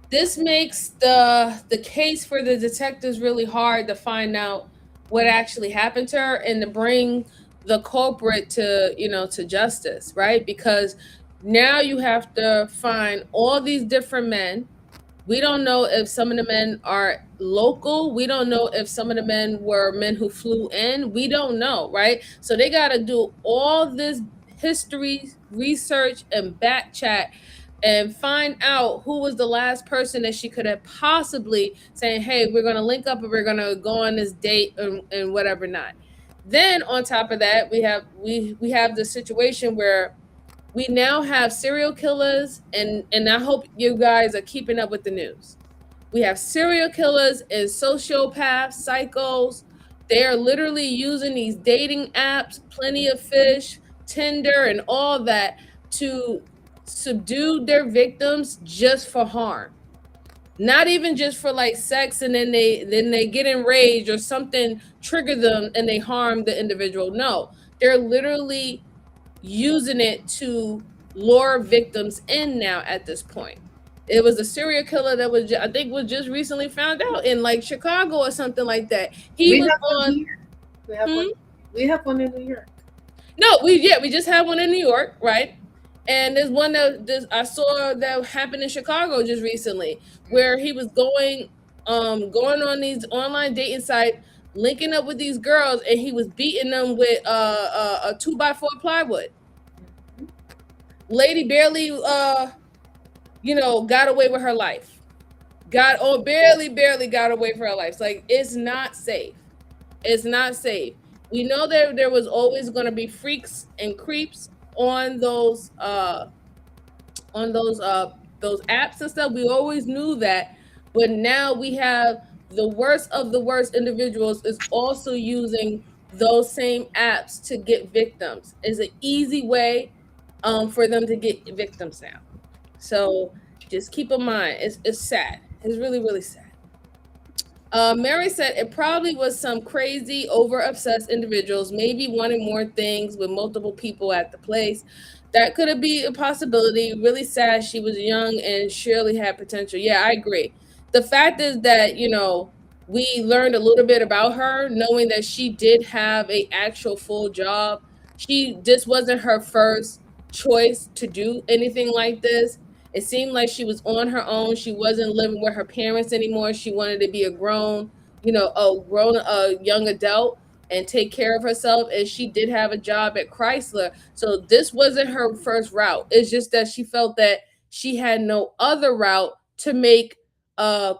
this makes the case for the detectives really hard to find out what actually happened to her and to bring the culprit to justice, right? Because now you have to find all these different men. We don't know if some of the men are local. We don't know if some of the men were men who flew in. We don't know, right? So they got to do all this history research and back chat and find out who was the last person that she could have possibly saying, hey, we're going to link up and we're going to go on this date and whatever not. Then on top of that, we have the situation where we now have serial killers, and I hope you guys are keeping up with the news. We have serial killers and sociopaths, psychos. They are literally using these dating apps, Plenty of Fish, Tinder, and all that to subdue their victims just for harm. Not even just for like sex, and then they get enraged or something trigger them and they harm the individual. No, they're literally using it to lure victims in now at this point. It was a serial killer that was I think was just recently found out in like Chicago or something like that. He We was have one on. here. We have one in New York. No, we just had one in New York, right? And there's one that I saw that happened in Chicago just recently, where he was going on these online dating sites, linking up with these girls, and he was beating them with a 2x4 plywood. Lady barely got away with her life. Barely got away with her life. It's like, it's not safe. It's not safe. We know that there was always going to be freaks and creeps on those those apps and stuff. We always knew that, but now we have the worst of the worst individuals is also using those same apps to get victims. It's an easy way for them to get victims now. So just keep in mind, it's sad. It's really, really sad. Mary said it probably was some crazy, over obsessed individuals, maybe wanting more things with multiple people at the place. That could be a possibility. Really sad. She was young and surely had potential. Yeah, I agree. The fact is that, we learned a little bit about her, knowing that she did have a actual full job. This wasn't her first choice to do anything like this. It seemed like she was on her own. She wasn't living with her parents anymore. She wanted to be a young adult and take care of herself. And she did have a job at Chrysler. So this wasn't her first route. It's just that she felt that she had no other route to make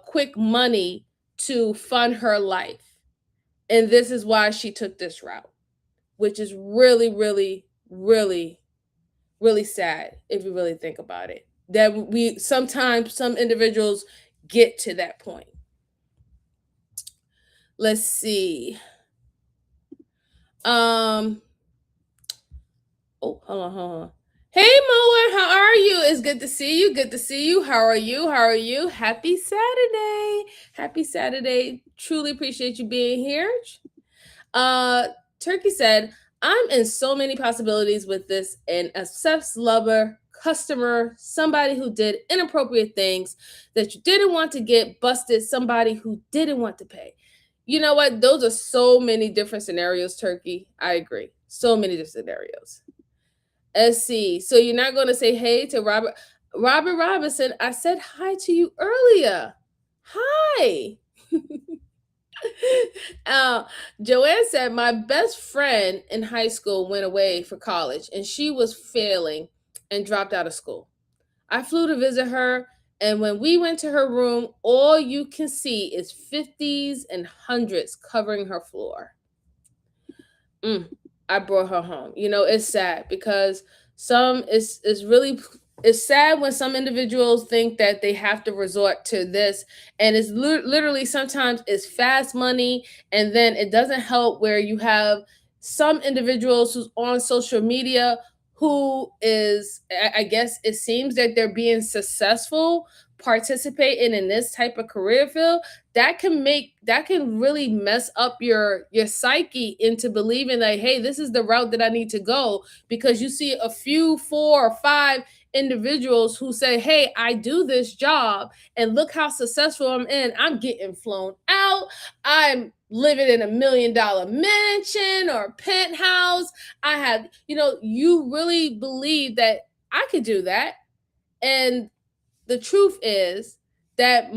quick money to fund her life. And this is why she took this route, which is really, really, really, really sad if you really think about it. That sometimes some individuals get to that point. Let's see. Oh, hold on. Hey Moa, how are you? It's good to see you. Good to see you. How are you? How are you? Happy Saturday. Happy Saturday. Truly appreciate you being here. Turkey said, I'm in so many possibilities with this: an obsessed lover, customer, somebody who did inappropriate things that you didn't want to get busted, somebody who didn't want to pay. You know what? Those are so many different scenarios, Turkey. I agree. So many different scenarios. Let's see. So you're not going to say hey to Robert Robinson. I said hi to you earlier. Hi. Joanne said, my best friend in high school went away for college and she was failing and dropped out of school. I flew to visit her, and when we went to her room, all you can see is 50s and 100s covering her floor. I brought her home. It's sad because it's sad when some individuals think that they have to resort to this, and it's literally sometimes it's fast money, and then it doesn't help where you have some individuals who's on social media who is, I guess it seems that they're being successful participating in this type of career field. That can really mess up your psyche into believing that, hey, this is the route that I need to go, because you see a few 4 or 5 individuals who say, hey, I do this job and look how successful I'm getting flown out, I'm living in $1 million mansion or penthouse. I have, you really believe that I could do that. And the truth is that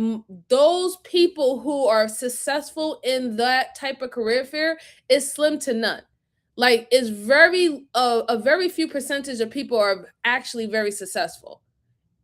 those people who are successful in that type of career fair is slim to none. Like, it's a very few percentage of people are actually very successful,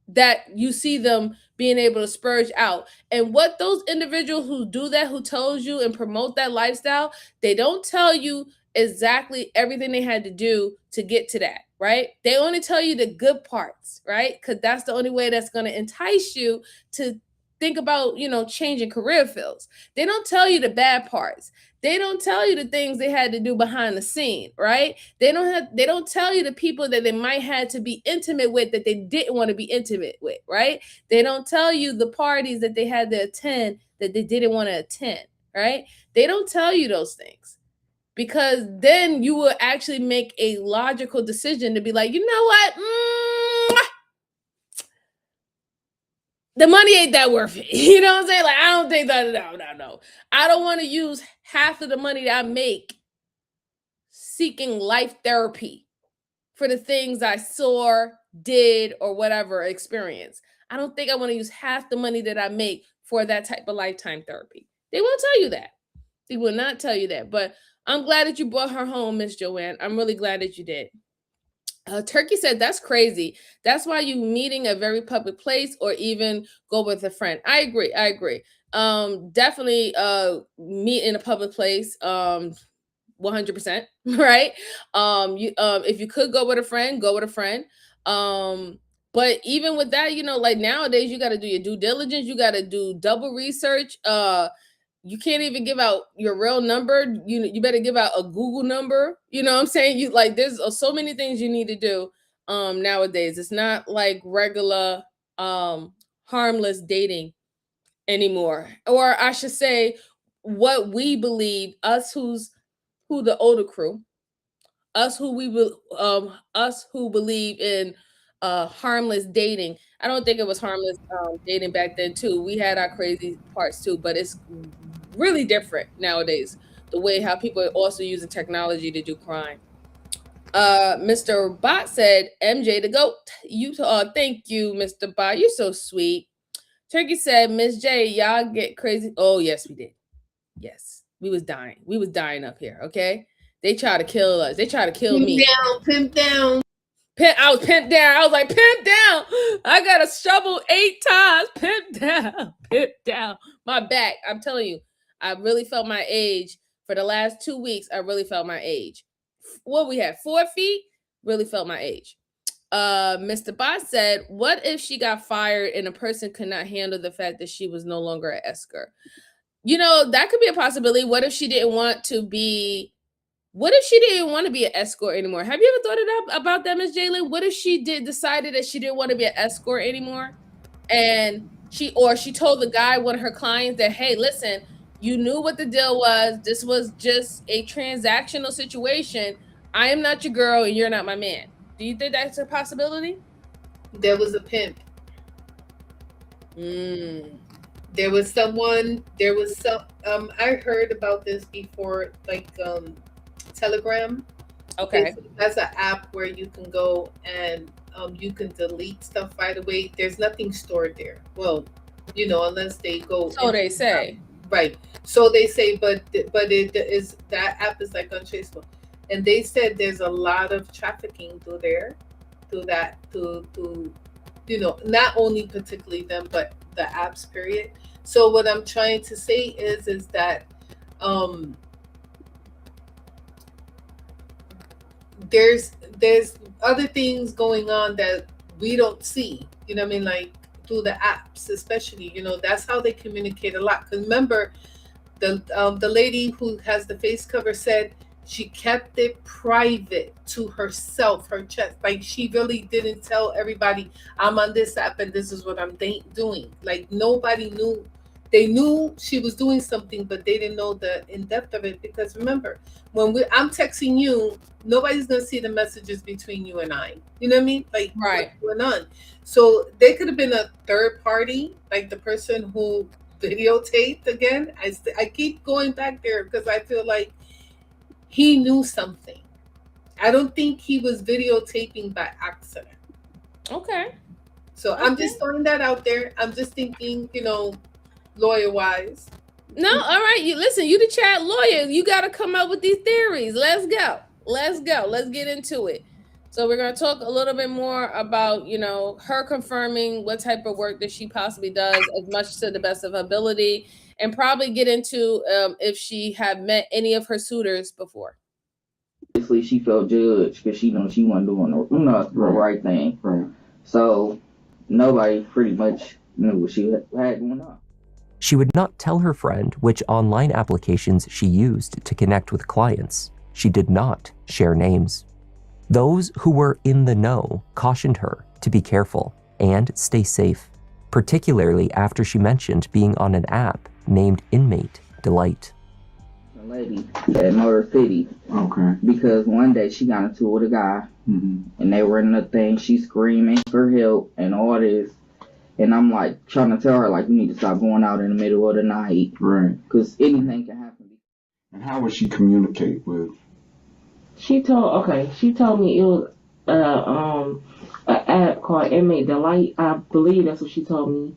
that you see them being able to spurge out. And what those individuals who do that, who tells you and promote that lifestyle, they don't tell you exactly everything they had to do to get to that, right? They only tell you the good parts, right? Because that's the only way that's going to entice you to think about, changing career fields. They don't tell you the bad parts. They don't tell you the things they had to do behind the scene, right? They don't tell you the people that they might have to be intimate with that they didn't want to be intimate with, right? They don't tell you the parties that they had to attend that they didn't want to attend, right? They don't tell you those things, because then you will actually make a logical decision to be like, you know what? The money ain't that worth it. You know what I'm saying? Like, I don't think that, no. I don't want to use half of the money that I make seeking life therapy for the things I saw, did, or whatever experience. I don't think I want to use half the money that I make for that type of lifetime therapy. They won't tell you that. They will not tell you that. But I'm glad that you brought her home, Miss Joanne. I'm really glad that you did. Turkey said, that's crazy. That's why you meeting a very public place or even go with a friend. I agree. Definitely meet in a public place. 100%, right? If you could go with a friend, go with a friend. But even with that, like nowadays, you got to do your due diligence. You got to do double research. You can't even give out your real number. You better give out a Google number. You know what I'm saying? There's so many things you need to do nowadays. It's not like regular harmless dating anymore. Or I should say, what we believe, who the older crew, us who believe in harmless dating. I don't think it was harmless dating back then too. We had our crazy parts too, but it's really different nowadays, the way how people are also using technology to do crime. Mr. Bot said, MJ the GOAT. Thank you, Mr. Bot. You're so sweet. Turkey said, Miss J, y'all get crazy. Oh, yes, we did. Yes. We was dying. We was dying up here, okay? They tried to kill us. They tried to kill me. Pimp down. I was pimped down. I was like, pimp down. I got a shovel 8 times. Pimp down. My back. I'm telling you, I really felt my age. For the last 2 weeks, I really felt my age. What we had, 4 feet? Really felt my age. Mr. Boss said, what if she got fired and a person could not handle the fact that she was no longer an escort? That could be a possibility. What if she didn't want to be an escort anymore? Have you ever thought about that, Ms. Jalen? What if she decided that she didn't want to be an escort anymore? And she told the guy, one of her clients, that, hey, listen, you knew what the deal was. This was just a transactional situation. I am not your girl and you're not my man. Do you think that's a possibility? There was a pimp. There was some, I heard about this before, like Telegram. Okay. That's an app where you can go and you can delete stuff right away. There's nothing stored there. Well, unless they go. So they say. Right. So they say, but it is, that app is like untraceable. And they said there's a lot of trafficking through that, not only particularly them, but the apps, period. So what I'm trying to say is that there's other things going on that we don't see, like through the apps, especially, that's how they communicate a lot. Because remember, the lady who has the face cover said she kept it private to herself, her chest. Like, she really didn't tell everybody, I'm on this app and this is what I'm doing. Like, nobody knew. They knew she was doing something, but they didn't know the in-depth of it. Because remember, when I'm texting you, nobody's going to see the messages between you and I. You know what I mean? Like, right. What's going on? So they could have been a third party, like the person who videotaped again. I keep going back there because I feel like he knew something. I don't think he was videotaping by accident. Okay. So I'm just throwing that out there. I'm just thinking, lawyer wise. No, all right. You the chat lawyer. You got to come up with these theories. Let's go. Let's get into it. So we're going to talk a little bit more about, her confirming what type of work that she possibly does, as much to the best of her ability, and probably get into if she had met any of her suitors before. Obviously, she felt judged because she wasn't doing the right thing. Right. So nobody pretty much knew what she had going on. She would not tell her friend which online applications she used to connect with clients. She did not share names. Those who were in the know cautioned her to be careful and stay safe, particularly after she mentioned being on an app named Inmate Delight. A lady at Motor City. Okay. Because one day she got into it with a guy, and they were in the thing, she screaming for help and all this. And I'm like trying to tell her, like, you need to stop going out in the middle of the night. Right. Because anything can happen. And how would she communicate with? She told me it was an app called Inmate Delight. I believe that's what she told me.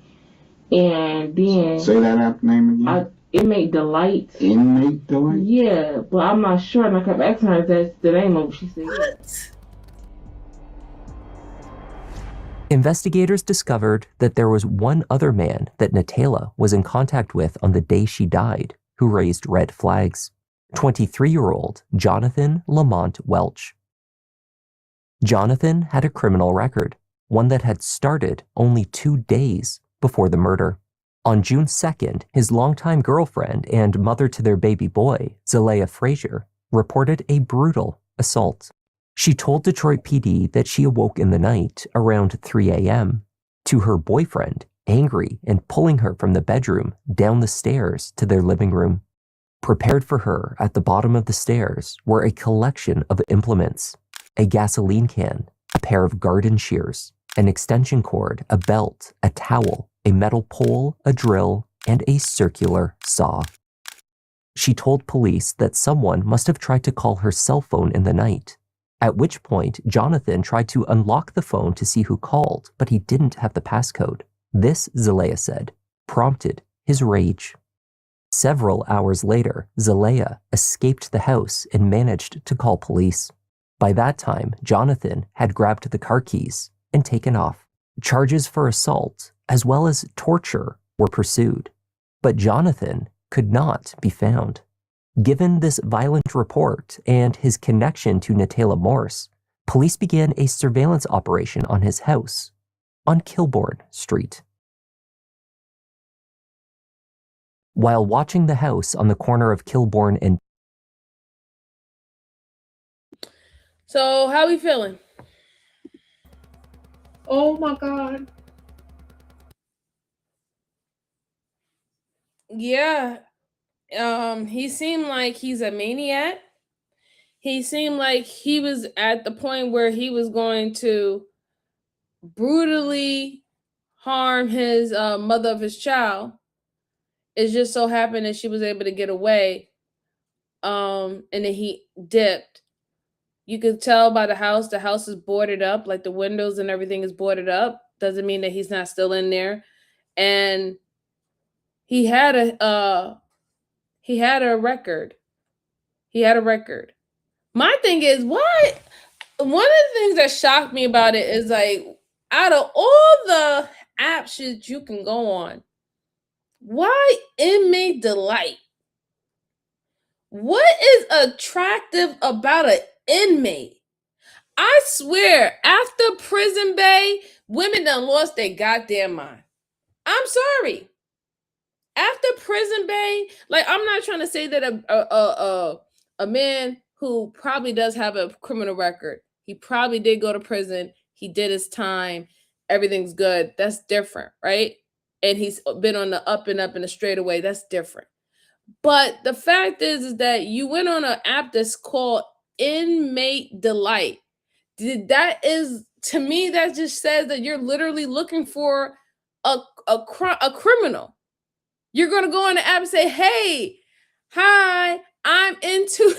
And then Say that app name again. Inmate Delight. Inmate Delight? Yeah, but I'm not sure. And I kept asking her if that's the name of it. She said, What? Investigators discovered that there was one other man that Natayla was in contact with on the day she died who raised red flags. 23-year-old Jonathan Lamont Welch. Jonathan had a criminal record, one that had started only 2 days before the murder. On June 2nd, his longtime girlfriend and mother to their baby boy, Zalea Frazier, reported a brutal assault. She told Detroit PD that she awoke in the night around 3 a.m. to her boyfriend angry and pulling her from the bedroom down the stairs to their living room. Prepared for her at the bottom of the stairs were a collection of implements, a gasoline can, a pair of garden shears, an extension cord, a belt, a towel, a metal pole, a drill, and a circular saw. She told police that someone must have tried to call her cell phone in the night, at which point Jonathan tried to unlock the phone to see who called, but he didn't have the passcode. This, Zalea said, prompted his rage. Several hours later, Zalea escaped the house and managed to call police. By that time, Jonathan had grabbed the car keys and taken off. Charges for assault, as well as torture, were pursued, but Jonathan could not be found. Given this violent report and his connection to Natayla Morse, police began a surveillance operation on his house on Kilbourne Street. While watching the house on the corner of Kilbourne and... So, how we feeling? Oh my God. Yeah. He seemed like he's a maniac. He seemed like he was at the point where he was going to brutally harm his mother of his child. It just so happened that she was able to get away. And then he dipped. You could tell by the house is boarded up, like the windows and everything is boarded up. Doesn't mean that he's not still in there. And he had a record. He had a record. My thing is, why? One of the things that shocked me about it is, like, out of all the apps that you can go on, why Inmate Delight? What is attractive about an inmate? I swear, after Prison Bay, women done lost their goddamn mind. I'm sorry. After Prison Bay, like, I'm not trying to say that a man who probably does have a criminal record, he probably did go to prison, he did his time, everything's good. That's different, right? And he's been on the up and the straightaway. That's different. But the fact is that you went on an app that's called Inmate Delight. That is, to me, that just says that you're literally looking for a criminal. You're going to go on the app and say, hey, hi, I'm into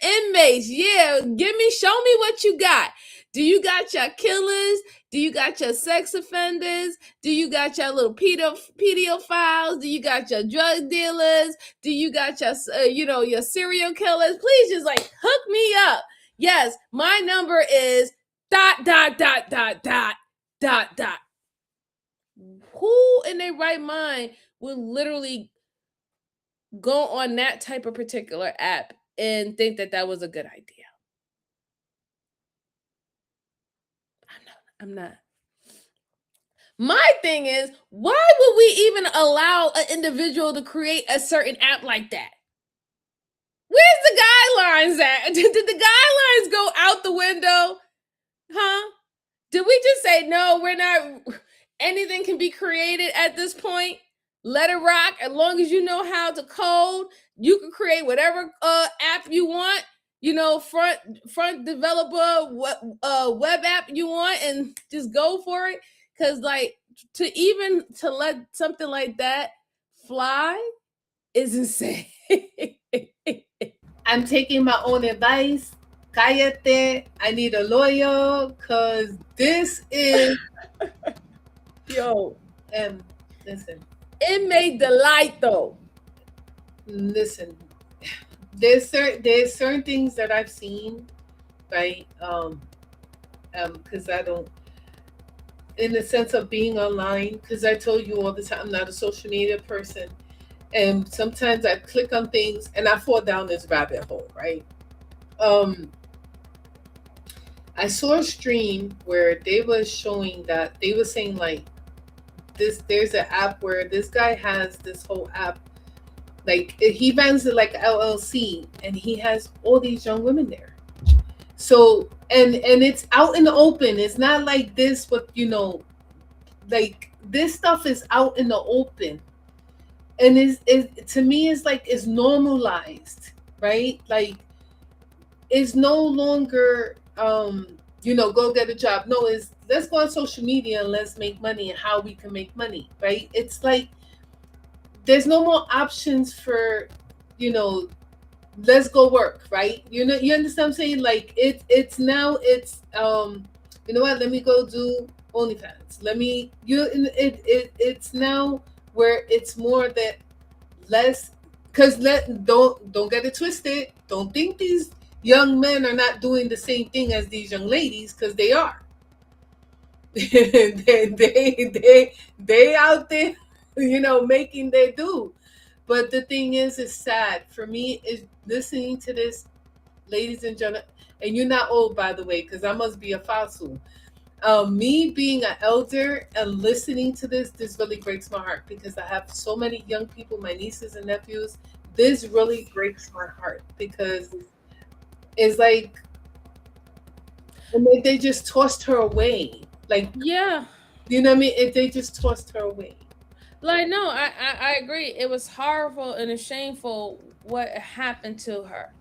inmates. Yeah, show me what you got. Do you got your killers? Do you got your sex offenders? Do you got your little pedophiles? Do you got your drug dealers? Do you got your, your serial killers? Please just, like, hook me up. Yes, my number is ... Who in their right mind would literally go on that type of particular app and think that that was a good idea? I'm not. My thing is, why would we even allow an individual to create a certain app like that? Where's the guidelines at? Did the guidelines go out the window? Huh? Did we just say, no, we're not, anything can be created at this point? Let it rock. As long as you know how to code, you can create whatever app you want, front developer web app you want, and just go for it. Because like to let something like that fly is insane. I'm taking my own advice. Cállate. I need a lawyer because this is. Yo. Listen. Inmate delight, though. Listen. There's certain things that I've seen, right? Because I don't, in the sense of being online, because I told you all the time, I'm not a social media person. And sometimes I click on things and I fall down this rabbit hole, right? I saw a stream where they were showing that they were saying like there's an app where this guy has this whole app, like he runs it like LLC, and he has all these young women there. So and it's out in the open. It's not like this, but like this stuff is out in the open. And to me, it's like it's normalized, right? Like it's no longer go get a job. No, it's let's go on social media and let's make money, and how we can make money, right? It's like there's no more options for let's go work, right? You understand what I'm saying? Like it's now it's you know what, let me go do OnlyFans. It's now where it's more that less, because don't get it twisted. Don't think these young men are not doing the same thing as these young ladies, because they are. they out there, making their do. But the thing is, it's sad for me is listening to this, ladies and gentlemen. And you're not old, by the way, because I must be a fossil. Me being an elder and listening to this really breaks my heart, because I have so many young people, my nieces and nephews. This really breaks my heart, because it's like, and they just tossed her away. Like, yeah, you know what I mean? They just tossed her away. Like, no, I agree. It was horrible and it's shameful what happened to her.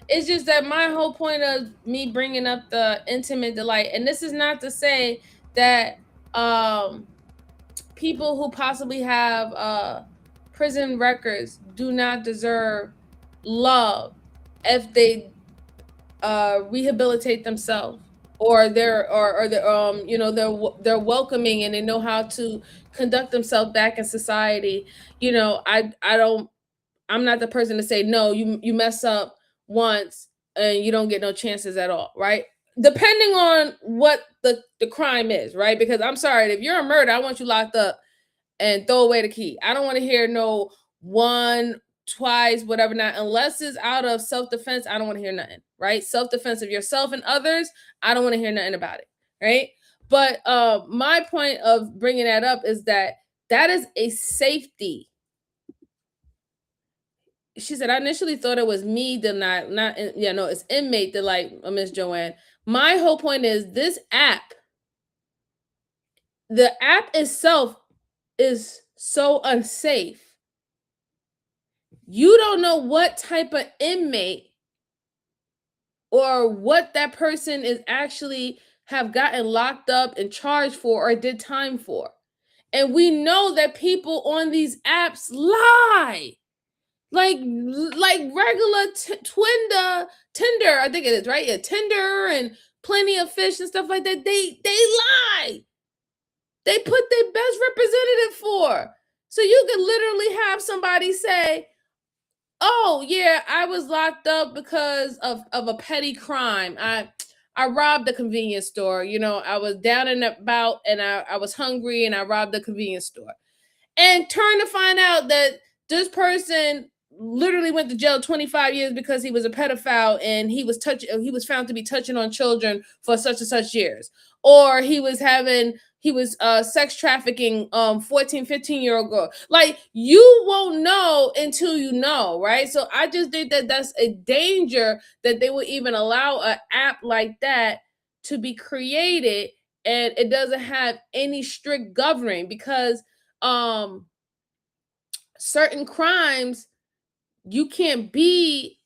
It's just that my whole point of me bringing up the intimate delight, and this is not to say that people who possibly have prison records do not deserve love if they rehabilitate themselves, or they're welcoming and they know how to conduct themselves back in society. I'm not the person to say no, you mess up once and you don't get no chances at all, right? Depending on what the crime is, right? Because I'm sorry, if you're a murder, I want you locked up and throw away the key. I don't want to hear no one, twice, whatever, not, unless it's out of self-defense. I don't want to hear nothing, right? Self-defense of yourself and others, I don't want to hear nothing about it, right? But my point of bringing that up is that is a safety. She said, I initially thought it was me, it's inmate delight, Miss Joanne. My whole point is this app, the app itself is so unsafe. You don't know what type of inmate or what that person is actually have gotten locked up and charged for or did time for. And we know that people on these apps lie. Like regular Tinder, I think it is, right? Yeah, Tinder and Plenty of Fish and stuff like that. They lie. They put their best representative for. So you could literally have somebody say, oh yeah, I was locked up because of a petty crime. I robbed the convenience store. I was down and about and I was hungry and I robbed the convenience store. And turn to find out that this person literally went to jail 25 years because he was a pedophile and he was found to be touching on children for such and such years. Or he was having sex trafficking 14, 15-year-old girl. Like, you won't know until you know, right? So I just think that that's a danger that they would even allow an app like that to be created, and it doesn't have any strict governing, because certain crimes, you can't be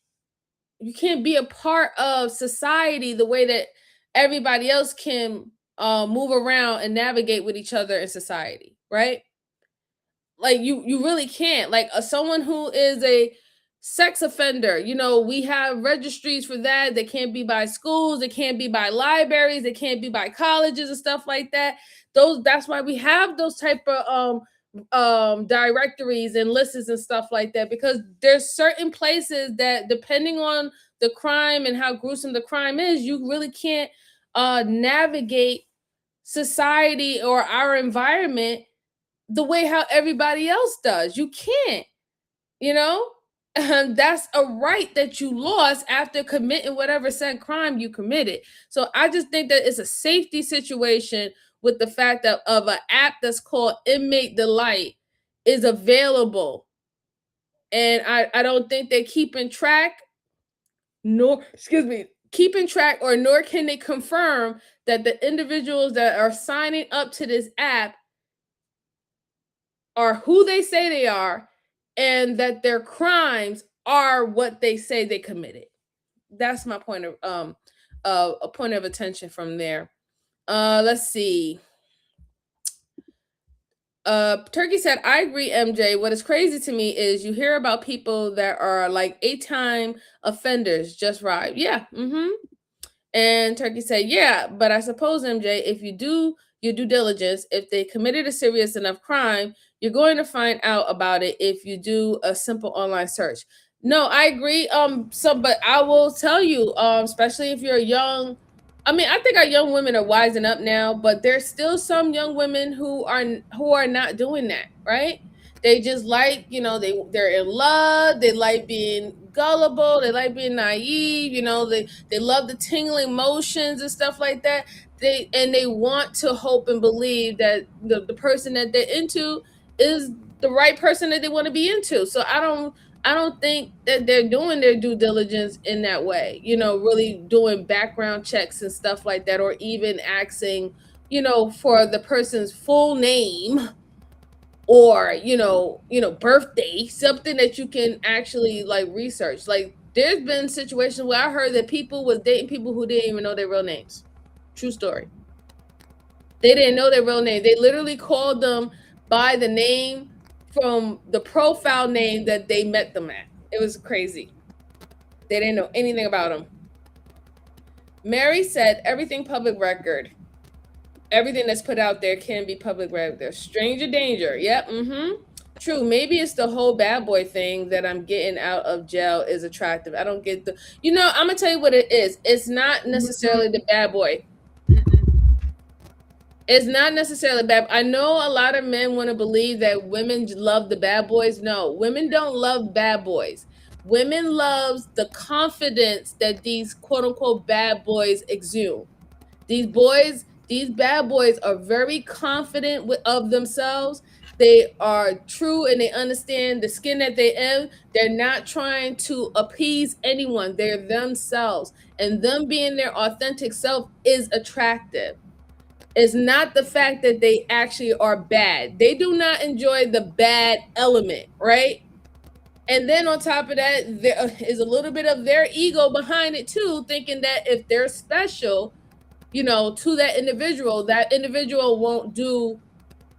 a part of society the way that everybody else can move around and navigate with each other in society, right? Like, you really can't. Like, someone who is a sex offender, we have registries for that. They can't be by schools, they can't be by libraries, they can't be by colleges and stuff like that. That's why we have those type of directories and lists and stuff like that, because there's certain places that, depending on the crime and how gruesome the crime is, you really can't navigate society or our environment the way how everybody else does. You can't, and that's a right that you lost after committing whatever said crime you committed. So I just think that it's a safety situation with the fact that of an app that's called Inmate Delight is available. And I don't think they're keeping track, nor can they confirm that the individuals that are signing up to this app are who they say they are, and that their crimes are what they say they committed. That's my point of a point of attention from there. Let's see. Turkey said, I agree, MJ. What is crazy to me is you hear about people that are like 8-time offenders just right. Yeah. And Turkey said, yeah, but I suppose, MJ, if you do your due diligence, if they committed a serious enough crime, you're going to find out about it if you do a simple online search. No, I agree. But I will tell you, especially if you're young. I mean, I think our young women are wising up now, but there's still some young women who are not doing that, right? They just like, they're in love, they like being gullible, they like being naive, they love the tingling motions and stuff like that. They want to hope and believe that the person that they're into is the right person that they want to be into. So I don't think that they're doing their due diligence in that way, really doing background checks and stuff like that, or even asking, for the person's full name, or birthday, something that you can actually like research. Like, there's been situations where I heard that people was dating people who didn't even know their real names. True story. They didn't know their real name. They literally called them by the name from the profile name that they met them at. It was crazy. They didn't know anything about them. Mary said, everything public record. Everything that's put out there can be public record. Stranger danger. Yep. True. Maybe it's the whole bad boy thing that I'm getting out of jail is attractive. I don't get I'm gonna tell you what it is. It's not necessarily the bad boy. It's not necessarily bad. I know a lot of men want to believe that women love the bad boys. No, women don't love bad boys. Women loves the confidence that these quote unquote bad boys exude. These bad boys are very confident of themselves. They are true and they understand the skin that they're in. They're not trying to appease anyone. They're themselves. And them being their authentic self is attractive. It's not the fact that they actually are bad. They do not enjoy the bad element, right? And then on top of that, there is a little bit of their ego behind it too, thinking that if they're special, to that individual won't do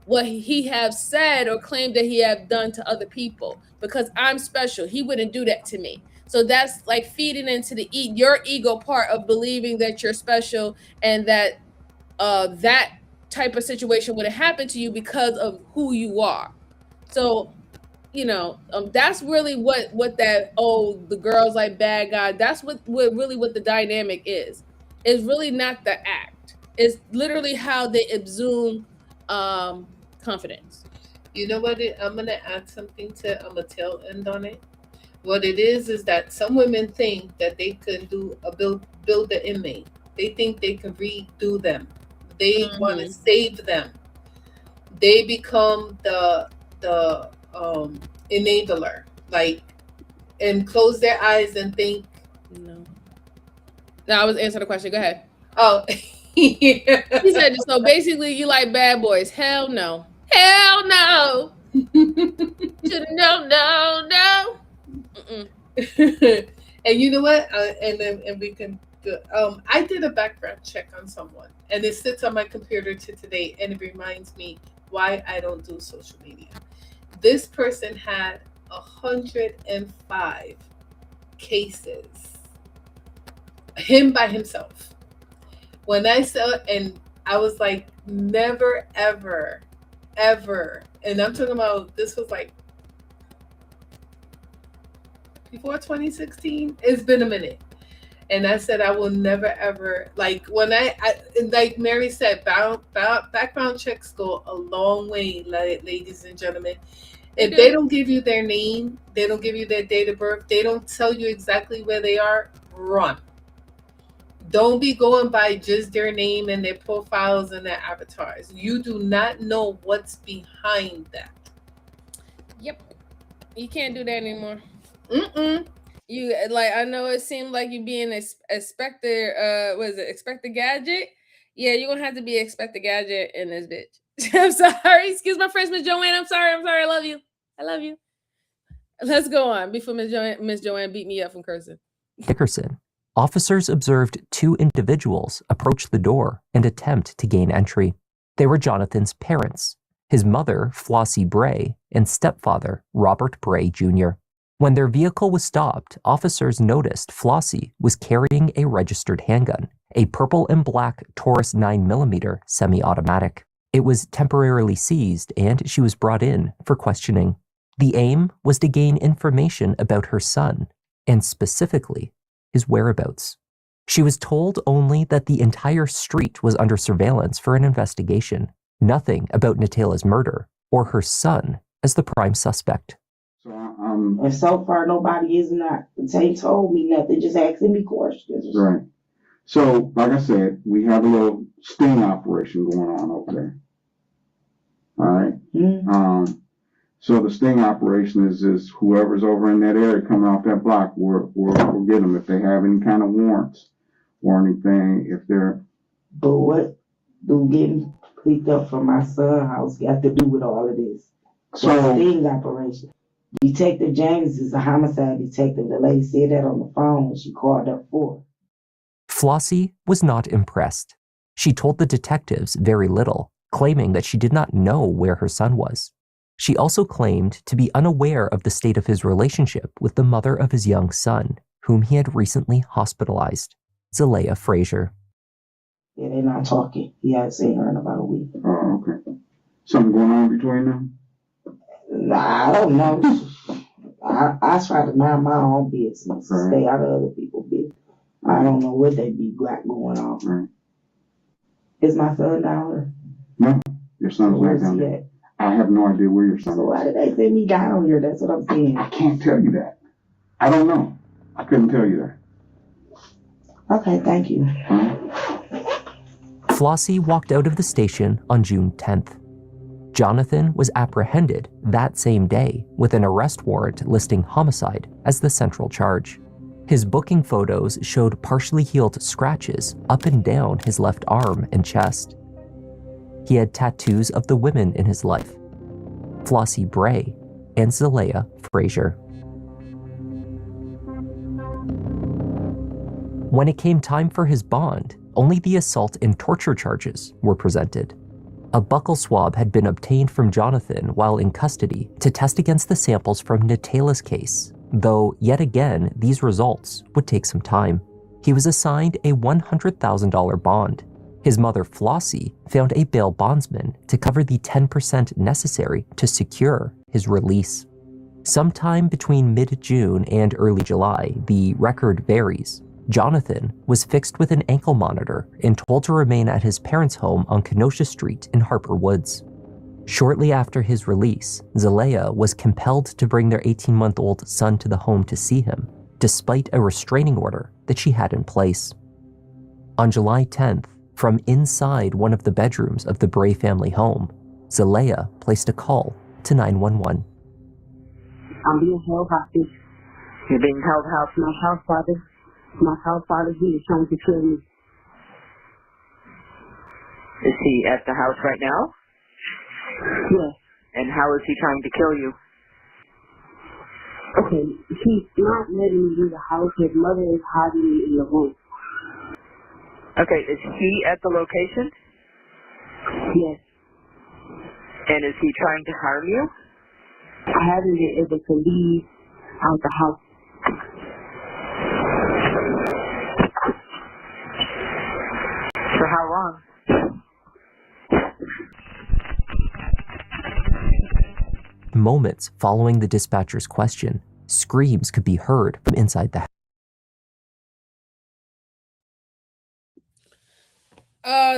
what he have said or claimed that he have done to other people, because I'm special. He wouldn't do that to me. So that's like feeding into your ego part of believing that you're special, and that that type of situation would have happened to you because of who you are. So that's really what that, the girls like bad guy, that's what the dynamic is. It's really not the act. It's literally how they exude confidence. You know what? I'm gonna add something to. I'm gonna tail end on it. What it is that some women think that they can do build the inmate. They think they can redo them. They want to save them. They become the enabler, like, and close their eyes and think. No, I was answering the question. Go ahead. Oh, yeah. He said, so basically, you like bad boys? Hell no. Hell no. No. And you know what? And we can. I did a background check on someone, and it sits on my computer to today, and it reminds me why I don't do social media. This person had 105 cases. Him by himself. When I saw, and I was like, never, ever, ever. And I'm talking about, this was like before 2016. It's been a minute. And I said, I will never, ever, like, when I like Mary said, background checks go a long way, ladies and gentlemen. If they don't give you their name, they don't give you their date of birth, they don't tell you exactly where they are, run. Don't be going by just their name and their profiles and their avatars. You do not know what's behind that. Yep. You can't do that anymore. You, like, I know it seemed like you being Expector, what is it, Expector Gadget? Yeah, you're gonna have to be Expector Gadget in this bitch. I'm sorry. Excuse my French, Miss Joanne. I'm sorry. I love you. Let's go on before Miss Joanne beat me up from cursing. Dickerson. Officers observed two individuals approach the door and attempt to gain entry. They were Jonathan's parents, his mother, Flossie Bray, and stepfather, Robert Bray Jr. When their vehicle was stopped, officers noticed Flossie was carrying a registered handgun, a purple and black Taurus 9mm semi-automatic. It was temporarily seized and she was brought in for questioning. The aim was to gain information about her son, and specifically, his whereabouts. She was told only that the entire street was under surveillance for an investigation, nothing about Natala's murder or her son as the prime suspect. And so far, nobody ain't told me nothing, just asking me questions. Right. So, like I said, we have a little sting operation going on over there. All right. Mm-hmm. So the sting operation is whoever's over in that area coming off that block, we'll get them if they have any kind of warrants or anything. If they're. But what do getting picked up from my son's house got to do with all of this? So sting operation. Detective James is a homicide detective. The lady said that on the phone when she called up for. Flossie was not impressed. She told the detectives very little, claiming that she did not know where her son was. She also claimed to be unaware of the state of his relationship with the mother of his young son, whom he had recently hospitalized, Zalea Frazier. Yeah, they're not talking. He hasn't seen her in about a week. Oh, okay. Something going on between them? Nah, I don't know. I try to mind my own business, stay out of other people's business. I don't know what they be got going on. Right. Is my son down here? No, your son's not down there. I have no idea where your son is. So why did they send me down here? That's what I'm saying. I can't tell you that. I don't know. I couldn't tell you that. Okay, thank you. Flossie walked out of the station on June 10th. Jonathan was apprehended that same day with an arrest warrant listing homicide as the central charge. His booking photos showed partially healed scratches up and down his left arm and chest. He had tattoos of the women in his life, Flossie Bray and Zalea Frazier. When it came time for his bond, only the assault and torture charges were presented. A buccal swab had been obtained from Jonathan while in custody to test against the samples from Natala's case, though yet again these results would take some time. He was assigned a $100,000 bond. His mother Flossie found a bail bondsman to cover the 10% necessary to secure his release. Sometime between mid-June and early July, the record varies, Jonathan was fixed with an ankle monitor and told to remain at his parents' home on Kenosha Street in Harper Woods. Shortly after his release, Zalea was compelled to bring their 18-month-old son to the home to see him, despite a restraining order that she had in place. On July 10th, From inside one of the bedrooms of the Bray family home, Zalea placed a call to 911. I'm being held hostage. You're being held hostage. My house father. My house father, he is trying to kill me. Is he at the house right now? Yes. And how is he trying to kill you? Okay, he's not letting me leave the house. His mother is hiding me in the room. Okay, is he at the location? Yes. And is he trying to harm you? I haven't been able to leave out the house. For how long? Moments following the dispatcher's question, screams could be heard from inside the house.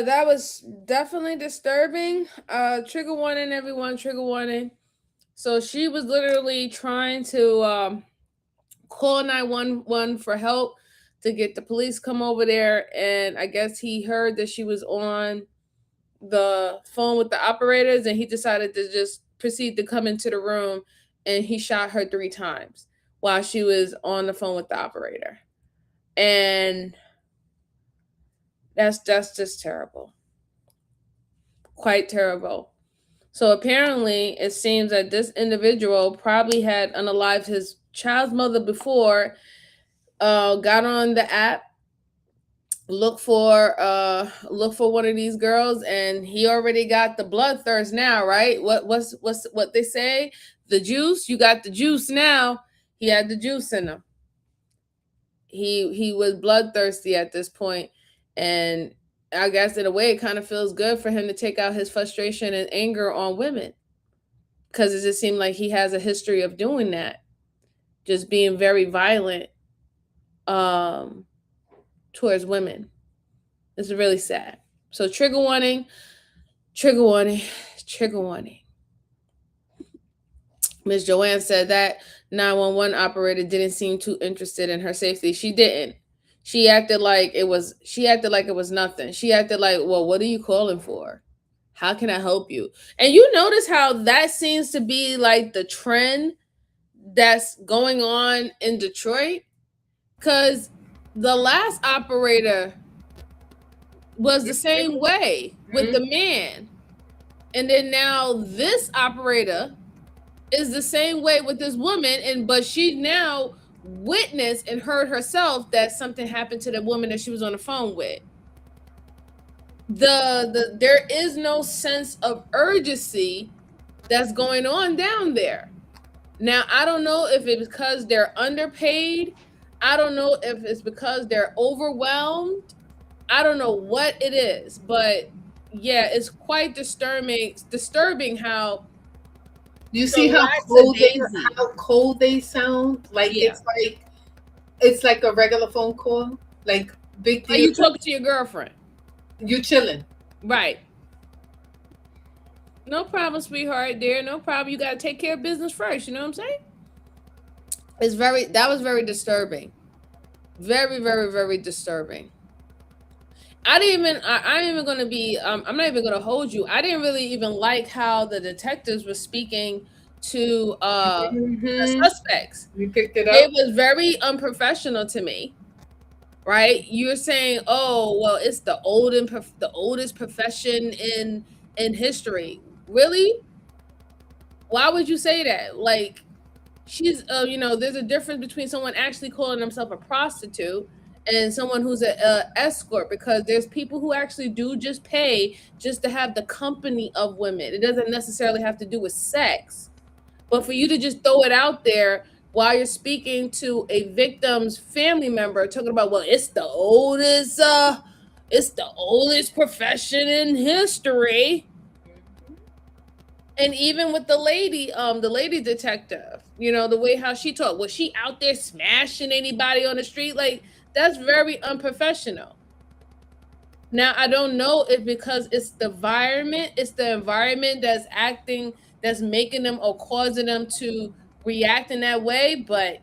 That was definitely disturbing. Trigger warning, everyone, trigger warning. So she was literally trying to call 911 for help to get the police come over there, and I guess he heard that she was on the phone with the operators, and he decided to just proceed to come into the room, and he shot her 3 times while she was on the phone with the operator. And that's just terrible. Quite terrible. So apparently it seems that this individual probably had unalived his child's mother before, got on the app, look for one of these girls, and he already got the bloodthirst now, right? What they say? The juice, you got the juice now. He had the juice in him. He was bloodthirsty at this point, and I guess in a way it kind of feels good for him to take out his frustration and anger on women, because it just seemed like he has a history of doing that, just being very violent towards women. It's really sad. So trigger warning, trigger warning, trigger warning. Ms. Joanne said that 911 operator didn't seem too interested in her safety. She didn't. She acted like it was nothing. She acted like, well, what are you calling for? How can I help you? And you notice how that seems to be like the trend that's going on in Detroit? Because the last operator was the same way with the man. And then now this operator is the same way with this woman, but she now witnessed and heard herself that something happened to the woman that she was on the phone with. There is no sense of urgency that's going on down there. Now, I don't know if it's because they're underpaid. I don't know if it's because they're overwhelmed. I don't know what it is, but yeah, it's quite disturbing how you see how cold they sound. Like it's like a regular phone call. Like big deal. Are you talking to your girlfriend? You chilling. Right. No problem, sweetheart, dear. No problem. You gotta take care of business first. You know what I'm saying? That was very disturbing. Very, very, very disturbing. I ain't even gonna be, I'm not even gonna hold you. I didn't really even like how the detectives were speaking to the suspects. You picked it up? It was very unprofessional to me, right? You're saying, oh, well, it's the oldest profession in history. Really? Why would you say that? Like, she's, there's a difference between someone actually calling themselves a prostitute and someone who's a escort, because there's people who actually do just pay just to have the company of women. It doesn't necessarily have to do with sex. But for you to just throw it out there while you're speaking to a victim's family member, talking about, well, it's the oldest profession in history. And even with the lady detective, the way how she talked, was she out there smashing anybody on the street? Like, that's very unprofessional. Now, I don't know if because it's the environment that's making them or causing them to react in that way, but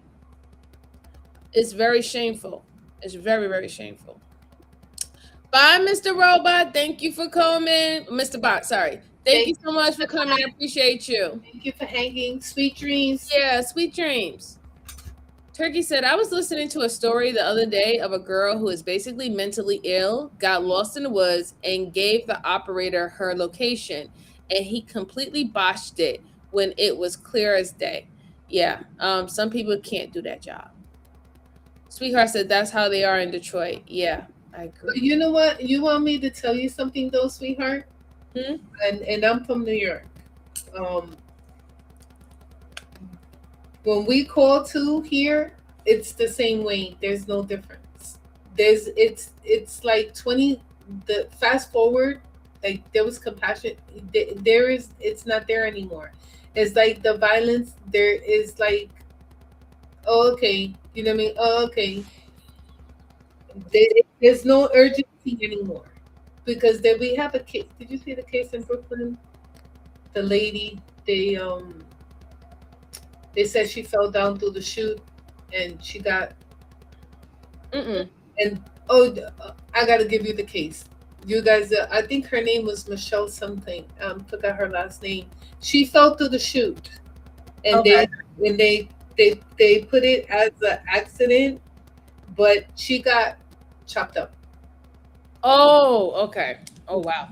it's very shameful. It's very, very shameful. Bye, Mr. Robot. Thank you for coming. Mr. Bot, sorry. Thank you so much for coming. I appreciate you. Thank you for hanging. Sweet dreams. Yeah, sweet dreams. Turkey said, I was listening to a story the other day of a girl who is basically mentally ill, got lost in the woods, and gave the operator her location. And he completely botched it when it was clear as day. Yeah, some people can't do that job. Sweetheart said, that's how they are in Detroit. Yeah, I agree. But you know what? You want me to tell you something though, sweetheart? And I'm from New York. When we call to here, it's the same way. There's no difference. It's like 20. The fast forward, like there was compassion. There is. It's not there anymore. It's like the violence. There is like, oh, okay, you know what I mean? Oh, okay. There's no urgency anymore because then we have a case. Did you see the case in Brooklyn? The lady, they said she fell down through the chute and she got. And I gotta give you the case. You guys, I think her name was Michelle something. Forgot her last name. She fell through the chute, and they put it as an accident, but she got chopped up. Oh, okay. Oh wow.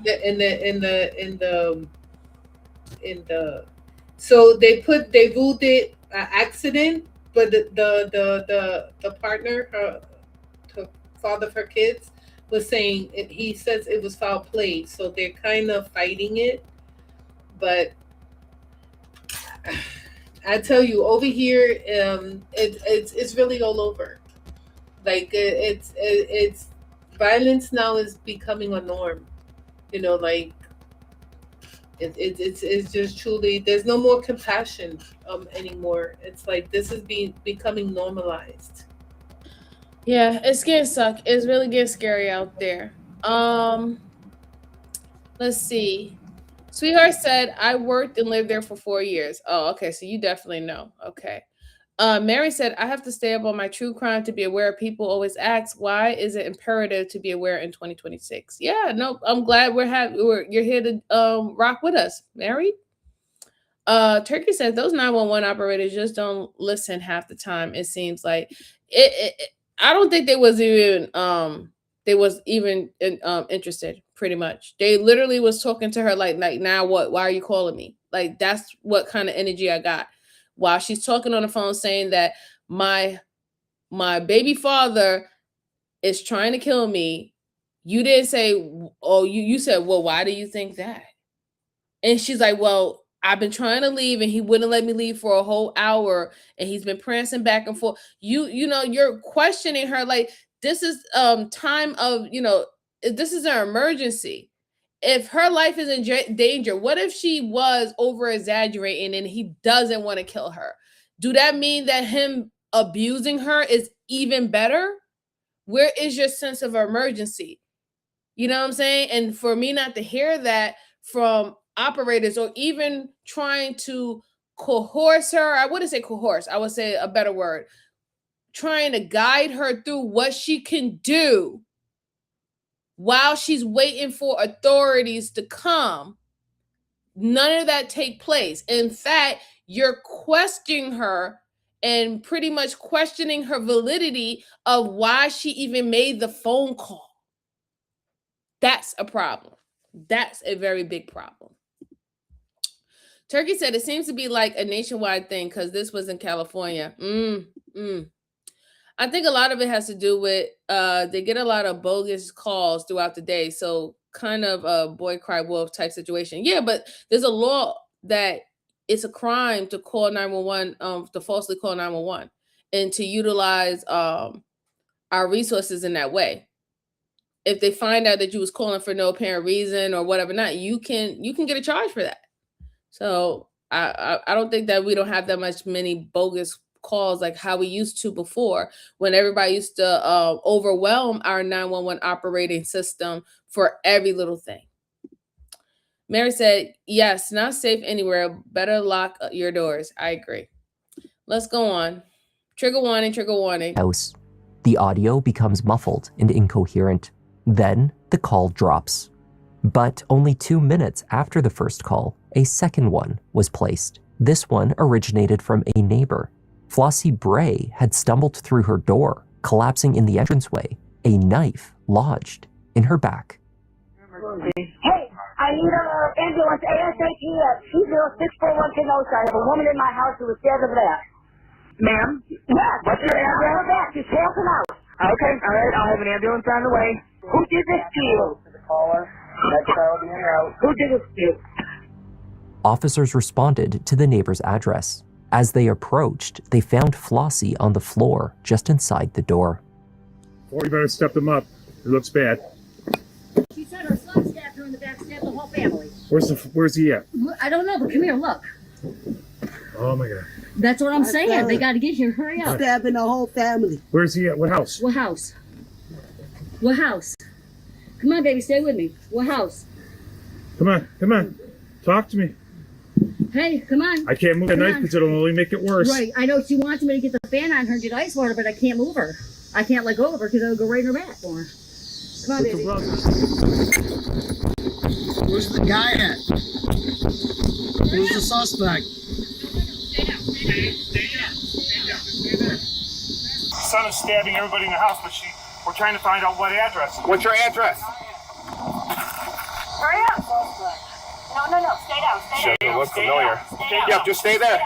So they ruled it an accident, but the partner, the father of her kids, was saying he says it was foul play. So they're kind of fighting it, but I tell you, over here, it's really all over. Like it's violence now is becoming a norm. You know, like it's just truly there's no more compassion anymore. It's like this is becoming normalized. Yeah, it's getting suck. It's really getting scary out there. Let's see. Sweetheart said, I worked and lived there for 4 years. Oh, okay. So you definitely know. Okay. Mary said, I have to stay up on my true crime to be aware. People always ask, why is it imperative to be aware in 2026? Yeah, no, I'm glad you're here to rock with us, Mary. Turkey says those 911 operators just don't listen half the time. It seems like I don't think they was even interested. Pretty much, they literally was talking to her like now what? Why are you calling me? Like that's what kind of energy I got while she's talking on the phone saying that my baby father is trying to kill me. You didn't say, oh, you said, well, why do you think that? And she's like, well, I've been trying to leave and he wouldn't let me leave for a whole hour and he's been prancing back and forth. You know, you're questioning her like this is time of, this is an emergency. If her life is in danger, what if she was over exaggerating and he doesn't want to kill her? Do that mean that him abusing her is even better? Where is your sense of emergency? You know what I'm saying? And for me not to hear that from operators or even trying to coerce her, I wouldn't say coerce, I would say a better word, trying to guide her through what she can do while she's waiting for authorities to come. None of that take place. In fact, you're questioning her and pretty much questioning her validity of why she even made the phone call. That's a problem. That's a very big problem. Turkey said it seems to be like a nationwide thing because this was in California. I think a lot of it has to do with they get a lot of bogus calls throughout the day. So kind of a boy cry wolf type situation. Yeah, but there's a law that it's a crime to call 911, to falsely call 911 and to utilize our resources in that way. If they find out that you was calling for no apparent reason or whatever not, you can get a charge for that. So I don't think that we don't have that many bogus calls like how we used to before when everybody used to overwhelm our 911 operating system for every little thing. Mary said, yes, not safe anywhere. Better lock your doors. I agree. Let's go on. Trigger warning, trigger warning. House. The audio becomes muffled and incoherent. Then the call drops. But only 2 minutes after the first call, a second one was placed. This one originated from a neighbor. Flossie Bray had stumbled through her door, collapsing in the entranceway, a knife lodged in her back. Hey, I need an ambulance ASAP at 20641 Kenosha. I have a woman in my house who was scared of that. Ma'am? Yes. What's your address? Back. Just help him out. Okay, all right. I'll have an ambulance on the way. Who did this to you? The caller. Next car will be en route. Who did this to you? Officers responded to the neighbor's address. As they approached, they found Flossie on the floor just inside the door. Well, you better step them up. It looks bad. She said her son stabbed her in the back, stabbed the whole family. Where's he at? I don't know, but come here, look. Oh my God. That's what I'm saying. They got to get here. Hurry up. Stabbing the whole family. Where's he at? What house? What house? What house? Come on, baby, stay with me. What house? Come on. Talk to me. Hey, come on. I can't move the knife because it'll only make it worse. Right, I know she wants me to get the fan on her and get ice water, but I can't move her. I can't let go of her because it'll go right in her back for her. Come on, baby. Where's the guy at? Who's the suspect? Son is stabbing everybody in the house, but we're trying to find out what address. What's your address? Hurry up. No. Stay down. Stay down. Look familiar. Yeah, just stay there.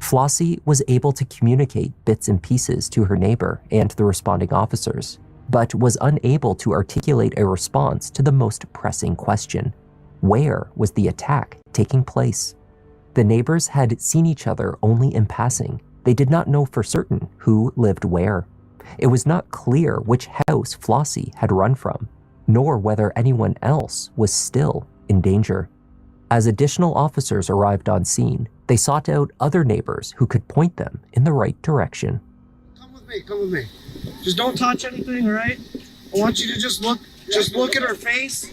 Flossie was able to communicate bits and pieces to her neighbor and the responding officers, but was unable to articulate a response to the most pressing question. Where was the attack taking place? The neighbors had seen each other only in passing. They did not know for certain who lived where. It was not clear which house Flossie had run from, nor whether anyone else was still in danger. As additional officers arrived on scene, they sought out other neighbors who could point them in the right direction. Come with me. Just don't touch anything, all right? I want you to just look at her face.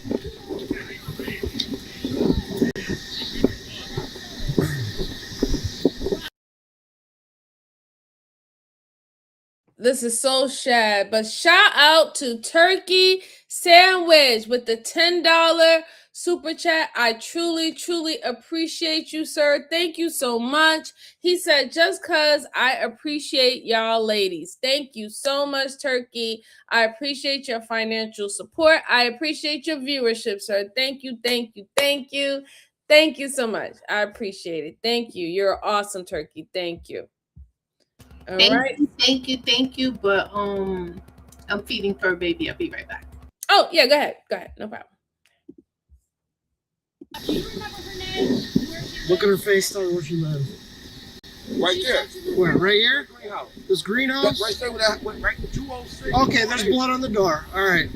This is so sad, but shout out to Turkey Sandwich with the $10 super chat. I truly appreciate you, sir. Thank you so much. He said, just cause I appreciate y'all ladies. Thank you so much, Turkey. I appreciate your financial support. I appreciate your viewership, sir. Thank you. Thank you so much. I appreciate it. Thank you. You're awesome, Turkey. Thank you. All right. Thank you. But I'm feeding fur baby. I'll be right back. Oh yeah, go ahead. No problem. Look at her face, tell her where she lives. Right there. Where, right here? Greenhouse. This greenhouse? Right there with that, right 206. Okay, there's blood on the door. All right.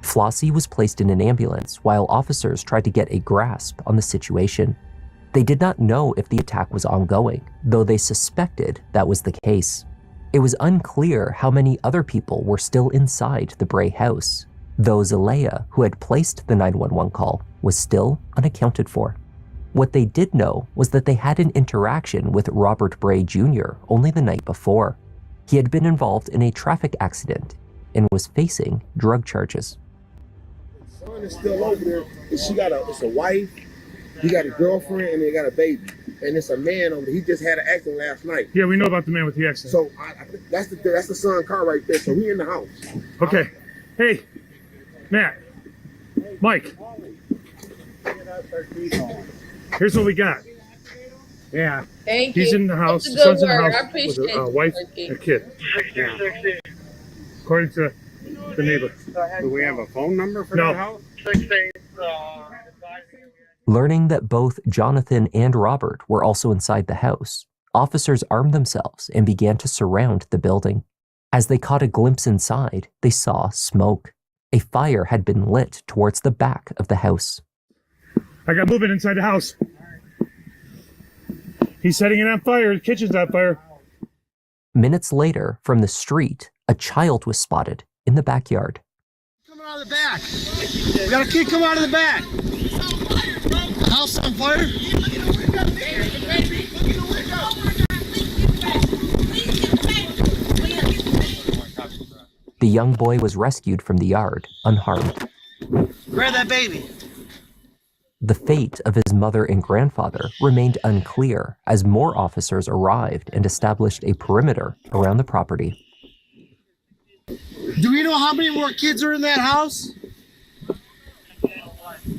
Flossie was placed in an ambulance while officers tried to get a grasp on the situation. They did not know if the attack was ongoing, though they suspected that was the case. It was unclear how many other people were still inside the Bray house, though Zelaya, who had placed the 911 call, was still unaccounted for. What they did know was that they had an interaction with Robert Bray Jr. only the night before. He had been involved in a traffic accident and was facing drug charges. Son is still over there, and it's a wife, he got a girlfriend, and they got a baby. And it's a man over there. He just had an accident last night. Yeah, we know about the man with the accident. So I think that's the son car right there. So he in the house. Okay. Hey, Matt. Mike. Here's what we got. Yeah. Thank you. He's in the house. That's a The son's good in the word. house I appreciate with a wife and a kid. Yeah. According to the neighbor. Do we have a phone number for No. that house? Learning that both Jonathan and Robert were also inside the house, officers armed themselves and began to surround the building. As they caught a glimpse inside, they saw smoke. A fire had been lit towards the back of the house. I got moving inside the house. He's setting it on fire. The kitchen's on fire. Minutes later, from the street, a child was spotted in the backyard. Coming out of the back. We got a kid come out of the back. House on fire. The young boy was rescued from the yard, unharmed. Grab that baby. The fate of his mother and grandfather remained unclear as more officers arrived and established a perimeter around the property. Do we know how many more kids are in that house?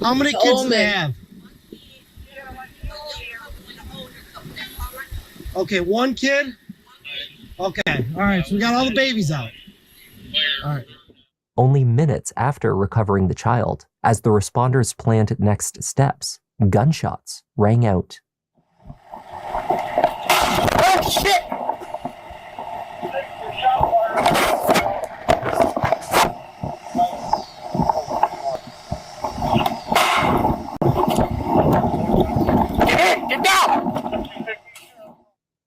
How many kids do they have? Okay, one kid? Okay, all right, so we got all the babies out. All right. Only minutes after recovering the child, as the responders planned next steps, gunshots rang out. Oh, shit! Get down!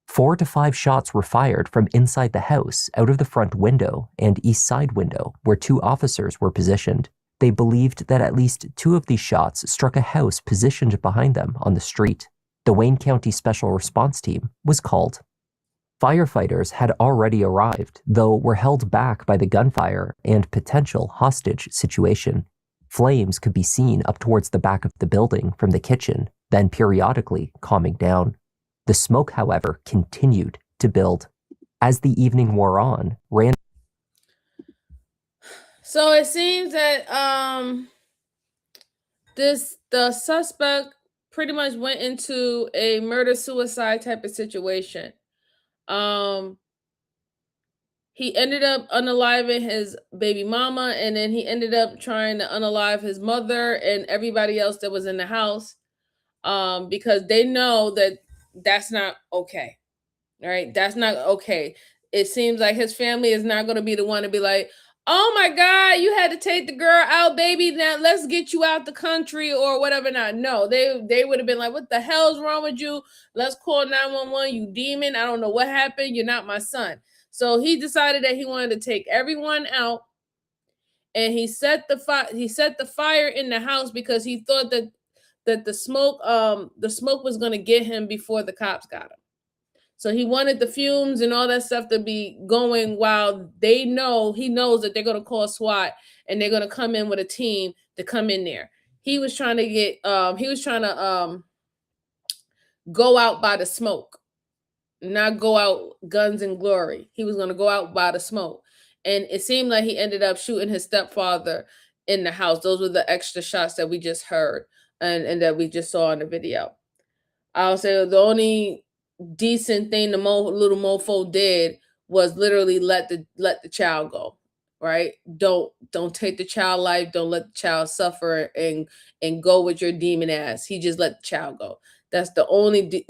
4 to 5 shots were fired from inside the house out of the front window and east side window where 2 officers were positioned. They believed that at least 2 of these shots struck a house positioned behind them on the street. The Wayne County Special Response Team was called. Firefighters had already arrived, though were held back by the gunfire and potential hostage situation. Flames could be seen up towards the back of the building from the kitchen, then periodically calming down. The smoke, however, continued to build. As the evening wore on, So it seems that the suspect pretty much went into a murder-suicide type of situation. He ended up unaliving his baby mama, and then he ended up trying to unalive his mother and everybody else that was in the house, because they know that that's not okay. All right, that's not okay. It seems like his family is not going to be the one to be like, oh my God, you had to take the girl out, baby. Now let's get you out the country or whatever. Not, no, they would have been like, what the hell's wrong with you? Let's call 911, you demon. I don't know what happened. You're not my son. So he decided that he wanted to take everyone out, and he set the fire in the house because he thought that the smoke was going to get him before the cops got him. So he wanted the fumes and all that stuff to be going while he knows that they're going to call SWAT and they're going to come in with a team to come in there. He was trying to go out by the smoke, not go out guns and glory. He was going to go out by the smoke. And it seemed like he ended up shooting his stepfather in the house. Those were the extra shots that we just heard and that we just saw in the video. I'll say the only decent thing the little mofo did was literally let the child go. Right? Don't take the child life. Don't let the child suffer and go with your demon ass. He just let the child go. That's the only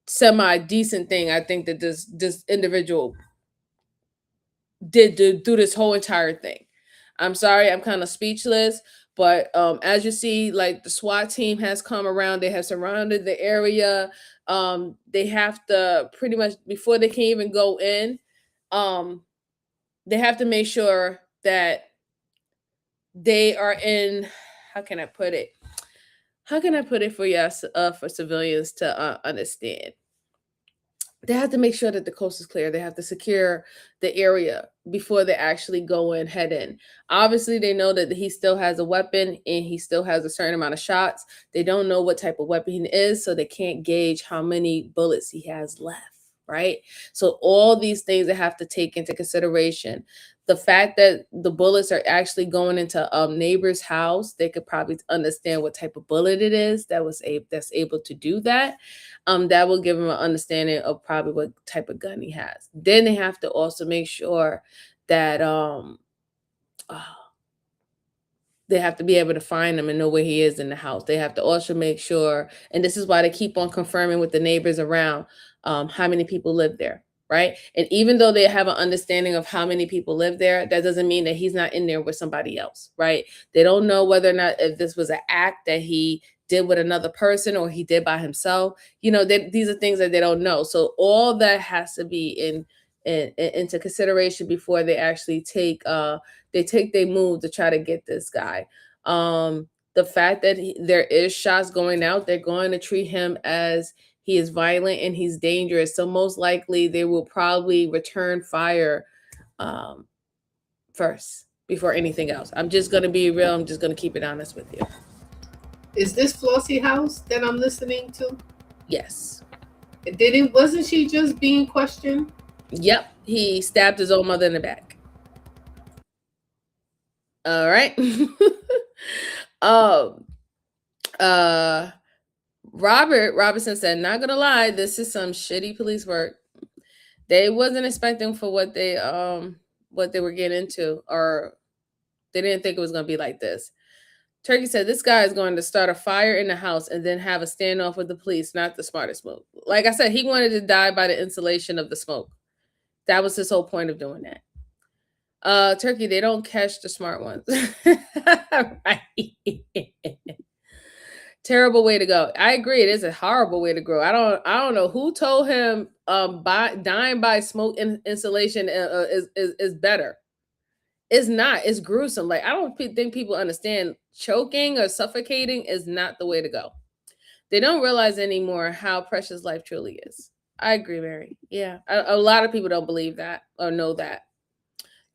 semi-decent thing I think that this individual did do this whole entire thing. I'm sorry, I'm kind of speechless, but as you see, like the SWAT team has come around. They have surrounded the area. They have to pretty much, before they can even go in, they have to make sure that they are in, how can I put it for yes, for civilians to understand? They have to make sure that the coast is clear. They have to secure the area before they actually go in, head in. Obviously, they know that he still has a weapon and he still has a certain amount of shots. They don't know what type of weapon he is, so they can't gauge how many bullets he has left, right? So all these things they have to take into consideration. The fact that the bullets are actually going into a neighbor's house, they could probably understand what type of bullet it is that's able to do that. That will give them an understanding of probably what type of gun he has. Then they have to also make sure that they have to be able to find him and know where he is in the house. They have to also make sure, and this is why they keep on confirming with the neighbors around how many people live there, right? And even though they have an understanding of how many people live there, that doesn't mean that he's not in there with somebody else, right? They don't know whether or not if this was an act that he did with another person or he did by himself. These are things that they don't know. So all that has to be into consideration before they actually take their move to try to get this guy. The fact that there is shots going out, they're going to treat him as he is violent and he's dangerous. So most likely they will probably return fire first before anything else. I'm just going to be real. I'm just going to keep it honest with you. Is this Flossie house that I'm listening to? Yes. Wasn't she just being questioned? Yep. He stabbed his own mother in the back. All right. Robertson said, not gonna lie, this is some shitty police work. They wasn't expecting for what they were getting into, or they didn't think it was gonna be like this. Turkey said, this guy is going to start a fire in the house and then have a standoff with the police. Not the smartest move. Like I said, he wanted to die by the insulation of the smoke. That was his whole point of doing that. Turkey, they don't catch the smart ones. Right. Terrible way to go. I agree. It is a horrible way to grow. I don't know who told him dying by smoke insulation is better. It's not. It's gruesome. Like, I don't think people understand choking or suffocating is not the way to go. They don't realize anymore how precious life truly is. I agree, Mary. Yeah. A lot of people don't believe that or know that.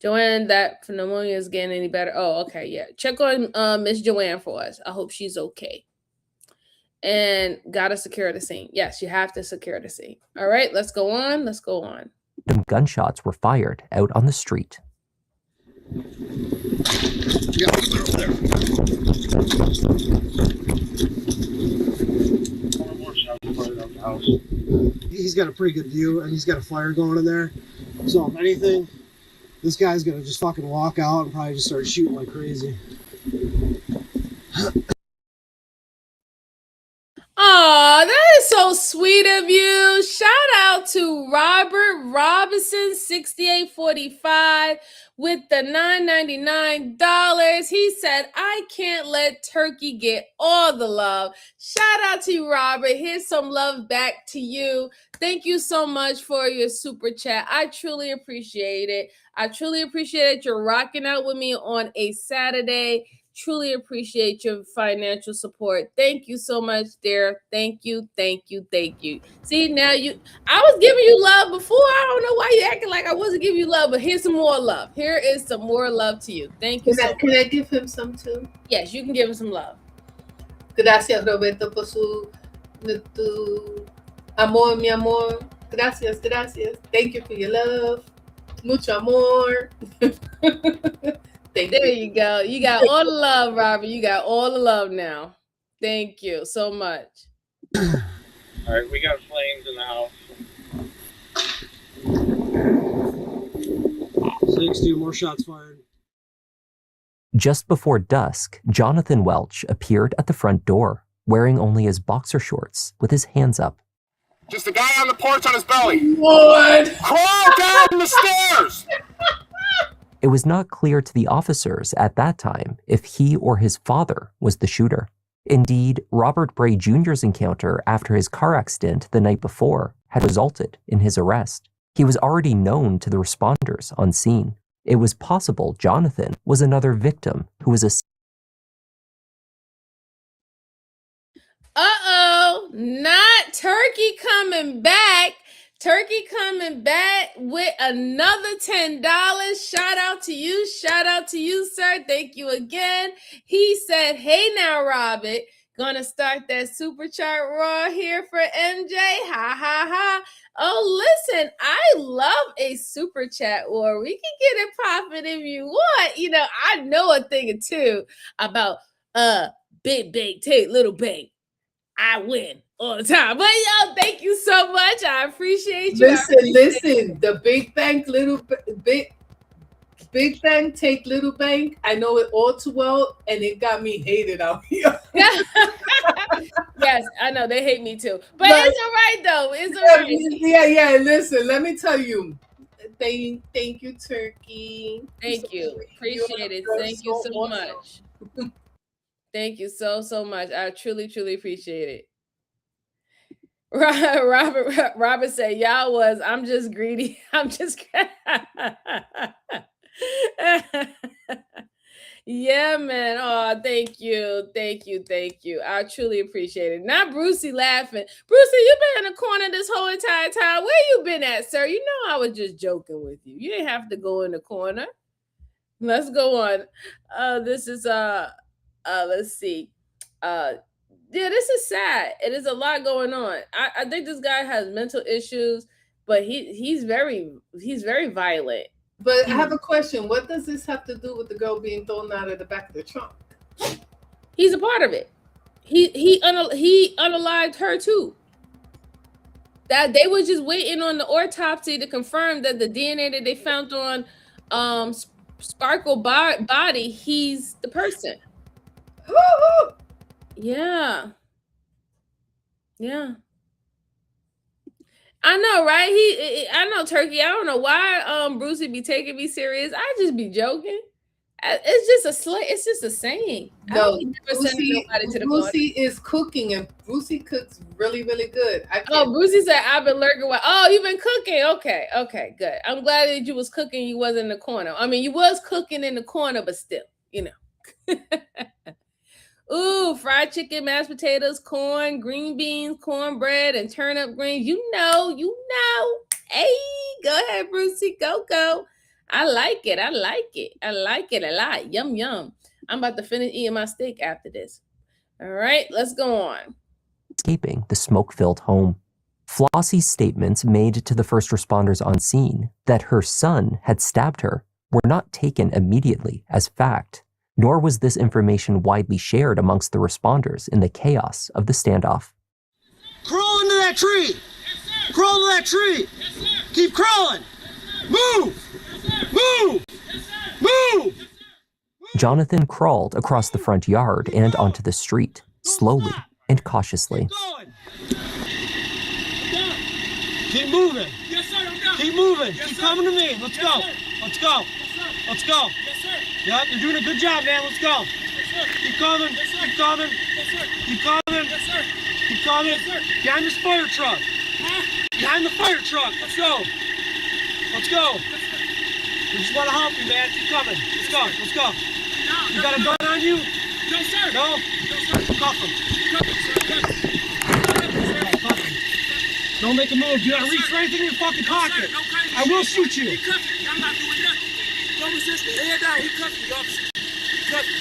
Joanne, that pneumonia is getting any better. Oh, okay. Yeah. Check on Miss Joanne for us. I hope she's okay. And gotta secure the scene. Yes, you have to secure the scene. All right, let's go on. Let's go on. Gunshots were fired out on the street. Yeah, over there. More shots fired out the house. He's got a pretty good view, and he's got a fire going in there. So if anything, this guy's gonna just fucking walk out and probably just start shooting like crazy. Oh, that is so sweet of you. Shout out to Robert Robinson, 6845 with the $9.99. He said, I can't let Turkey get all the love. Shout out to you, Robert. Here's some love back to you. Thank you so much for your super chat. I truly appreciate it. I truly appreciate it. You're rocking out with me on a Saturday. Truly appreciate your financial support. Thank you so much, dear. Thank you, thank you, thank you. See, now I was giving you love before. I don't know why you acting like I wasn't giving you love, but here's some more love. Here is some more love to you. Thank you so much. Can I give him some too? Yes, you can give him some love. Gracias, Roberto, por tu amor, mi amor. Gracias, gracias. Thank you for your love. Mucho amor. There you go. You got all the love, Robert. You got all the love now. Thank you so much. All right, we got flames in the house. 62 more shots fired. Just before dusk, Jonathan Welch appeared at the front door, wearing only his boxer shorts with his hands up. Just a guy on the porch on his belly. What? Crawl down the stairs! It was not clear to the officers at that time if he or his father was the shooter. Indeed, Robert Bray Jr.'s encounter after his car accident the night before had resulted in his arrest. He was already known to the responders on scene. It was possible Jonathan was another victim who was a... Uh-oh, not Turkey coming back. Turkey coming back with another $10. Shout out to you. Shout out to you, sir. Thank you again. He said, hey now, Robert, gonna start that super chart raw here for MJ. Ha, ha, ha. Oh, listen, I love a super chat war. We can get it popping if you want. You know, I know a thing or two about big bank, take little bank. I win all the time. But yo, thank you so much. I appreciate you. Listen. The big bank, big bank, take little bank. I know it all too well, and it got me hated out here. Yes, I know they hate me too, but it's all right though. It's all right. Yeah. Listen, let me tell you. Thank you, Turkey. Thank you. Appreciate it. Thank you so much. Thank you so much. I truly appreciate it. Robert said, y'all was, I'm just greedy. I'm just yeah, man. Oh, thank you. I truly appreciate it. Not Brucey laughing. Brucey, you've been in the corner this whole entire time. Where you been at, sir? You know I was just joking with you. You didn't have to go in the corner. Let's go on. This is let's see. Yeah, this is sad. It is a lot going on. I think this guy has mental issues, but he's very violent. But I have a question. What does this have to do with the girl being thrown out of the back of the trunk? He's a part of it. He unalived her too. That they were just waiting on the autopsy to confirm that the DNA that they found on Sparkle body, he's the person. Yeah. Yeah. I know, right? I know, Turkey. I don't know why Brucey be taking me serious. I just be joking. It's just a saying. No, Brucey is cooking, and Brucey cooks really, really good. Brucey said, "I've been lurking." Oh, you've been cooking. Okay, good. I'm glad that you was cooking. You wasn't in the corner. I mean, you was cooking in the corner, but still, you know. Ooh, fried chicken, mashed potatoes, corn, green beans, cornbread, and turnip greens. You know. Hey, go ahead, Brucey. Go. I like it a lot. Yum. I'm about to finish eating my steak after this. All right, let's go on. Escaping the smoke-filled home. Flossie's statements made to the first responders on scene that her son had stabbed her were not taken immediately as fact, nor was this information widely shared amongst the responders in the chaos of the standoff. Crawl into that tree! Yes, crawl into that tree! Yes, keep crawling! Move! Move! Move! Jonathan crawled across the front yard and onto the street, slowly and cautiously. Keep moving. Yes, sir, I'm done. Keep moving. Yes, keep coming to me. Let's go. Let's go. Let's go. Yes, sir. Yep, you're doing a good job, man. Let's go. Yes, sir. Keep coming. Yes, sir. Keep coming. Yes, sir. Keep coming. Yes, sir. Keep coming. Yes, sir. Behind this fire truck. Huh? Behind the fire truck. Let's go. Let's go. Yes, sir. We just want to help you, man. Keep coming. Let's go. Let's go. No, you got a gun on you? No, sir. No? No, sir. Cuff him. Cuff him, sir. Cuff him. Cuff him. Don't make a move. Do not reach for anything in your fucking pocket. I will shoot you. He cuffed me. I'm not doing nothing. Don't resist me. Head down. He cuffed me, officer. He cuffed me.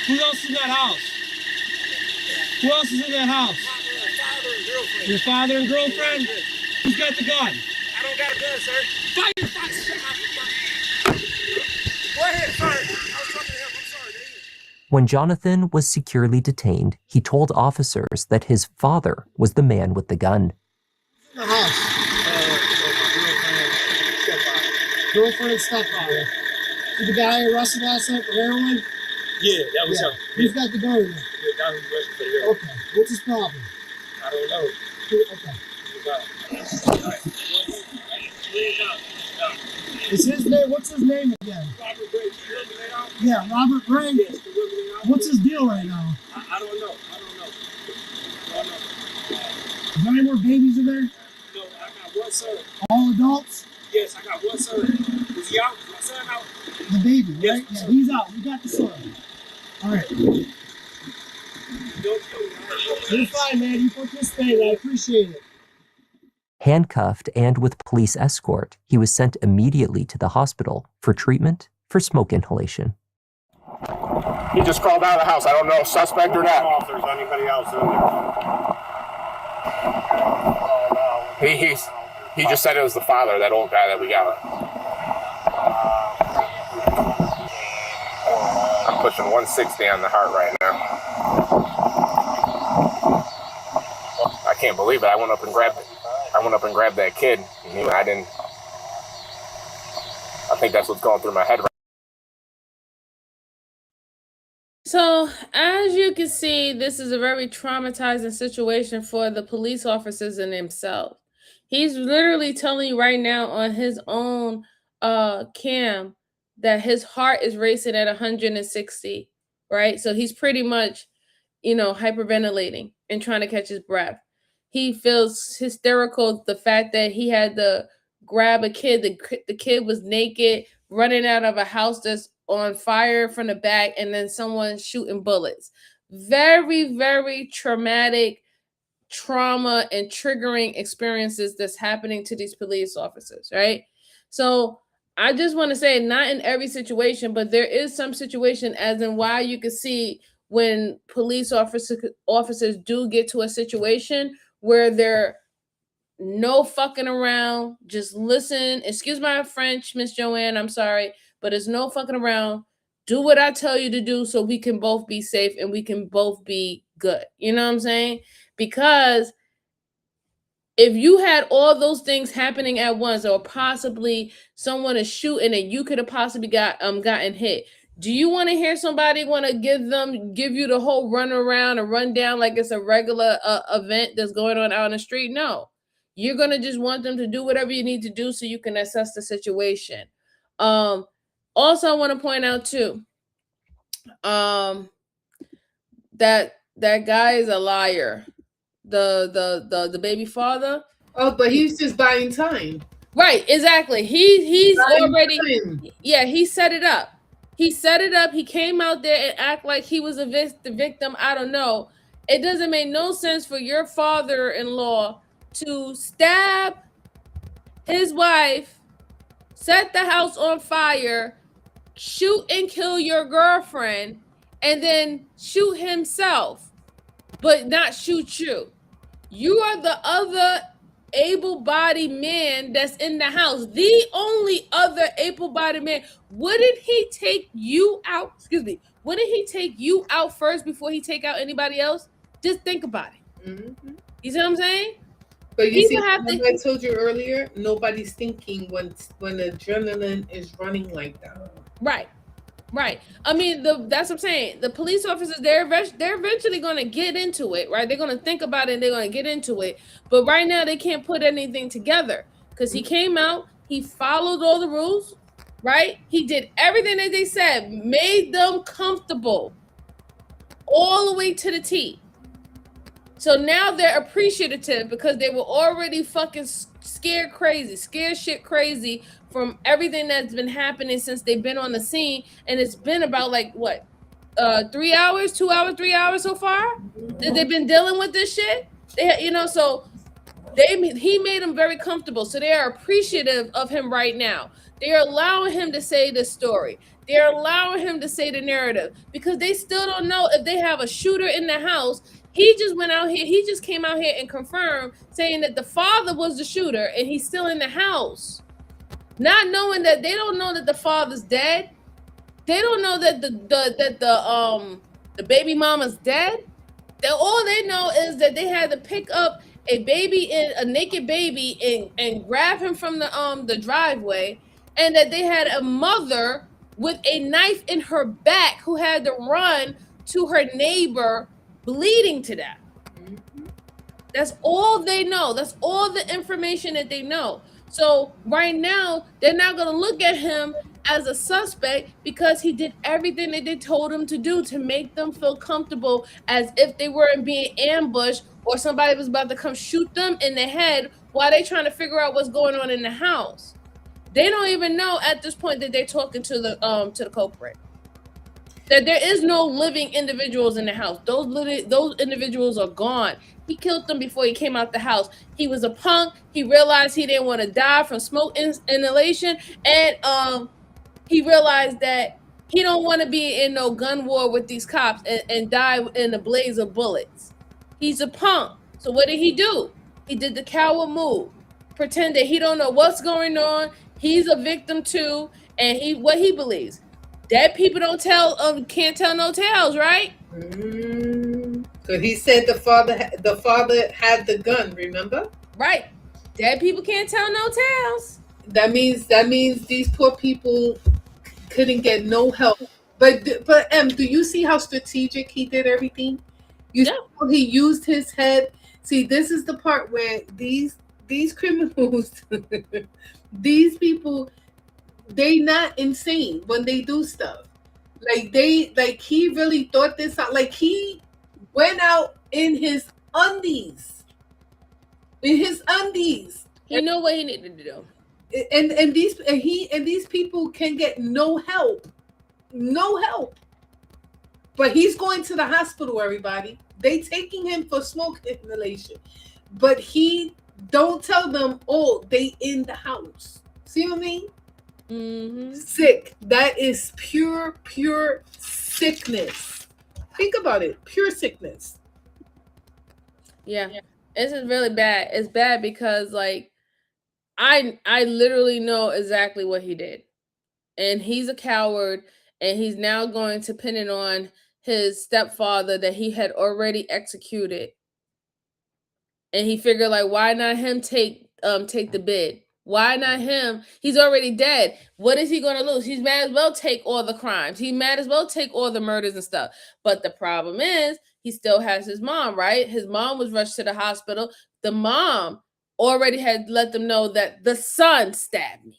Who else is in that house? Who else is in that house? My father and girlfriend. Your father and girlfriend? Who's got the gun? I don't got a gun, sir. Fire! Go ahead, sir. I was talking to him. I'm sorry. When Jonathan was securely detained, he told officers that his father was the man with the gun. In the house. Girlfriend, stepfather. Did the guy arrested last night for heroin? Yeah, that was him. Who's got the gun in there? Yeah, that was arrested for heroin. Okay. What's his problem? I don't know. Okay. Is his name? What's his name again? Robert Gray. Yeah, Robert Gray. Yes, what's his deal right now? I don't know. Is there any more babies in there? No, I got one son. All adults? Yes, I got one son. Is he out? Is my son out? The baby, yes, right? Yeah, he's out. We got the son. All right. You're fine, man. You participated. I appreciate it. Handcuffed and with police escort, he was sent immediately to the hospital for treatment for smoke inhalation. He just crawled out of the house. I don't know, suspect or not. If there's anybody else in there. He just said it was the father, that old guy that we got. I'm pushing 160 on the heart right now. I can't believe it. I went up and grabbed that kid. And I think that's what's going through my head right now. So, as you can see, this is a very traumatizing situation for the police officers and himself. He's literally telling you right now on his own cam that his heart is racing at 160, right? So he's pretty much, hyperventilating and trying to catch his breath. He feels hysterical, the fact that he had to grab a kid. The kid was naked, running out of a house that's on fire from the back, and then someone shooting bullets. Very, very traumatic trauma and triggering experiences that's happening to these police officers, right? So I just want to say, not in every situation, but there is some situation, as in why you can see when police officers do get to a situation where they're no fucking around, just listen. Excuse my French, Miss Joanne, I'm sorry, but it's no fucking around. Do what I tell you to do so we can both be safe and we can both be good. You know what I'm saying? Because if you had all those things happening at once, or possibly someone is shooting and you could have possibly gotten hit, do you want to hear somebody want to give you the whole run around and run down like it's a regular event that's going on out on the street? No, you're gonna just want them to do whatever you need to do so you can assess the situation. Also, I want to point out too, that guy is a liar. The baby father. Oh, but he's just buying time. Right, exactly. He's Buying already time. yeah, he set it up. He set it up. He came out there and act like he was the victim. I don't know. It doesn't make no sense for your father-in-law to stab his wife, set the house on fire, shoot and kill your girlfriend, and then shoot himself, but not shoot you. You are the other able-bodied man that's in the house. The only other able-bodied man. Wouldn't he take you out? Excuse me. Wouldn't he take you out first before he take out anybody else? Just think about it. Mm-hmm. You see what I'm saying? But you see, like I told you earlier, nobody's thinking when adrenaline is running like that. Right. Right. I mean, that's what I'm saying. The police officers, they're eventually going to get into it, right? They're going to think about it and they're going to get into it. But right now, they can't put anything together because he came out, he followed all the rules, right? He did everything that they said, made them comfortable all the way to the T. So now they're appreciative because they were already fucking scared shit crazy from everything that's been happening since they've been on the scene. And it's been about like what, 3 hours, 2 hours, 3 hours so far that they've been dealing with this shit. So he made them very comfortable. So they are appreciative of him right now. They're allowing him to say the story. They're allowing him to say the narrative because they still don't know if they have a shooter in the house. He just came out here and confirmed saying that the father was the shooter and he's still in the house. Not knowing that they don't know that the father's dead. They don't know that the baby mama's dead. All they know is that they had to pick up a naked baby and grab him from the driveway, and that they had a mother with a knife in her back who had to run to her neighbor bleeding to death. That's all they know. That's all the information that they know. So right now, they're not going to look at him as a suspect because he did everything that they told him to do to make them feel comfortable as if they weren't being ambushed or somebody was about to come shoot them in the head while they're trying to figure out what's going on in the house. They don't even know at this point that they're talking to the culprit. That there is no living individuals in the house. Those individuals are gone. He killed them before he came out the house. He was a punk. He realized he didn't want to die from smoke inhalation, and he realized that he don't want to be in no gun war with these cops and die in a blaze of bullets. He's a punk. So what did he do? He did the coward move. Pretend that he don't know what's going on. He's a victim too, and what he believes. Dead people can't tell no tales, right? So he said the father had the gun. Remember? Right. Dead people can't tell no tales. That means these poor people couldn't get no help. But do you see how strategic he did everything? You see how he used his head. See, this is the part where these criminals, these people, they not insane when they do stuff. He really thought this out. Like he went out in his undies. He knew what he needed to do. And these people can get no help. But he's going to the hospital, everybody. They taking him for smoke inhalation. But he don't tell them, oh, they in the house. See what I mean? Mm-hmm. Sick. That is pure sickness. Think about it. Pure sickness. Yeah. This is really bad. It's bad because like I literally know exactly what he did. And he's a coward, and he's now going to pin it on his stepfather that he had already executed. And he figured, like, why not him take the bid? Why not him? He's already dead. What is he gonna lose? He's might as well take all the crimes. He might as well take all the murders and stuff. But the problem is, he still has his mom, right? His mom was rushed to the hospital. The mom already had let them know that the son stabbed me.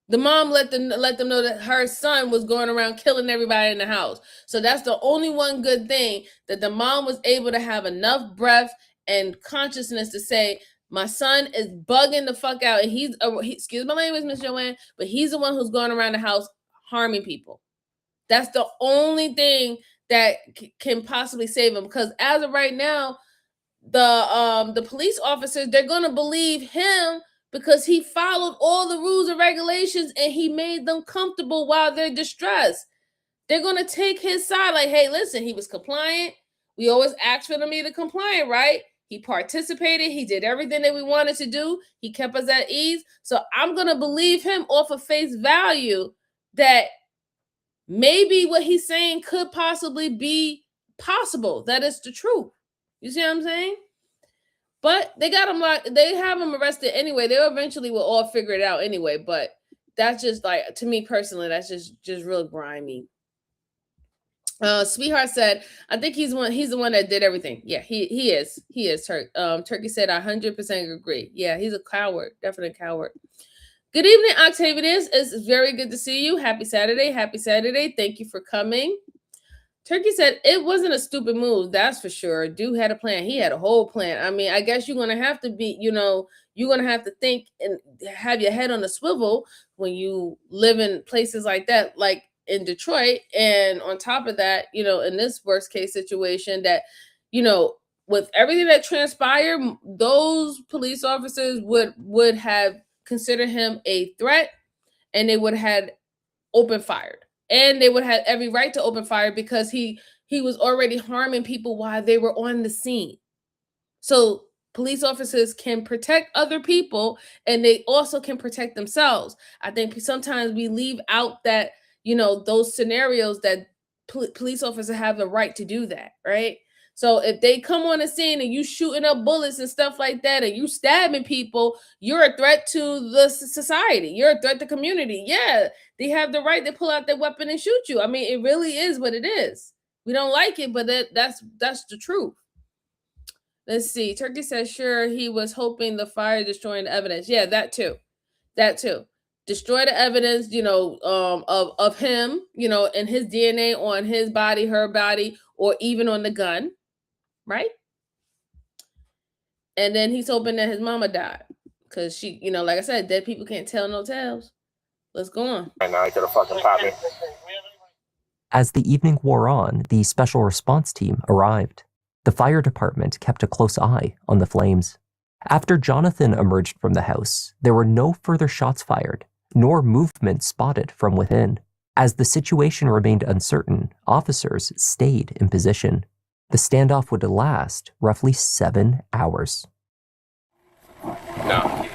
The mom let them know that her son was going around killing everybody in the house. So that's the only one good thing, that the mom was able to have enough breath and consciousness to say, my son is bugging the fuck out, and he's excuse my language, Miss Joanne, but he's the one who's going around the house harming people. That's the only thing that can possibly save him, because as of right now, the police officers, they're gonna believe him because he followed all the rules and regulations and he made them comfortable while they're distressed. They're gonna take his side, like, hey, listen, he was compliant. We always ask for them to be compliant, right? He participated. He did everything that we wanted to do. He kept us at ease. So I'm gonna believe him off of face value that maybe what he's saying could possibly be possible. That is the truth. You see what I'm saying? But they got him locked. They have him arrested anyway. They eventually will all figure it out anyway. But that's just like, to me personally, that's just real grimy. Sweetheart said, I think he's the one that did everything. Yeah, he is. Turkey said, 100% agree. Yeah, he's a coward. Definitely a coward. Good evening, Octavius. It's very good to see you. Happy Saturday. Happy Saturday. Thank you for coming. Turkey said it wasn't a stupid move, that's for sure. Dude had a plan. He had a whole plan. I mean, I guess you're going to have to be, you're going to have to think and have your head on a swivel when you live in places like that, like in Detroit. And on top of that, in this worst case situation that, with everything that transpired, those police officers would have considered him a threat, and they would have had open fired. And they would have every right to open fire because he was already harming people while they were on the scene. So police officers can protect other people, and they also can protect themselves. I think sometimes we leave out that, those scenarios that police officers have the right to do that, right? So if they come on the scene and you shooting up bullets and stuff like that, and you stabbing people, you're a threat to the society. You're a threat to community. Yeah, they have the right to pull out their weapon and shoot you. I mean, it really is what it is. We don't like it, but that's the truth. Let's see. Turkey says, sure, he was hoping the fire destroying the evidence. Yeah, that too. Destroy the evidence, of him, and his DNA on his body, her body, or even on the gun. Right? And then he's hoping that his mama died. Because she, like I said, dead people can't tell no tales. Let's go on. Right now, I gotta fucking pop it. As the evening wore on, the special response team arrived. The fire department kept a close eye on the flames. After Jonathan emerged from the house, there were no further shots fired, nor movement spotted from within. As the situation remained uncertain, officers stayed in position. The standoff would last roughly 7 hours. No.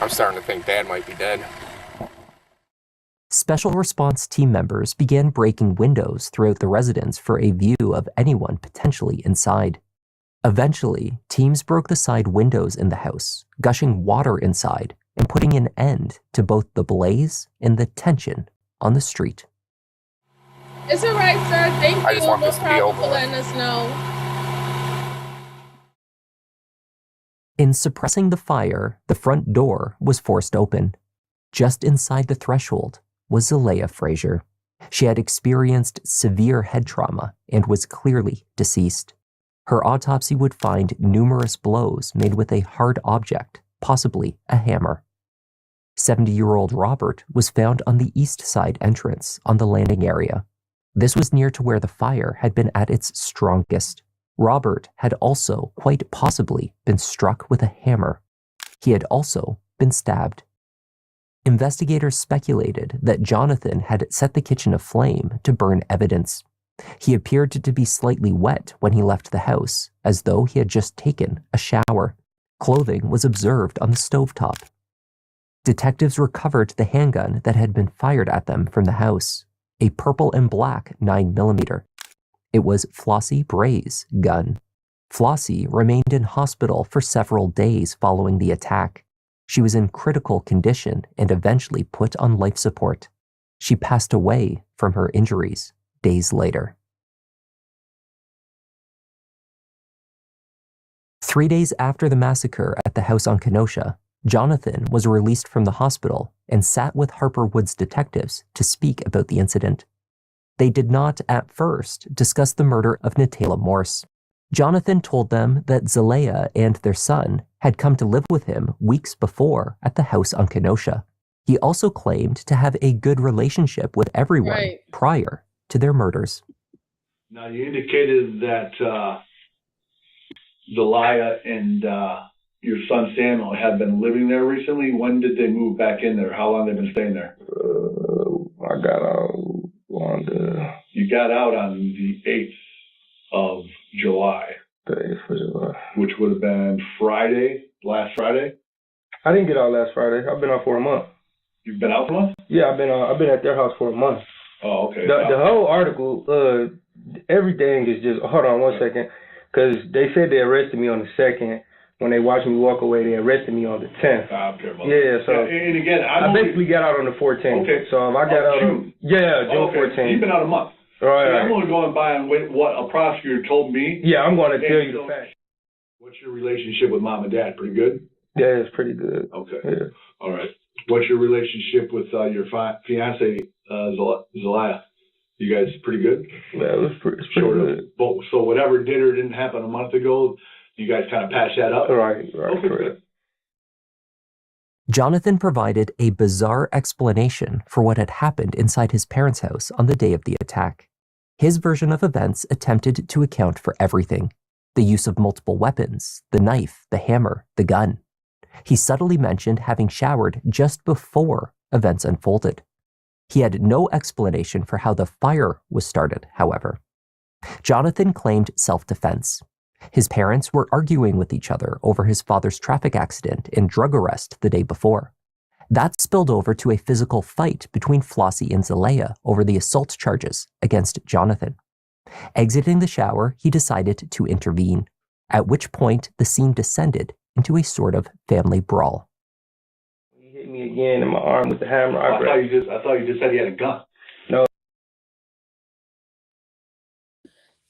I'm starting to think Dad might be dead. Special response team members began breaking windows throughout the residence for a view of anyone potentially inside. Eventually, teams broke the side windows in the house, gushing water inside and putting an end to both the blaze and the tension on the street. It's all right, sir. Thank you. I just want this to be over for letting us know. In suppressing the fire, the front door was forced open. Just inside the threshold was Zelaya Frazier. She had experienced severe head trauma and was clearly deceased. Her autopsy would find numerous blows made with a hard object, possibly a hammer. 70-year-old Robert was found on the east side entrance on the landing area. This was near to where the fire had been at its strongest. Robert had also quite possibly been struck with a hammer. He had also been stabbed. Investigators speculated that Jonathan had set the kitchen aflame to burn evidence. He appeared to be slightly wet when he left the house, as though he had just taken a shower. Clothing was observed on the stovetop. Detectives recovered the handgun that had been fired at them from the house, a purple and black 9mm. It was Flossie Bray's gun. Flossie remained in hospital for several days following the attack. She was in critical condition and eventually put on life support. She passed away from her injuries days later. 3 days after the massacre at the house on Kenosha, Jonathan was released from the hospital and sat with Harper Woods detectives to speak about the incident. They did not, at first, discuss the murder of Natayla Morse. Jonathan told them that Zelaya and their son had come to live with him weeks before at the house on Kenosha. He also claimed to have a good relationship with everyone prior to their murders. Now, you indicated that Zelaya and your son Samuel had been living there recently. When did they move back in there? How long have they been staying there? I got out on the... You got out on the 8th of July. The 8th of July. Which would have been Friday, last Friday? I didn't get out last Friday. I've been out for a month. You've been out for a month? Yeah, I've been at their house for a month. Oh, okay. The whole article, everything is just, hold on one second, because they said they arrested me on the 2nd. When they watched me walk away, they arrested me on the 10th. I don't care about Yeah, so and again, I basically got out on the 14th. Okay. So if I got out June. June Okay. 14th. You've been out a month. Right. I'm only going by on what a prosecutor told me. Yeah, I'm going to tell you the facts. What's your relationship with mom and dad? Pretty good? Yeah, it's pretty good. Okay. Yeah. All right. What's your relationship with your fiance, Zelaya? You guys pretty good? Yeah, it was pretty good. So whatever did or didn't happen a month ago, you guys kind of patched that up? Right, Okay, correct. good. Jonathan provided a bizarre explanation for what had happened inside his parents' house on the day of the attack. His version of events attempted to account for everything: the use of multiple weapons, the knife, the hammer, the gun. He subtly mentioned having showered just before events unfolded. He had no explanation for how the fire was started, however. Jonathan claimed self-defense. His parents were arguing with each other over his father's traffic accident and drug arrest the day before. That spilled over to a physical fight between Flossie and Zelaya over the assault charges against Jonathan. Exiting the shower, he decided to intervene, at which point the scene descended into a sort of family brawl. He hit me again in my arm with the hammer. I thought you just said he had a gun. No.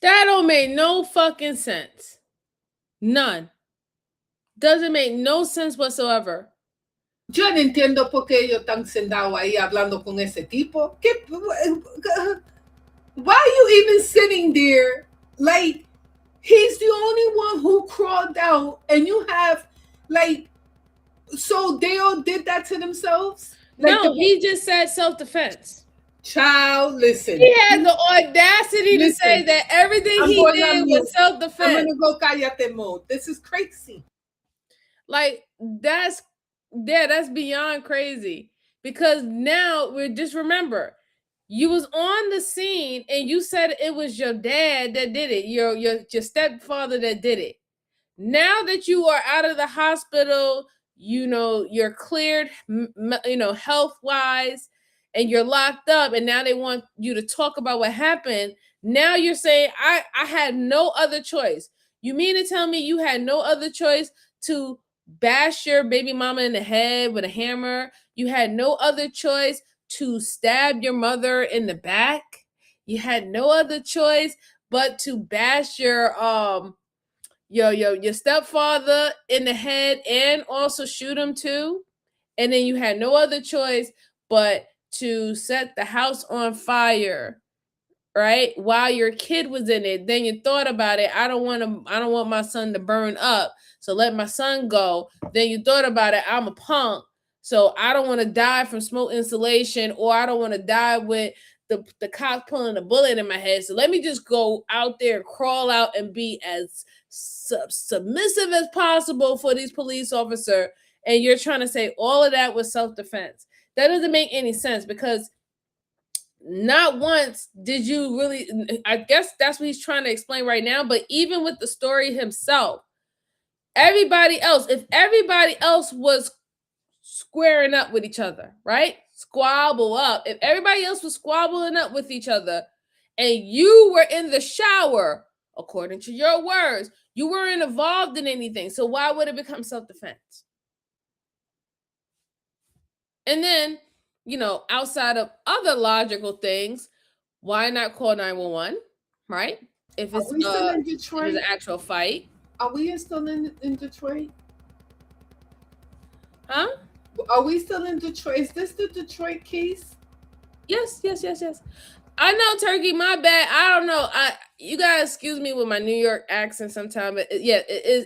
That don't make no fucking sense. None. Doesn't make no sense whatsoever. Yo no entiendo por qué ellos están sentados ahí hablando con ese tipo. Why are you even sitting there? Like, he's the only one who crawled out, and you have, like, so they all did that to themselves? Like, no, he just said self-defense. Child, listen. He had the audacity to say that everything he did was self-defense. I'm gonna go cállate mode. This is crazy. Like, that's beyond crazy. Because now just remember, you was on the scene and you said it was your dad that did it, your stepfather that did it. Now that you are out of the hospital, you're cleared, health-wise, and you're locked up, and now they want you to talk about what happened. Now you're saying, I had no other choice. You mean to tell me you had no other choice to bash your baby mama in the head with a hammer? You had no other choice to stab your mother in the back? You had no other choice but to bash your stepfather in the head and also shoot him too? And then you had no other choice but to set the house on fire, right? While your kid was in it. Then you thought about it. I don't want my son to burn up, so let my son go. Then you thought about it. I'm a punk, So I don't want to die from smoke inhalation, or I don't want to die with the cops pulling a bullet in my head. So let me just go out there, crawl out, and be as submissive as possible for these police officers. And you're trying to say all of that was self-defense. That doesn't make any sense, because not once did you really, I guess that's what he's trying to explain right now, but even with the story himself, everybody else, if everybody else was squaring up with each other, right? Squabble up. If everybody else was squabbling up with each other and you were in the shower, according to your words, you weren't involved in anything. So why would it become self-defense? And then, you know, outside of other logical things, why not call 911, right? If it's, Are we still in if Detroit? it's an actual fight. Are we still in Detroit? Huh? Are we still in Detroit? Is this the Detroit case? Yes. I know, Turkey, my bad. I don't know. You gotta excuse me with my New York accent sometime. But yeah, it is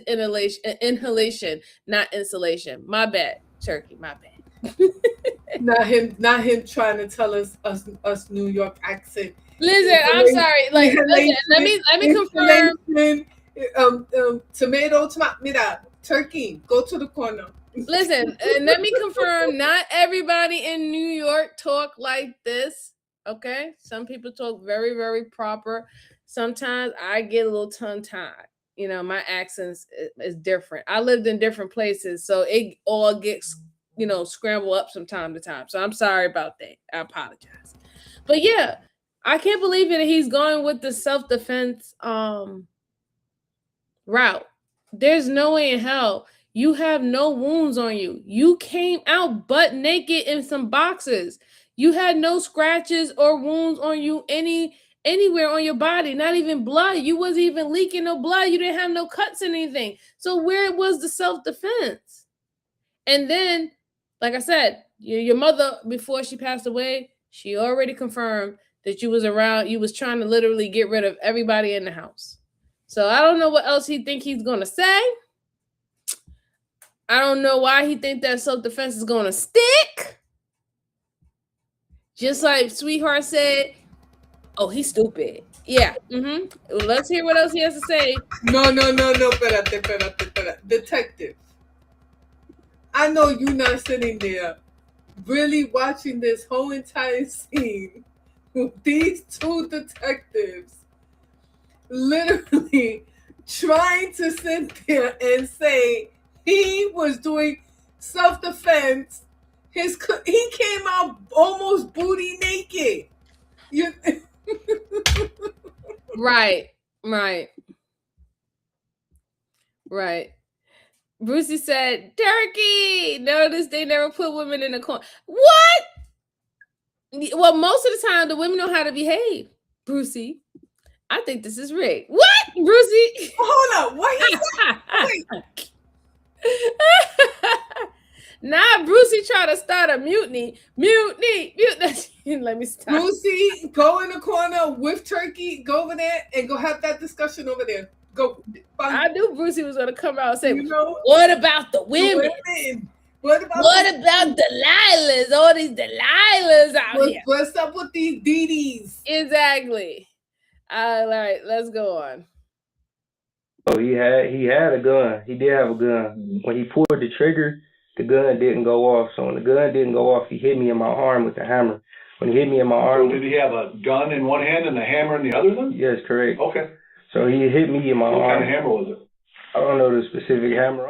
inhalation, not insulation. My bad, Turkey, my bad. Not him trying to tell us New York accent. Listen, I'm sorry. Like, listen, let me confirm. Tomato, mira, Turkey, go to the corner. Listen, and let me confirm, not everybody in New York talk like this, okay? Some people talk very, very proper. Sometimes I get a little tongue-tied. You know, my accent is different. I lived in different places, so it all gets, you know, scrambled up from time to time. So I'm sorry about that. I apologize. But yeah, I can't believe it. He's going with the self-defense route. There's no way in hell. You have no wounds on you. You came out butt naked in some boxers. You had no scratches or wounds on you anywhere on your body, not even blood. You wasn't even leaking no blood. You didn't have no cuts or anything. So where was the self-defense? And then, like I said, your mother, before she passed away, she already confirmed that you was around, you was trying to literally get rid of everybody in the house. So I don't know what else he think he's going to say. I don't know why he think that self-defense is going to stick. Just like Sweetheart said, oh, he's stupid. Yeah. Let's hear what else he has to say. No. Espérate. Detective, I know you're not sitting there really watching this whole entire scene with these two detectives literally trying to sit there and say he was doing self-defense. He came out almost booty naked. Right. Brucey said, Turkey, notice they never put women in the corner. What? Well, most of the time, the women know how to behave, Brucey. I think this is rigged. What, Brucey? Hold up. What you say? Wait. Nah, Brucey tried to start a mutiny. Let me stop. Brucey, go in the corner with Turkey. Go over there and go have that discussion over there. Go. I knew Brucey was going to come out and say, what about the women? What about Delilahs? All these Delilahs out here. What's up with these DDs? Exactly. All right, let's go on. Oh, he had a gun. He did have a gun. When he pulled the trigger, the gun didn't go off. So when the gun didn't go off, he hit me in my arm with the hammer. When he hit me in my arm... So did he have a gun in one hand and a hammer in the other then? Yes, correct. Okay. So he hit me in my arm. What kind of hammer was it? I don't know the specific hammer.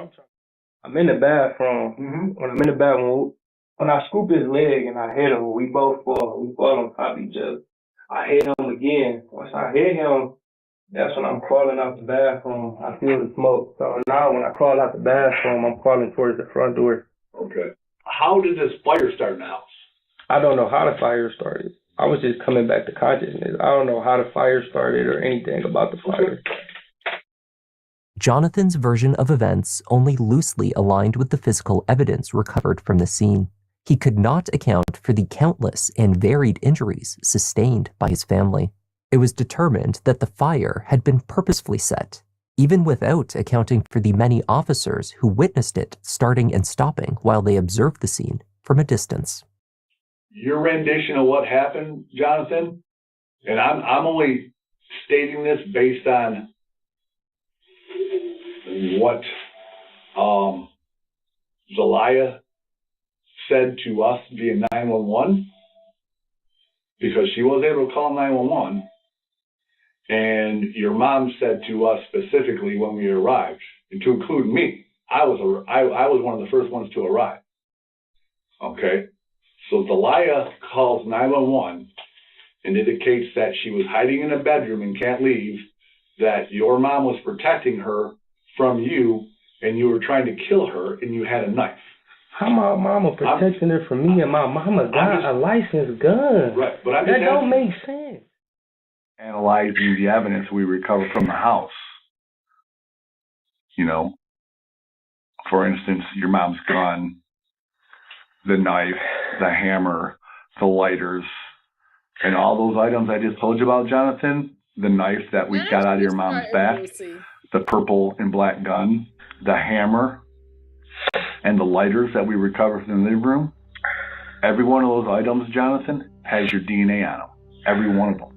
I'm in the bathroom. When I'm in the bathroom, when I scoop his leg and I hit him, we both fall. We fall on top of each other. I hit him again. Once I hit him, that's when I'm crawling out the bathroom. I feel the smoke. So now when I crawl out the bathroom, I'm crawling towards the front door. Okay. How did this fire start in the house? I don't know how the fire started. I was just coming back to consciousness. I don't know how the fire started or anything about the fire. Jonathan's version of events only loosely aligned with the physical evidence recovered from the scene. He could not account for the countless and varied injuries sustained by his family. It was determined that the fire had been purposefully set, even without accounting for the many officers who witnessed it starting and stopping while they observed the scene from a distance. Your rendition of what happened, Jonathan, and I'm only stating this based on what Zelaya said to us via 911, because she was able to call 911, and your mom said to us specifically when we arrived, and to include me, I was one of the first ones to arrive. Okay, so Zelaya calls 911 and indicates that she was hiding in a bedroom and can't leave, that your mom was protecting her from you, and you were trying to kill her, and you had a knife. How my mama protecting her from me and my mama got a licensed gun? Right, but that don't make sense. Analyzing the evidence we recovered from the house. You know, for instance, your mom's gun, the knife, the hammer, the lighters, and all those items I just told you about, Jonathan, the knife that we got out of your mom's back, the purple and black gun, the hammer, and the lighters that we recovered from the living room, every one of those items, Jonathan, has your DNA on them. Every one of them.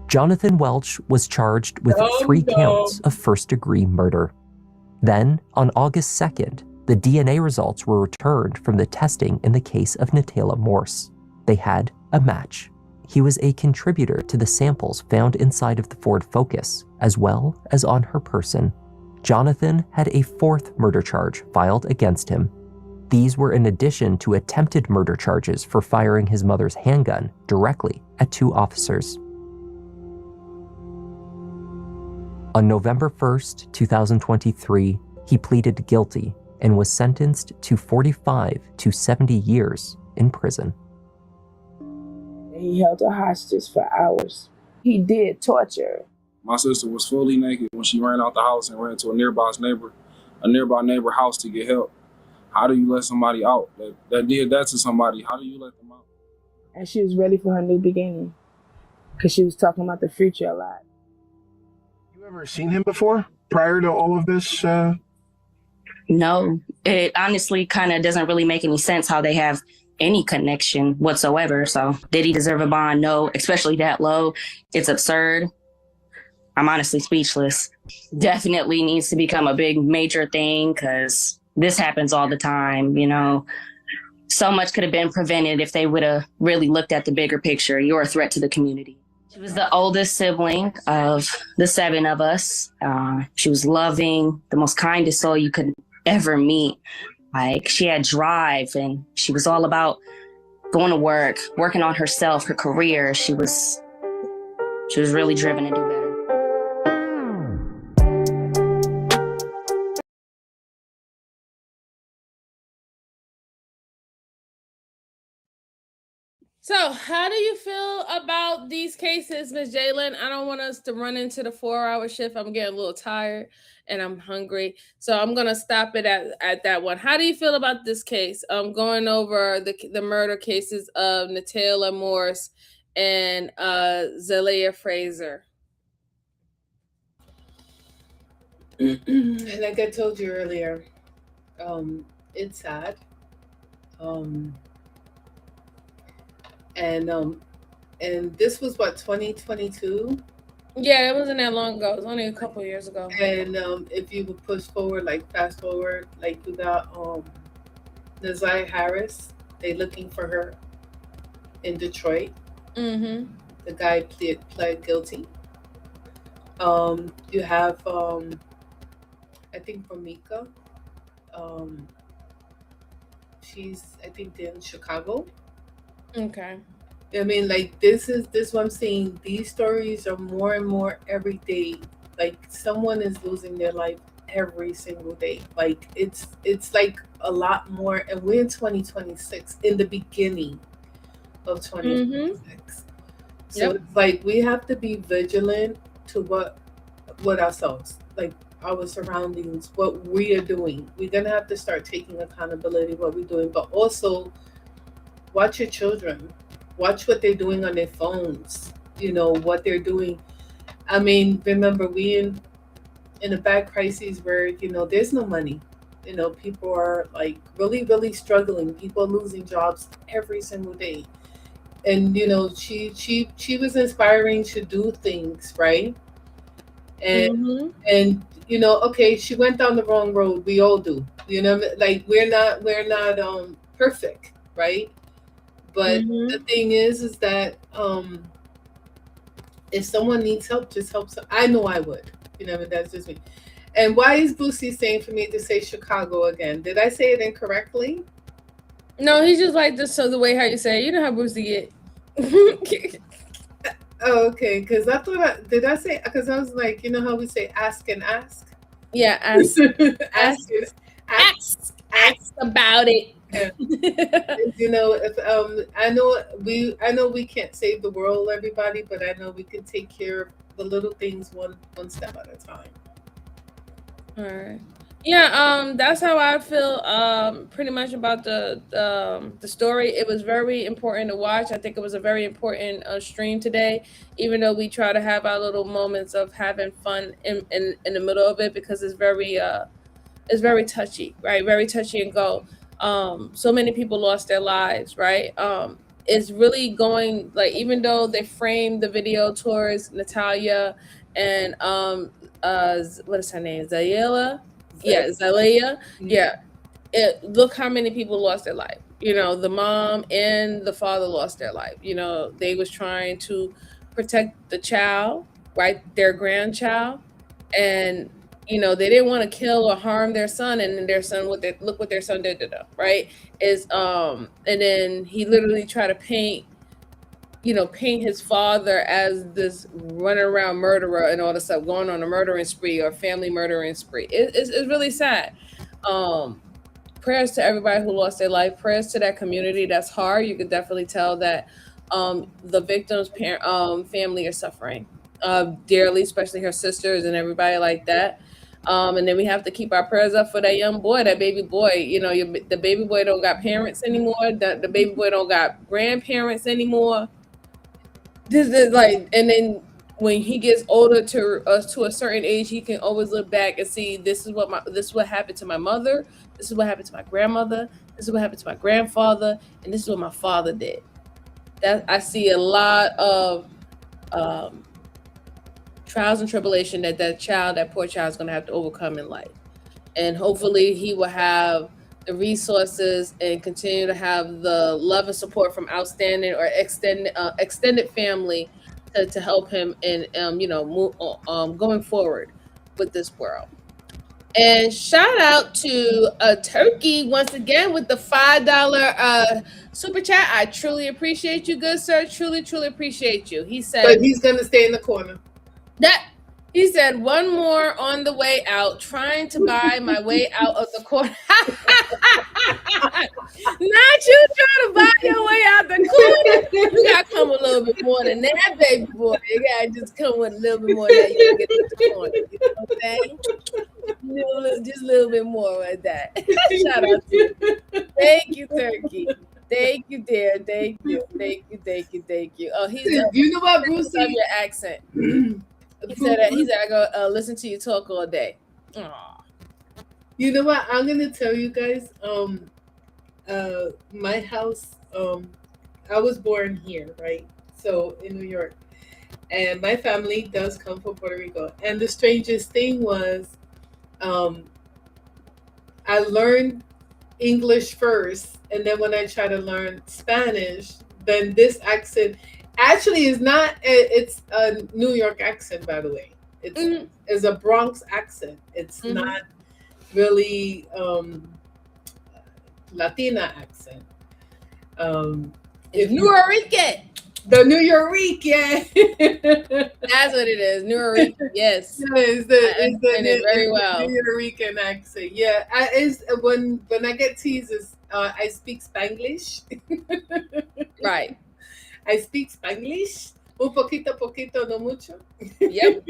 Jonathan Welch was charged with 3 counts of first-degree murder. Then, on August 2nd, the DNA results were returned from the testing in the case of Natayla Morse. They had a match. He was a contributor to the samples found inside of the Ford Focus, as well as on her person. Jonathan had a 4th murder charge filed against him. These were in addition to attempted murder charges for firing his mother's handgun directly at 2 officers. On November 1st, 2023, he pleaded guilty and was sentenced to 45 to 70 years in prison. He held her hostage for hours. He did torture. My sister was fully naked when she ran out the house and ran to a nearby neighbor house to get help. How do you let somebody out that did that to somebody? How do you let them out? And she was ready for her new beginning because she was talking about the future a lot. You ever seen him before prior to all of this? No, it honestly kind of doesn't really make any sense how they have any connection whatsoever. So did he deserve a bond? No, especially that low. It's absurd. I'm honestly speechless. Definitely needs to become a big major thing because this happens all the time, you know. So much could have been prevented if they would have really looked at the bigger picture. You're a threat to the community. She was the oldest sibling of the 7 of us. She was loving, the most kindest soul you could ever meet. Like, she had drive and she was all about going to work, working on herself, her career. She was really driven to do better. So, how do you feel about these cases, Ms. Jalen? I don't want us to run into the 4-hour shift. I'm getting a little tired and I'm hungry. So I'm going to stop it at that one. How do you feel about this case? Going over the murder cases of Natayla Morse and Zelaya Fraser. Like I told you earlier, it's sad. And this was what, 2022? Yeah, it wasn't that long ago. It was only a couple years ago. And if you would push forward, like fast forward, like you got Nazai Harris, they looking for her in Detroit. Mm-hmm. The guy pled guilty. You have I think Famika. She's I think in Chicago. Okay. I mean, like this what I'm saying. These stories are more and more every day. Like someone is losing their life every single day. Like it's like a lot more, and we're in 2026, in the beginning of 2026. Mm-hmm. So it's like we have to be vigilant to what ourselves, like our surroundings, what we are doing. We're gonna have to start taking accountability what we're doing, but also watch your children. Watch what they're doing on their phones. You know what they're doing. I mean, remember we in in a bad crisis where, you know, there's no money. You know, people are like really, really struggling. People are losing jobs every single day. And you know, she was inspiring to do things, right? And Mm-hmm. and you know, okay, she went down the wrong road. We all do. You know, like we're not perfect, right? But the Mm-hmm. thing is that if someone needs help, just help. I know I would. You know, but that's just me. And why is Boosie saying for me to say Chicago again? Did I say it incorrectly? No, he's just like this. So the way how you say it, you know how Brucey get. Oh, okay. Because I thought did I say, because I was like, you know how we say ask and ask? Yeah, ask, ask, ask, and, ask about it. yeah. You know, if I know we can't save the world, everybody, but I know we can take care of the little things one step at a time. All right. Yeah, that's how I feel pretty much about the story. It was very important to watch. I think it was a very important stream today, even though we try to have our little moments of having fun in the middle of it, because it's very touchy, right? Very touchy and go. So many people lost their lives, right? It's really going, like, even though they framed the video towards Natalia and what is her name? Zayela? Yeah, Zalea. Yeah. Look how many people lost their life. You know, the mom and the father lost their life. You know, they was trying to protect the child, right? Their grandchild. And you know, they didn't want to kill or harm their son, and then their son, look what their son did to them, right? Is and then he literally tried to paint his father as this running around murderer and all this stuff, going on a murdering spree or family murdering spree. It's really sad. um Prayers to everybody who lost their life. Prayers to that community. That's hard. You could definitely tell that the victim's family are suffering dearly, especially her sisters and everybody like that. And then we have to keep our prayers up for that young boy, that baby boy. You know, the baby boy don't got parents anymore. The baby boy don't got grandparents anymore. This is like, and then when he gets older to a certain age, he can always look back and see, this is what happened to my mother, this is what happened to my grandmother, this is what happened to my grandfather, and this is what my father did. That I see a lot of um, trials and tribulation that poor child is going to have to overcome in life, and hopefully he will have the resources and continue to have the love and support from outstanding or extended family to help him in going forward with this world. And shout out to Turkey once again with the $5 super chat. I truly appreciate you, good sir. Truly, truly appreciate you. He said, But he's gonna stay in the corner. that he said, one more on the way out, trying to buy my way out of the corner. Not you trying to buy your way out the corner. You gotta come a little bit more than that, baby boy. You gotta just come with a little bit more than that. You can get out the corner. You know what I'm saying? Just a little bit more like that. Shout out to you. Thank you, Turkey. Thank you, dear. Thank you. Thank you. Thank you. Thank you. Oh, You know what, Brucey? Love your accent. He said I go listen to you talk all day. Aww. You know what? I'm gonna tell you guys. My house. I was born here, right? So in New York, and my family does come from Puerto Rico. And the strangest thing was, I learned English first, and then when I try to learn Spanish, then this accent actually is not. It's a New York accent, by the way. It's a Bronx accent. It's not really Latina accent. It's New York. The New York, yeah. That's what it is. New York, yes. It's very well. New York accent. Yeah, when I get teased, I speak Spanglish. Right. I speak Spanglish. Un poquito, no mucho. Yep.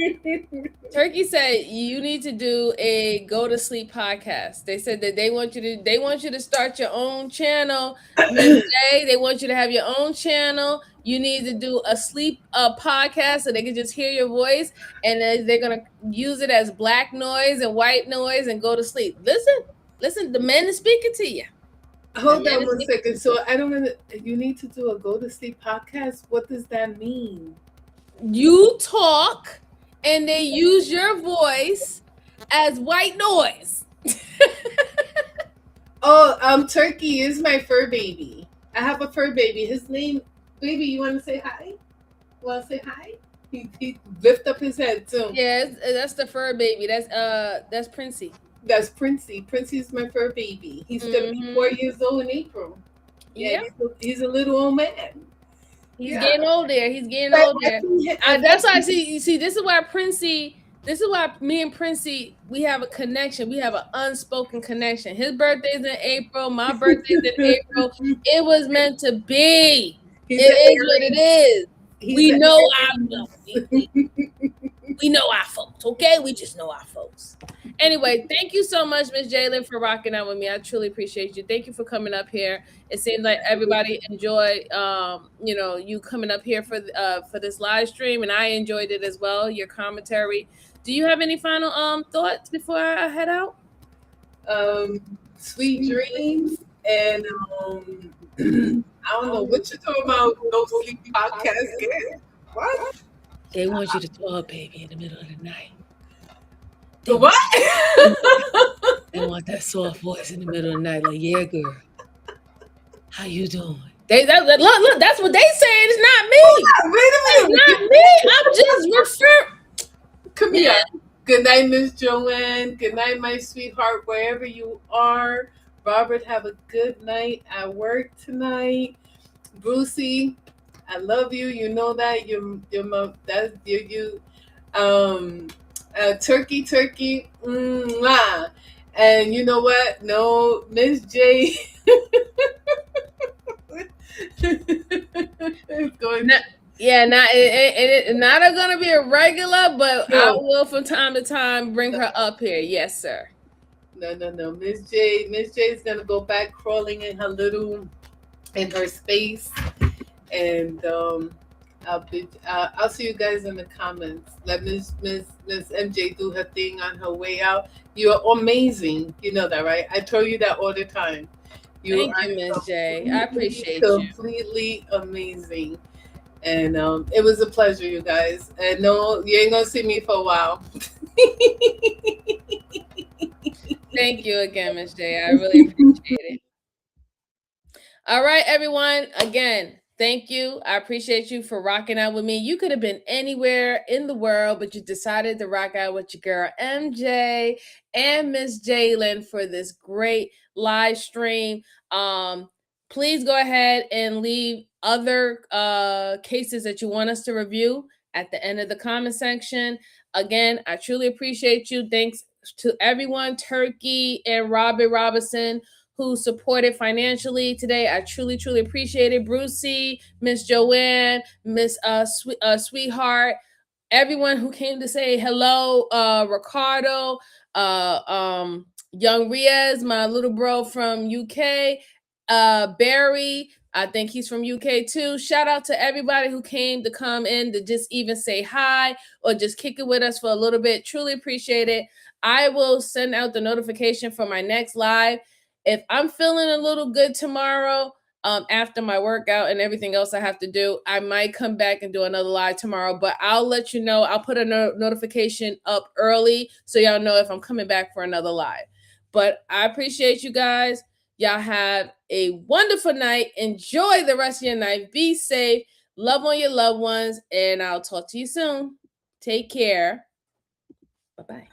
Turkey said you need to do a go to sleep podcast. They said that they want you to start your own channel midday. They want you to have your own channel. you need to do a sleep podcast so they can just hear your voice, and then they're gonna use it as black noise and white noise and go to sleep. Listen, the men is speaking to you. Hold on 1 second. So I don't know. You need to do a go to sleep podcast. What does that mean? You talk, and they use your voice as white noise. Oh, Turkey is my fur baby. I have a fur baby. His name, baby. You want to say hi? Want to say hi? He lift up his head too. Yes, that's the fur baby. That's Princey. That's Princey. Princey's my fur baby. He's gonna be 4 years old in April. Yeah, he's a little old man. He's getting old there. He's getting old there. That's why I see. You see, this is why Princey. This is why me and Princey, we have a connection. We have an unspoken connection. His birthday's in April. My birthday's in April. It was meant to be. It is what it is. We know we know our folks, okay? We just know our folks. Anyway, thank you so much, Miss Jalen, for rocking out with me. I truly appreciate you. Thank you for coming up here. It seems like everybody enjoyed, you coming up here for this live stream, and I enjoyed it as well. Your commentary. Do you have any final thoughts before I head out? Sweet dreams, and I don't know what you're talking about. No sleep podcast. What? They want you to talk, baby, in the middle of the night. What? They want that soft voice in the middle of the night, like, yeah, girl, how you doing? Look, that's what they saying. It's not me. Wait a minute. It's not me. I'm just referring. Come here. Good night, Miss Joanne. Good night, my sweetheart, wherever you are. Robert, have a good night at work tonight. Brucey, I love you. You know that. You're my, that's you. Turkey. Mwah. And you know what? No, Miss J. It's going. Not gonna be a regular, but I will from time to time bring her up here. Yes, sir. No. Miss J is gonna go back crawling in her space, and I'll see you guys in the comments. Let Miss MJ do her thing on her way out. You're amazing. You know that, right? I tell you that all the time. Thank you, Miss J. I appreciate you. Completely amazing. And it was a pleasure, you guys. And no, you ain't gonna see me for a while. Thank you again, Miss J. I really appreciate it. All right, everyone. Again, thank you. I appreciate you for rocking out with me. You could have been anywhere in the world, but you decided to rock out with your girl MJ and Miss Jalen for this great live stream. Please go ahead and leave other cases that you want us to review at the end of the comment section. Again, I truly appreciate you. Thanks to everyone, Turkey and Robert Robinson, who supported financially today. I truly, truly appreciate it. Brucey, Miss Joanne, Miss Sweetheart, everyone who came to say hello, Ricardo, Young Riaz, my little bro from UK, Barry, I think he's from UK too. Shout out to everybody who came to come in to just even say hi or just kick it with us for a little bit. Truly appreciate it. I will send out the notification for my next live. If I'm feeling a little good tomorrow, after my workout and everything else I have to do, I might come back and do another live tomorrow, but I'll let you know. I'll put a notification up early so y'all know if I'm coming back for another live. But I appreciate you guys. Y'all have a wonderful night. Enjoy the rest of your night. Be safe. Love on your loved ones, and I'll talk to you soon. Take care. Bye-bye.